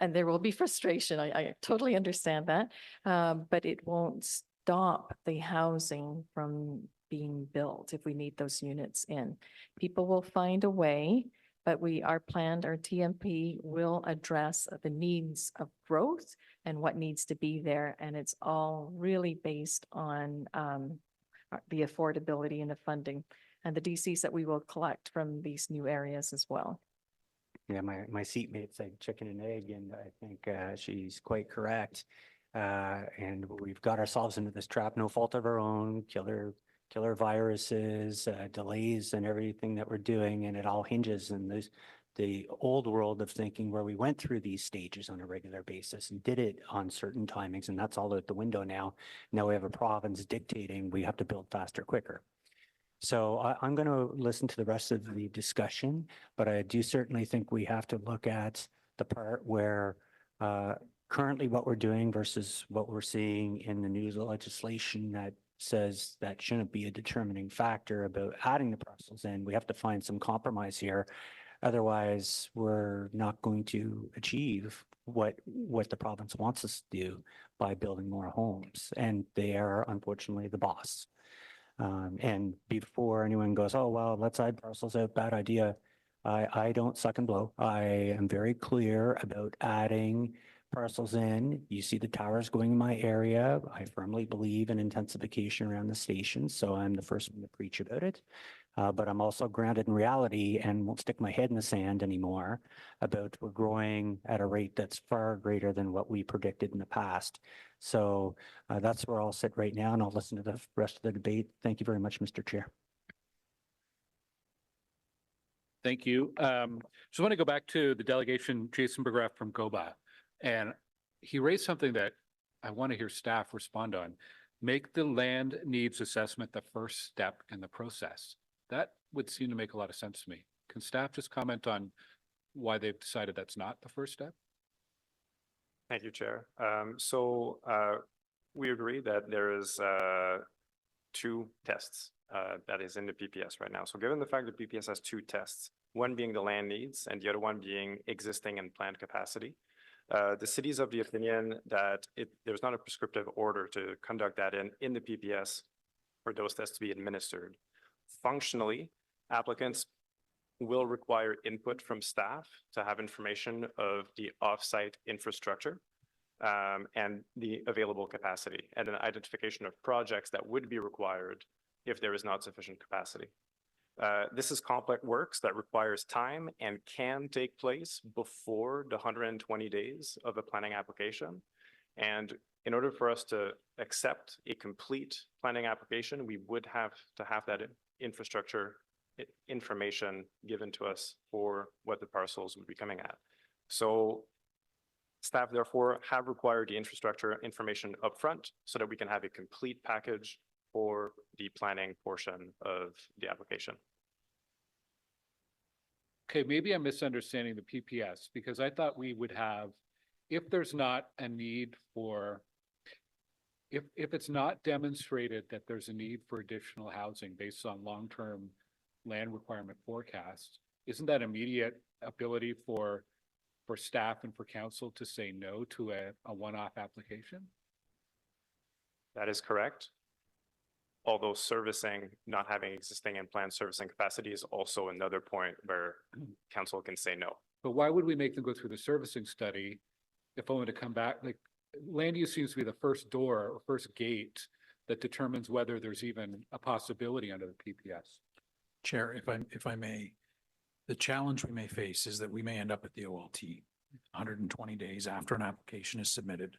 and there will be frustration. I totally understand that, but it won't stop the housing from being built if we need those units in. People will find a way, but our TMP will address the needs of growth and what needs to be there. And it's all really based on the affordability and the funding and the DCs that we will collect from these new areas as well. Yeah, my seatmate's like chicken and egg, and I think she's quite correct. And we've got ourselves into this trap, no fault of our own, killer killer viruses, delays and everything that we're doing, and it all hinges in the old world of thinking where we went through these stages on a regular basis and did it on certain timings, and that's all out the window now. Now we have a province dictating we have to build faster, quicker. So I'm going to listen to the rest of the discussion, but I do certainly think we have to look at the part where currently what we're doing versus what we're seeing in the new legislation that says that shouldn't be a determining factor about adding the parcels in. We have to find some compromise here. Otherwise, we're not going to achieve what the province wants us to do by building more homes. And they are unfortunately the boss. And before anyone goes, oh, well, let's add parcels out, bad idea. I don't suck and blow. I am very clear about adding parcels in. You see the towers going in my area. I firmly believe in intensification around the station, so I'm the first one to preach about it. But I'm also grounded in reality and won't stick my head in the sand anymore about we're growing at a rate that's far greater than what we predicted in the past. So that's where I'll sit right now, and I'll listen to the rest of the debate. Thank you very much, Mr. Chair. Thank you. Just want to go back to the delegation, Jason Bergraff from GOBA. And he raised something that I want to hear staff respond on. Make the land needs assessment the first step in the process. That would seem to make a lot of sense to me. Can staff just comment on why they've decided that's not the first step? Thank you, Chair. We agree that there is 2 tests that is in the PPS right now. So given the fact that PPS has 2 tests, one being the land needs and the other one being existing and planned capacity, the city is of the opinion that there's not a prescriptive order to conduct that in the PPS for those tests to be administered. Functionally, applicants will require input from staff to have information of the offsite infrastructure and the available capacity, and an identification of projects that would be required if there is not sufficient capacity. This is complex works that requires time and can take place before the 120 days of a planning application. And in order for us to accept a complete planning application, we would have to have that infrastructure information given to us for what the parcels would be coming at. So staff therefore have required the infrastructure information upfront so that we can have a complete package for the planning portion of the application. Okay, maybe I'm misunderstanding the PPS because I thought we would have, if there's not a need for, if it's not demonstrated that there's a need for additional housing based on long-term land requirement forecasts, isn't that immediate ability for staff and for council to say no to a one-off application? That is correct. Although servicing, not having existing and planned servicing capacity is also another point where council can say no. But why would we make them go through the servicing study if only to come back? Like, land use seems to be the first door or first gate that determines whether there's even a possibility under the PPS. Chair, if I may, the challenge we may face is that we may end up at the OLT 120 days after an application is submitted.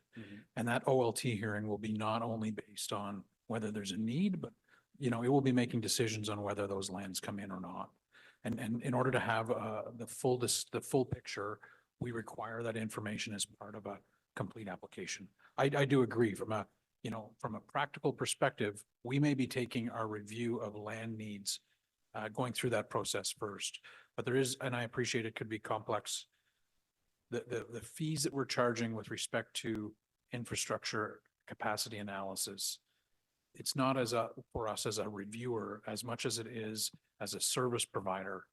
And that OLT hearing will be not only based on whether there's a need, but it will be making decisions on whether those lands come in or not. And in order to have the full picture, we require that information as part of a complete application. I do agree from a practical perspective, we may be taking our review of land needs going through that process first, but there is, and I appreciate it could be complex. The fees that we're charging with respect to infrastructure capacity analysis, it's not for us as a reviewer as much as it is as a service provider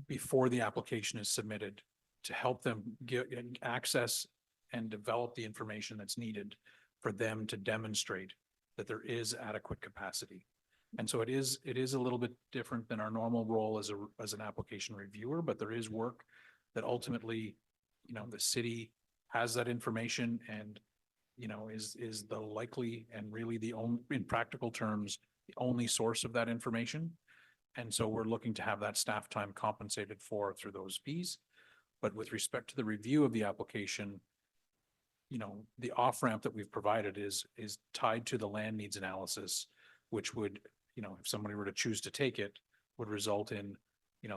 before the application is submitted to help them get access and develop the information that's needed for them to demonstrate that there is adequate capacity. And so it is a little bit different than our normal role as an application reviewer, but there is work that ultimately, the city has that information and, is the likely and really the only, in practical terms, the only source of that information. And so we're looking to have that staff time compensated for through those fees. But with respect to the review of the application, the off-ramp that we've provided is tied to the land needs analysis, which would if somebody were to choose to take it, would result in,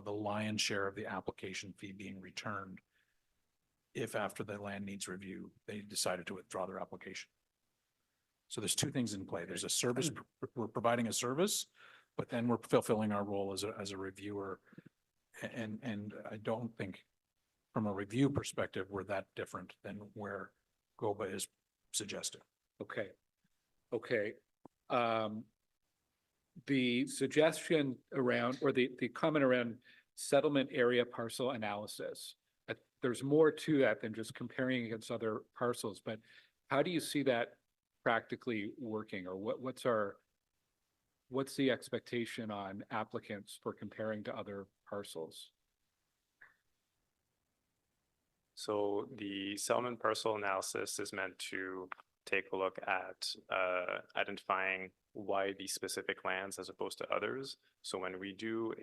the lion's share of the application fee being returned if after the land needs review, they decided to withdraw their application. So there's two things in play. There's a service, we're providing a service, but then we're fulfilling our role as a reviewer. And I don't think from a review perspective, we're that different than where GOBA is suggesting. Okay. Okay. The suggestion around, or the comment around settlement area parcel analysis, there's more to that than just comparing against other parcels, but how do you see that practically working, or what's the expectation on applicants for comparing to other parcels? So the settlement parcel analysis is meant to take a look at identifying why these specific lands as opposed to others. So when we do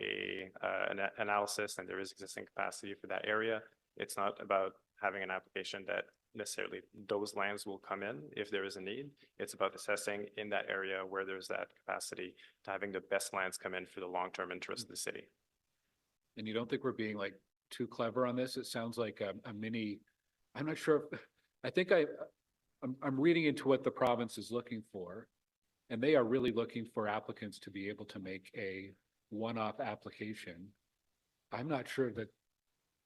an analysis and there is existing capacity for that area, it's not about having an application that necessarily those lands will come in if there is a need. It's about assessing in that area where there's that capacity to having the best lands come in for the long-term interest of the city. And you don't think we're being like too clever on this? It sounds like a mini, I'm not sure. I think I'm reading into what the province is looking for, and they are really looking for applicants to be able to make a one-off application. I'm not sure that,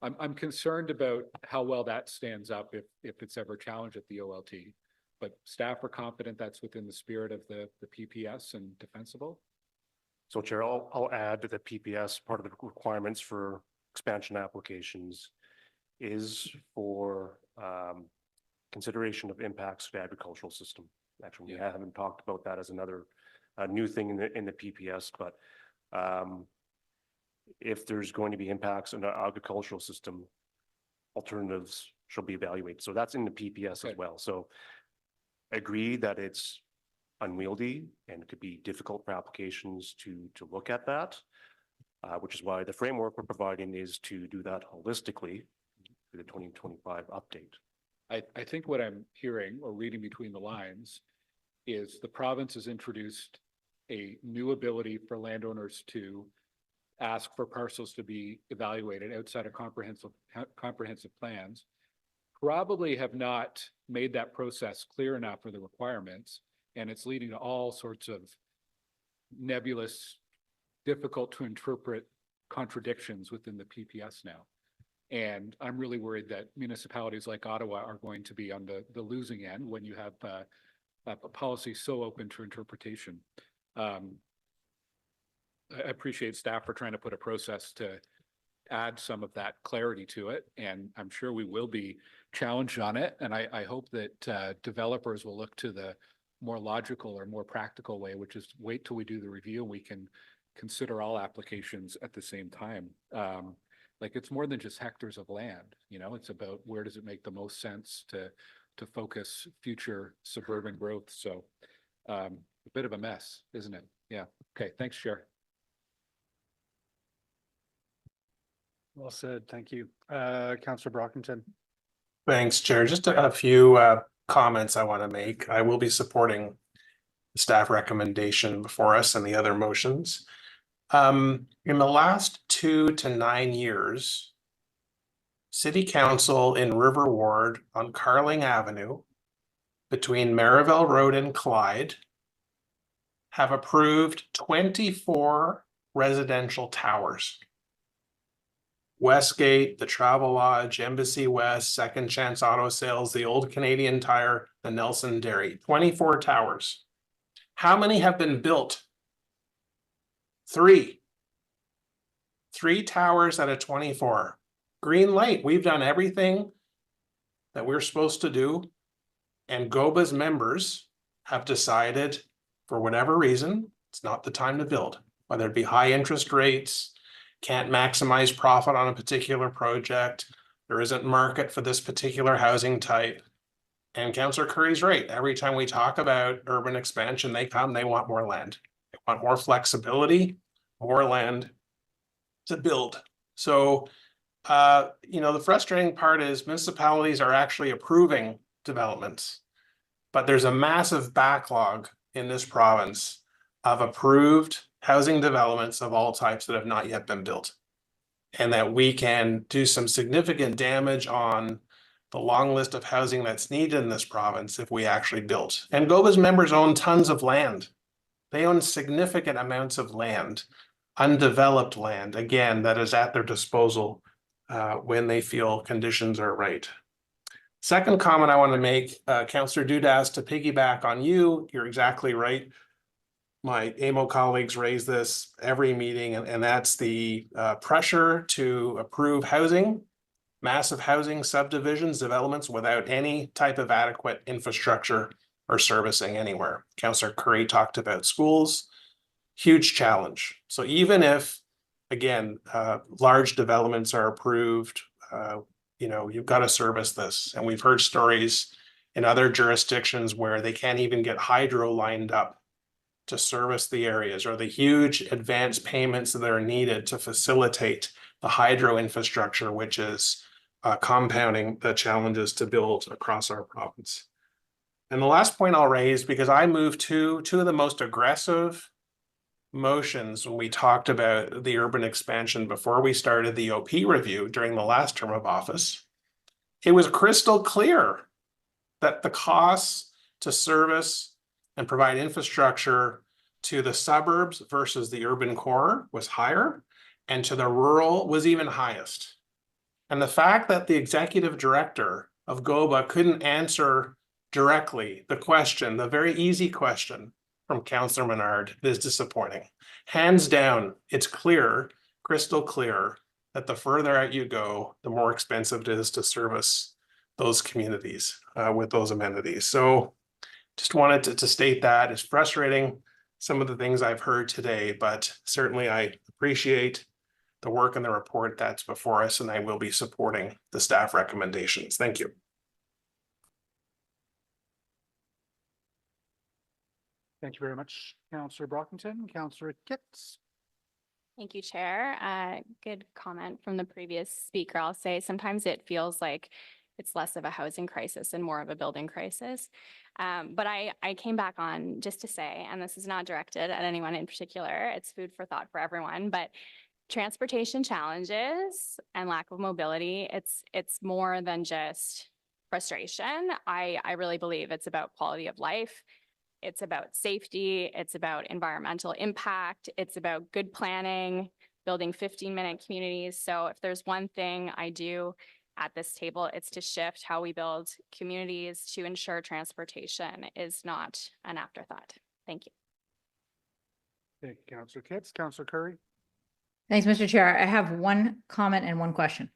I'm concerned about how well that stands up if it's ever challenged at the OLT, but staff are confident that's within the spirit of the PPS and defensible. So Chair, I'll add that the PPS, part of the requirements for expansion applications is for consideration of impacts to the agricultural system. Actually, we haven't talked about that as another new thing in the PPS, but if there's going to be impacts on the agricultural system, alternatives shall be evaluated. So that's in the PPS as well. So agree that it's unwieldy and could be difficult for applications to look at that, which is why the framework we're providing is to do that holistically for the 2025 update. I think what I'm hearing or reading between the lines is the province has introduced a new ability for landowners to ask for parcels to be evaluated outside of comprehensive plans, probably have not made that process clear enough for the requirements, and it's leading to all sorts of nebulous, difficult to interpret contradictions within the PPS now. And I'm really worried that municipalities like Ottawa are going to be on the losing end when you have a policy so open to interpretation. I appreciate staff for trying to put a process to add some of that clarity to it, and I'm sure we will be challenged on it. And I hope that developers will look to the more logical or more practical way, which is wait till we do the review and we can consider all applications at the same time. Like it's more than just hectares of land, it's about where does it make the most sense to focus future suburban growth. So a bit of a mess, isn't it? Yeah. Okay. Thanks, Chair. Well said. Thank you. Councillor Brockington. Thanks, Chair. Just a few comments I want to make. I will be supporting the staff recommendation before us and the other motions. In the last 2 to 9 years, City Council in River Ward on Carling Avenue between Merivale Road and Clyde have approved 24 residential towers. Westgate, the Travel Lodge, Embassy West, Second Chance Auto Sales, the Old Canadian Tire, the Nelson Dairy, 24 towers. How many have been built? 3. 3 towers out of 24. Green light. We've done everything that we're supposed to do. And GOBA's members have decided, for whatever reason, it's not the time to build. Whether it be high interest rates, can't maximize profit on a particular project, there isn't market for this particular housing type. And Councillor Curry's right. Every time we talk about urban expansion, they want more land. They want more flexibility, more land to build. So, the frustrating part is municipalities are actually approving developments, but there's a massive backlog in this province of approved housing developments of all types that have not yet been built. And that we can do some significant damage on the long list of housing that's needed in this province if we actually built. And GOBA's members own tons of land. They own significant amounts of land, undeveloped land, again, that is at their disposal when they feel conditions are right. Second comment I want to make, Councillor Dudas, to piggyback on you, you're exactly right. My AMO colleagues raise this every meeting, and that's the pressure to approve housing, massive housing subdivisions, developments without any type of adequate infrastructure or servicing anywhere. Councillor Curry talked about schools, huge challenge. So even if, again, large developments are approved, you know, you've got to service this. And we've heard stories in other jurisdictions where they can't even get hydro lined up to service the areas, or the huge advance payments that are needed to facilitate the hydro infrastructure, which is compounding the challenges to build across our province. And the last point I'll raise, because I moved two of the most aggressive motions when we talked about the urban expansion before we started the OP review during the last term of office, it was crystal clear that the costs to service and provide infrastructure to the suburbs versus the urban core was higher, and to the rural was even highest. And the fact that the executive director of GOBA couldn't answer directly the question, the very easy question from Councillor Menard, is disappointing. Hands down, it's clear, crystal clear, that the further out you go, the more expensive it is to service those communities with those amenities. So just wanted to state that. It's frustrating, some of the things I've heard today, but certainly I appreciate the work and the report that's before us, and I will be supporting the staff recommendations. Thank you. Thank you very much, Councillor Brockington. Councillor Kitts. Thank you, Chair. Good comment from the previous speaker. I'll say sometimes it feels like it's less of a housing crisis and more of a building crisis. But I came back on just to say, and this is not directed at anyone in particular, it's food for thought for everyone, but transportation challenges and lack of mobility, it's more than just frustration. I really believe it's about quality of life. It's about safety. It's about environmental impact. It's about good planning, building 15-minute communities. So if there's one thing I do at this table, it's to shift how we build communities to ensure transportation is not an afterthought. Thank you. Thank you, Councillor Kitts. Councillor Curry. Thanks, Mr. Chair. I have one comment and one question.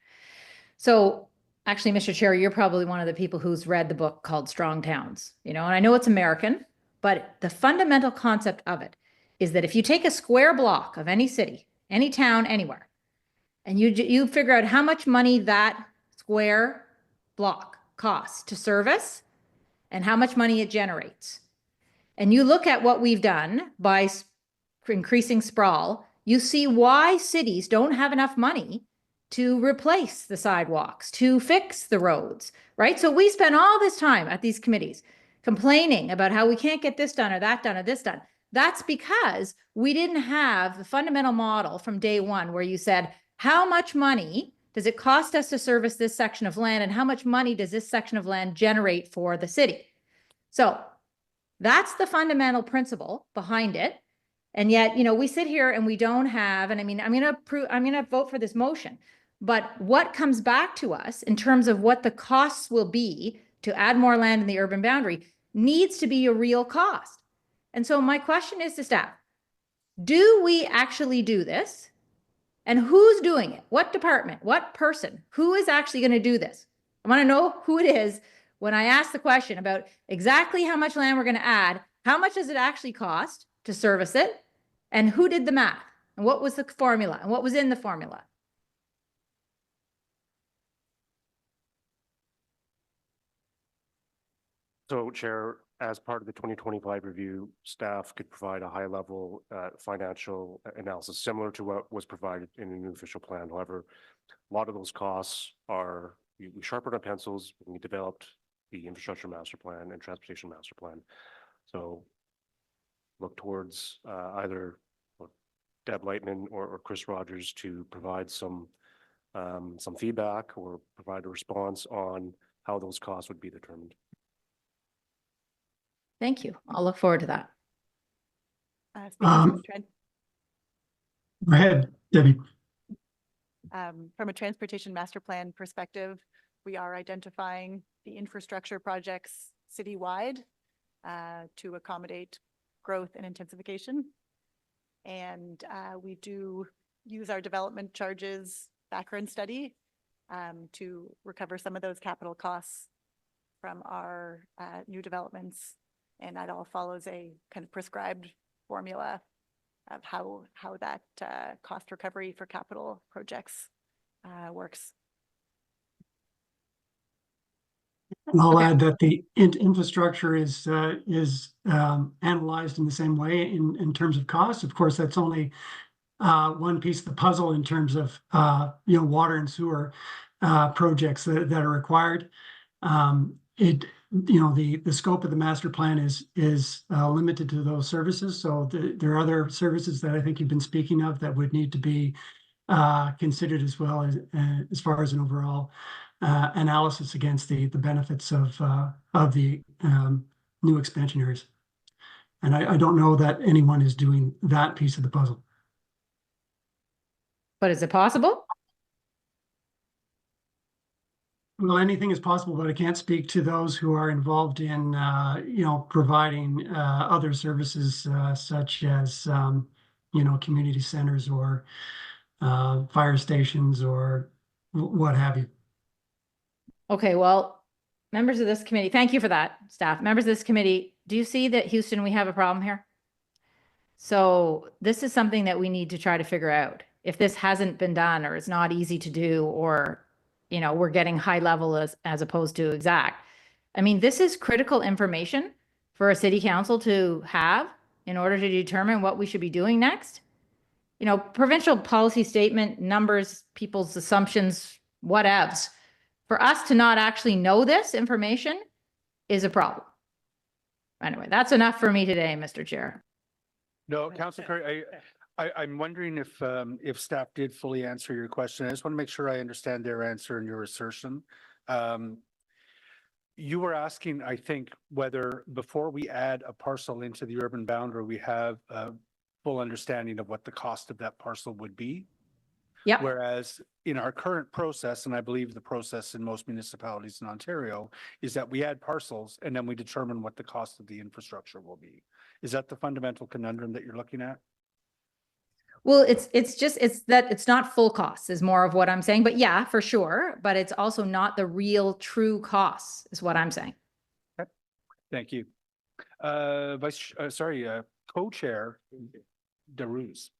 So actually, Mr. Chair, you're probably one of the people who's read the book called Strong Towns, you know, and I know it's American, but the fundamental concept of it is that if you take a square block of any city, any town, anywhere, and you figure out how much money that square block costs to service and how much money it generates, and you look at what we've done by increasing sprawl, you see why cities don't have enough money to replace the sidewalks, to fix the roads, right? So we spend all this time at these committees complaining about how we can't get this done or that done or this done. That's because we didn't have the fundamental model from day one where you said, how much money does it cost us to service this section of land, and how much money does this section of land generate for the city? So that's the fundamental principle behind it. And yet, you know, we sit here and we don't have, and I mean, I'm going to vote for this motion, but what comes back to us in terms of what the costs will be to add more land in the urban boundary needs to be a real cost. And so my question is to staff, do we actually do this? And who's doing it? What department, what person, who is actually going to do this? I want to know who it is when I ask the question about exactly how much land we're going to add, how much does it actually cost to service it, and who did the math, and what was the formula, and what was in the formula? So, Chair, as part of the 2025 review, staff could provide a high-level financial analysis similar to what was provided in the new official plan. However, a lot of those costs are, we sharpened our pencils when we developed the infrastructure master plan and transportation master plan. So look towards either Deb Lightman or Chris Rogers to provide some feedback or provide a response on how those costs would be determined. Thank you. I'll look forward to that. Speaking from a trend, Go ahead, Debbie. from a transportation master plan perspective, we are identifying the infrastructure projects citywide to accommodate growth and intensification. And we do use our development charges background study to recover some of those capital costs from our new developments. And that all follows a kind of prescribed formula of how that cost recovery for capital projects works. And I'll add that the infrastructure is analyzed in the same way in terms of cost. Of course, that's only one piece of the puzzle in terms of water and sewer projects that are required. The scope of the master plan is limited to those services. So there are other services that I think you've been speaking of that would need to be considered as well as far as an overall analysis against the benefits of the new expansion areas. And I don't know that anyone is doing that piece of the puzzle. But is it possible? Well, anything is possible, but I can't speak to those who are involved in, providing other services such as, community centers or fire stations or what have you. Okay, well, members of this committee, thank you for that, staff. Members of this committee, do you see that, Houston, we have a problem here? So this is something that we need to try to figure out. If this hasn't been done or it's not easy to do, or we're getting high level as opposed to exact. I mean, this is critical information for a city council to have in order to determine what we should be doing next. Provincial policy statement, numbers, people's assumptions, whatevs. For us to not actually know this information is a problem. Anyway, that's enough for me today, Mr. Chair. No, Councilor Curry, I'm wondering if staff did fully answer your question. I just want to make sure I understand their answer and your assertion. You were asking, I think, whether before we add a parcel into the urban boundary, we have a full understanding of what the cost of that parcel would be. Yep. Whereas in our current process, and I believe the process in most municipalities in Ontario, is that we add parcels and then we determine what the cost of the infrastructure will be. Is that the fundamental conundrum that you're looking at? Well, it's that it's not full costs is more of what I'm saying, but yeah, for sure. But it's also not the real true costs is what I'm saying. Okay. Thank you. Co-chair DeRuse.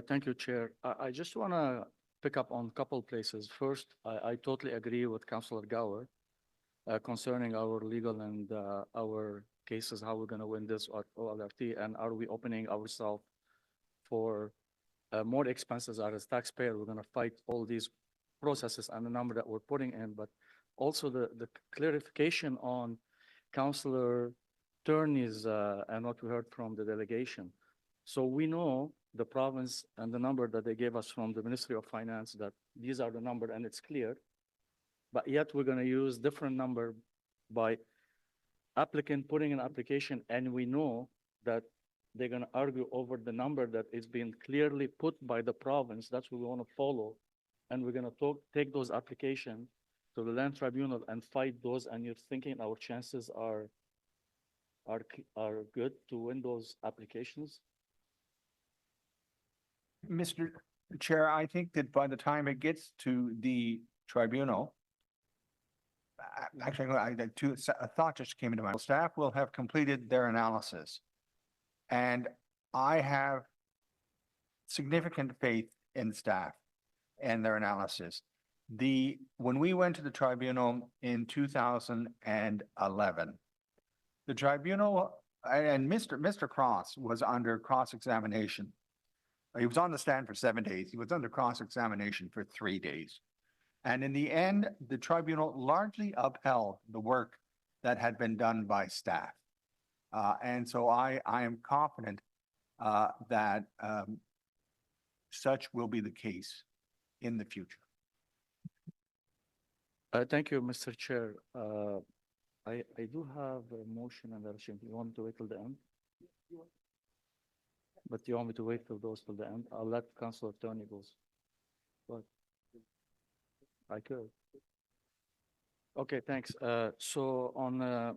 Thank you, Chair. I just want to pick up on a couple of places. First, I totally agree with Councillor Gower concerning our legal and our cases, how we're going to win this OLRT, and are we opening ourselves for more expenses as taxpayer. We're going to fight all these processes and the number that we're putting in, but also the clarification on Councillor Turney's and what we heard from the delegation. So we know the province and the number that they gave us from the Ministry of Finance, that these are the number and it's clear, but yet we're going to use different number by applicant putting an application, and we know that they're going to argue over the number that is being clearly put by the province. That's what we want to follow. And we're going to take those applications to the land tribunal and fight those. And you're thinking our chances are good to win those applications? Mr. Chair, I think that by the time it gets to the tribunal, actually, a thought just came into my mind. Staff will have completed their analysis. And I have significant faith in staff and their analysis. When we went to the tribunal in 2011, the tribunal and Mr. Cross was under cross-examination. He was on the stand for 7 days. He was under cross-examination for 3 days. And in the end, the tribunal largely upheld the work that had been done by staff. And so I am confident that such will be the case in the future. Thank you, Mr. Chair. I do have a motion and a You want me to wait till the end? But you want me to wait till those till the end? I'll let Councilor Tony goes. But I could. Okay, thanks. So on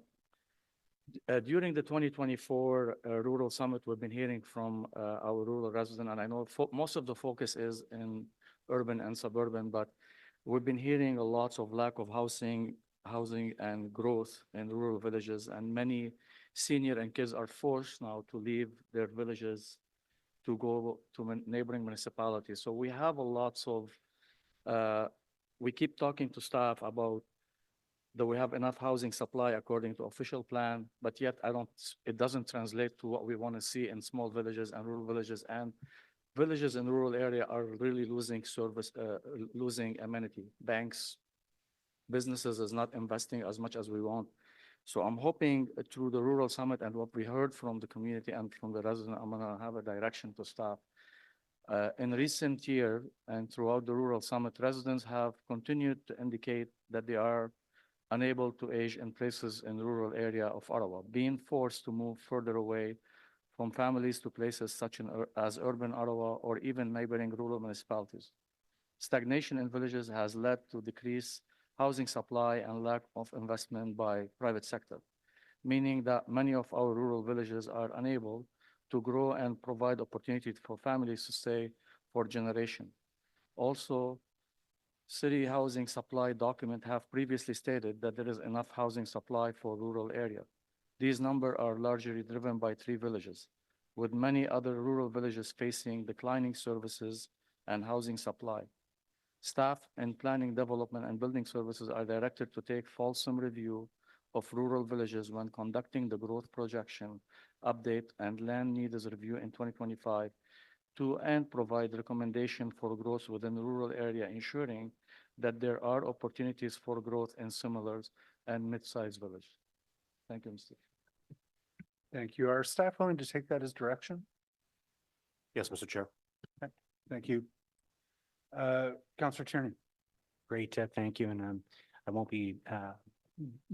during the 2024 Rural Summit, we've been hearing from our rural residents, and I know most of the focus is in urban and suburban, but we've been hearing a lots of lack of housing and growth in rural villages, and many senior and kids are forced now to leave their villages to go to neighboring municipalities. So we have a lots of, we keep talking to staff about that we have enough housing supply according to official plan, but yet it doesn't translate to what we want to see in small villages and rural villages, and villages in rural area are really losing service, losing amenity. Banks, businesses is not investing as much as we want. So I'm hoping through the Rural Summit and what we heard from the community and from the residents, I'm gonna have a direction to staff. In recent year and throughout the Rural Summit, residents have continued to indicate that they are unable to age in places in the rural area of Ottawa, being forced to move further away from families to places such as urban Ottawa or even neighboring rural municipalities. Stagnation in villages has led to decreased housing supply and lack of investment by private sector, meaning that many of our rural villages are unable to grow and provide opportunity for families to stay for generations. Also, city housing supply document have previously stated that there is enough housing supply for rural area. These numbers are largely driven by 3 villages, with many other rural villages facing declining services and housing supply. Staff in planning, development, and building services are directed to take fulsome review of rural villages when conducting the growth projection, update, and land needs review in 2025 and provide recommendation for growth within the rural area, ensuring that there are opportunities for growth in similar and mid-sized villages. Thank you, Mr. Thank you. Are staff willing to take that as direction? Yes, Mr. Chair. Okay. Thank you. Councillor Tierney. Great, thank you. And I won't be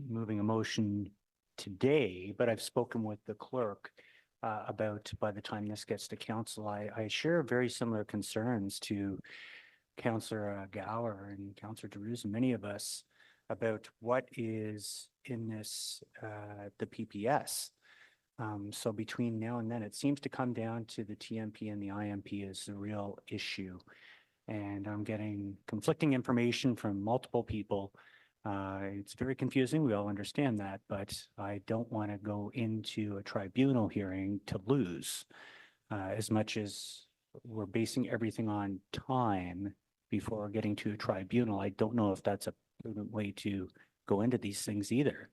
moving a motion today, but I've spoken with the clerk about by the time this gets to council, I share very similar concerns to Councillor Gower and Councillor DeRuz and many of us about what is in this, the PPS. So between now and then, it seems to come down to the TMP and the IMP is the real issue. And I'm getting conflicting information from multiple people. It's very confusing. We all understand that, but I don't want to go into a tribunal hearing to lose as much as we're basing everything on time before getting to a tribunal. I don't know if that's a prudent way to go into these things either.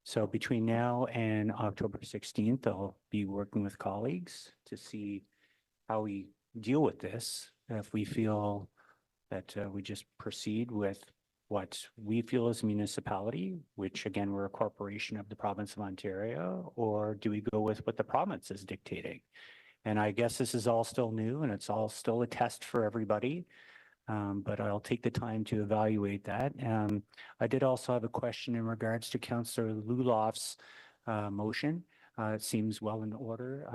So between now and October 16th, I'll be working with colleagues to see how we deal with this. If we feel that we just proceed with what we feel as a municipality, which again, we're a corporation of the province of Ontario, or do we go with what the province is dictating? And I guess this is all still new and it's all still a test for everybody. But I'll take the time to evaluate that. I did also have a question in regards to Councillor Luloff's motion. It seems well in order.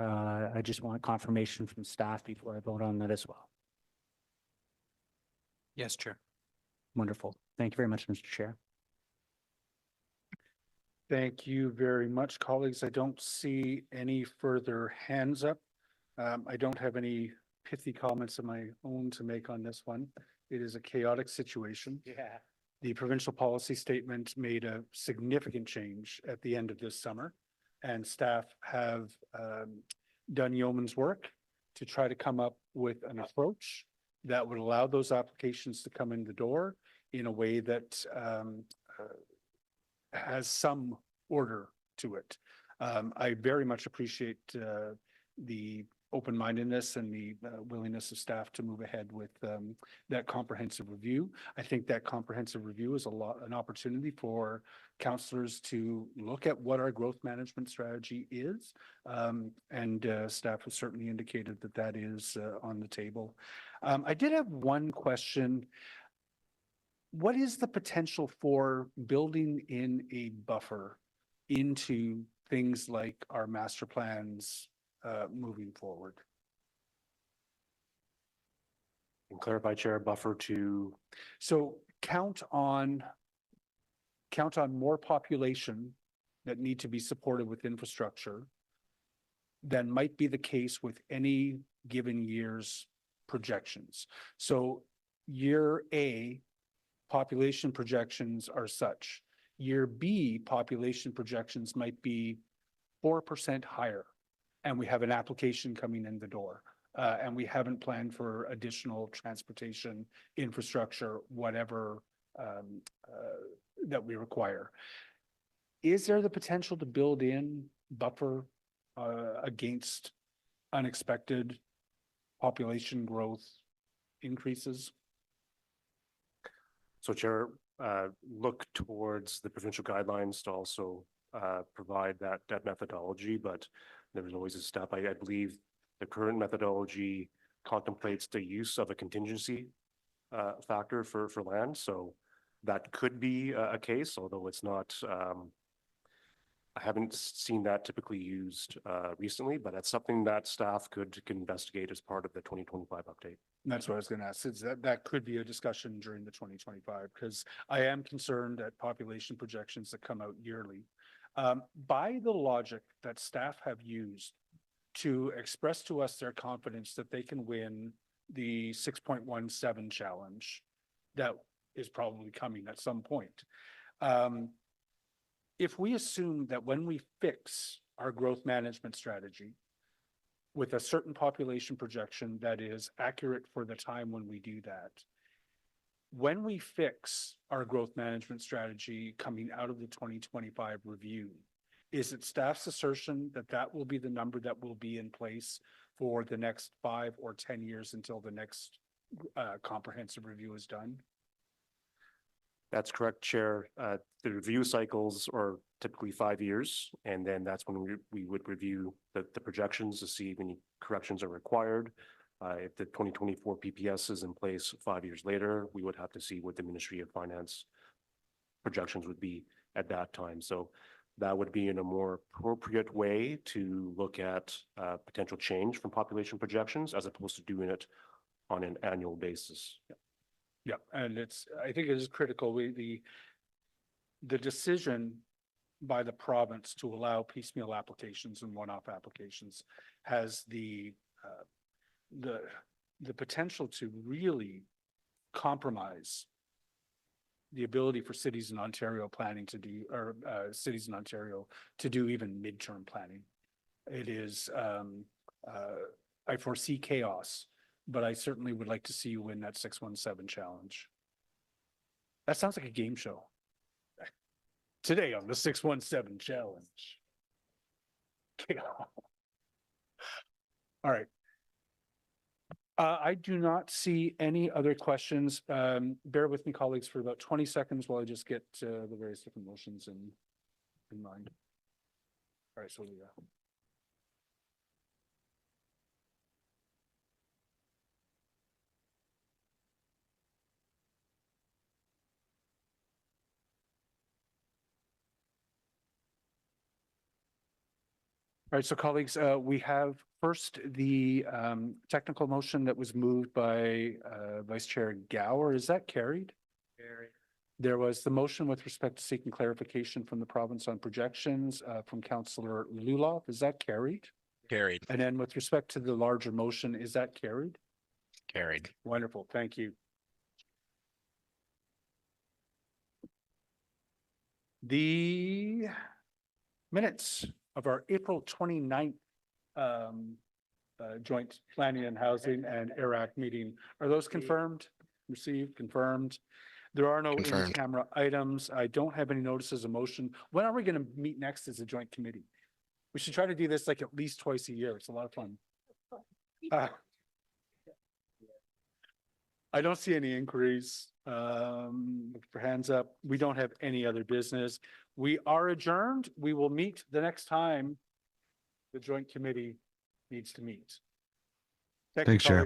I just want confirmation from staff before I vote on that as well. Yes, Chair. Wonderful. Thank you very much, Mr. Chair. Thank you very much, colleagues. I don't see any further hands up. I don't have any pithy comments of my own to make on this one. It is a chaotic situation. Yeah. The provincial policy statement made a significant change at the end of this summer, and staff have done yeoman's work to try to come up with an approach that would allow those applications to come in the door in a way that has some order to it. I very much appreciate the open-mindedness and the willingness of staff to move ahead with that comprehensive review. I think that comprehensive review is an opportunity for councillors to look at what our growth management strategy is. And staff has certainly indicated that that is on the table. I did have one question. What is the potential for building in a buffer into things like our master plans moving forward? And clarify, Chair, buffer to. So count on more population that need to be supported with infrastructure than might be the case with any given year's projections. So year A, population projections are such. Year B, population projections might be 4% higher, and we have an application coming in the door, and we haven't planned for additional transportation, infrastructure, whatever that we require. Is there the potential to build in buffer against unexpected population growth increases? So Chair, look towards the provincial guidelines to also provide that methodology, but there was always a step. I believe the current methodology contemplates the use of a contingency factor for land. So that could be a case, although it's not, I haven't seen that typically used recently, but that's something that staff could investigate as part of the 2025 update. That's what I was going to ask. Is that could be a discussion during the 2025, because I am concerned at population projections that come out yearly. By the logic that staff have used to express to us their confidence that they can win the 6.17 challenge that is probably coming at some point. If we assume that when we fix our growth management strategy with a certain population projection that is accurate for the time when we do that, when we fix our growth management strategy coming out of the 2025 review, is it staff's assertion that that will be the number that will be in place for the next 5 or 10 years until the next comprehensive review is done? That's correct, Chair. The review cycles are typically 5 years, and then that's when we would review the projections to see if any corrections are required. If the 2024 PPS is in place 5 years later, we would have to see what the Ministry of Finance projections would be at that time. So that would be in a more appropriate way to look at potential change from population projections as opposed to doing it on an annual basis. Yeah, and I think it is critical. The decision by the province to allow piecemeal applications and one-off applications has the potential to really compromise the ability for cities in Ontario planning to do, or cities in Ontario to do even midterm planning. It is, I foresee chaos, but I certainly would like to see you win that 617 challenge. That sounds like a game show. Today on the 617 challenge. All right. I do not see any other questions. Bear with me, colleagues, for about 20 seconds while I just get the various different motions in mind. All right, so yeah. All right, so colleagues, we have first the technical motion that was moved by Vice Chair Gower. Is that carried? Carried. There was the motion with respect to seeking clarification from the province on projections from Councillor Luloff. Is that carried? Carried. And then with respect to the larger motion, is that carried? Carried. Wonderful, thank you. The minutes of our April 29th joint planning and housing and ERAC meeting. Are those confirmed? Received, confirmed. There are no in-camera items. I don't have any notices of motion. When are we going to meet next as a joint committee? We should try to do this like at least twice a year. It's a lot of fun. I don't see any inquiries, for hands up. We don't have any other business. We are adjourned. We will meet the next time the joint committee needs to meet. Thank you, Thanks, Chair.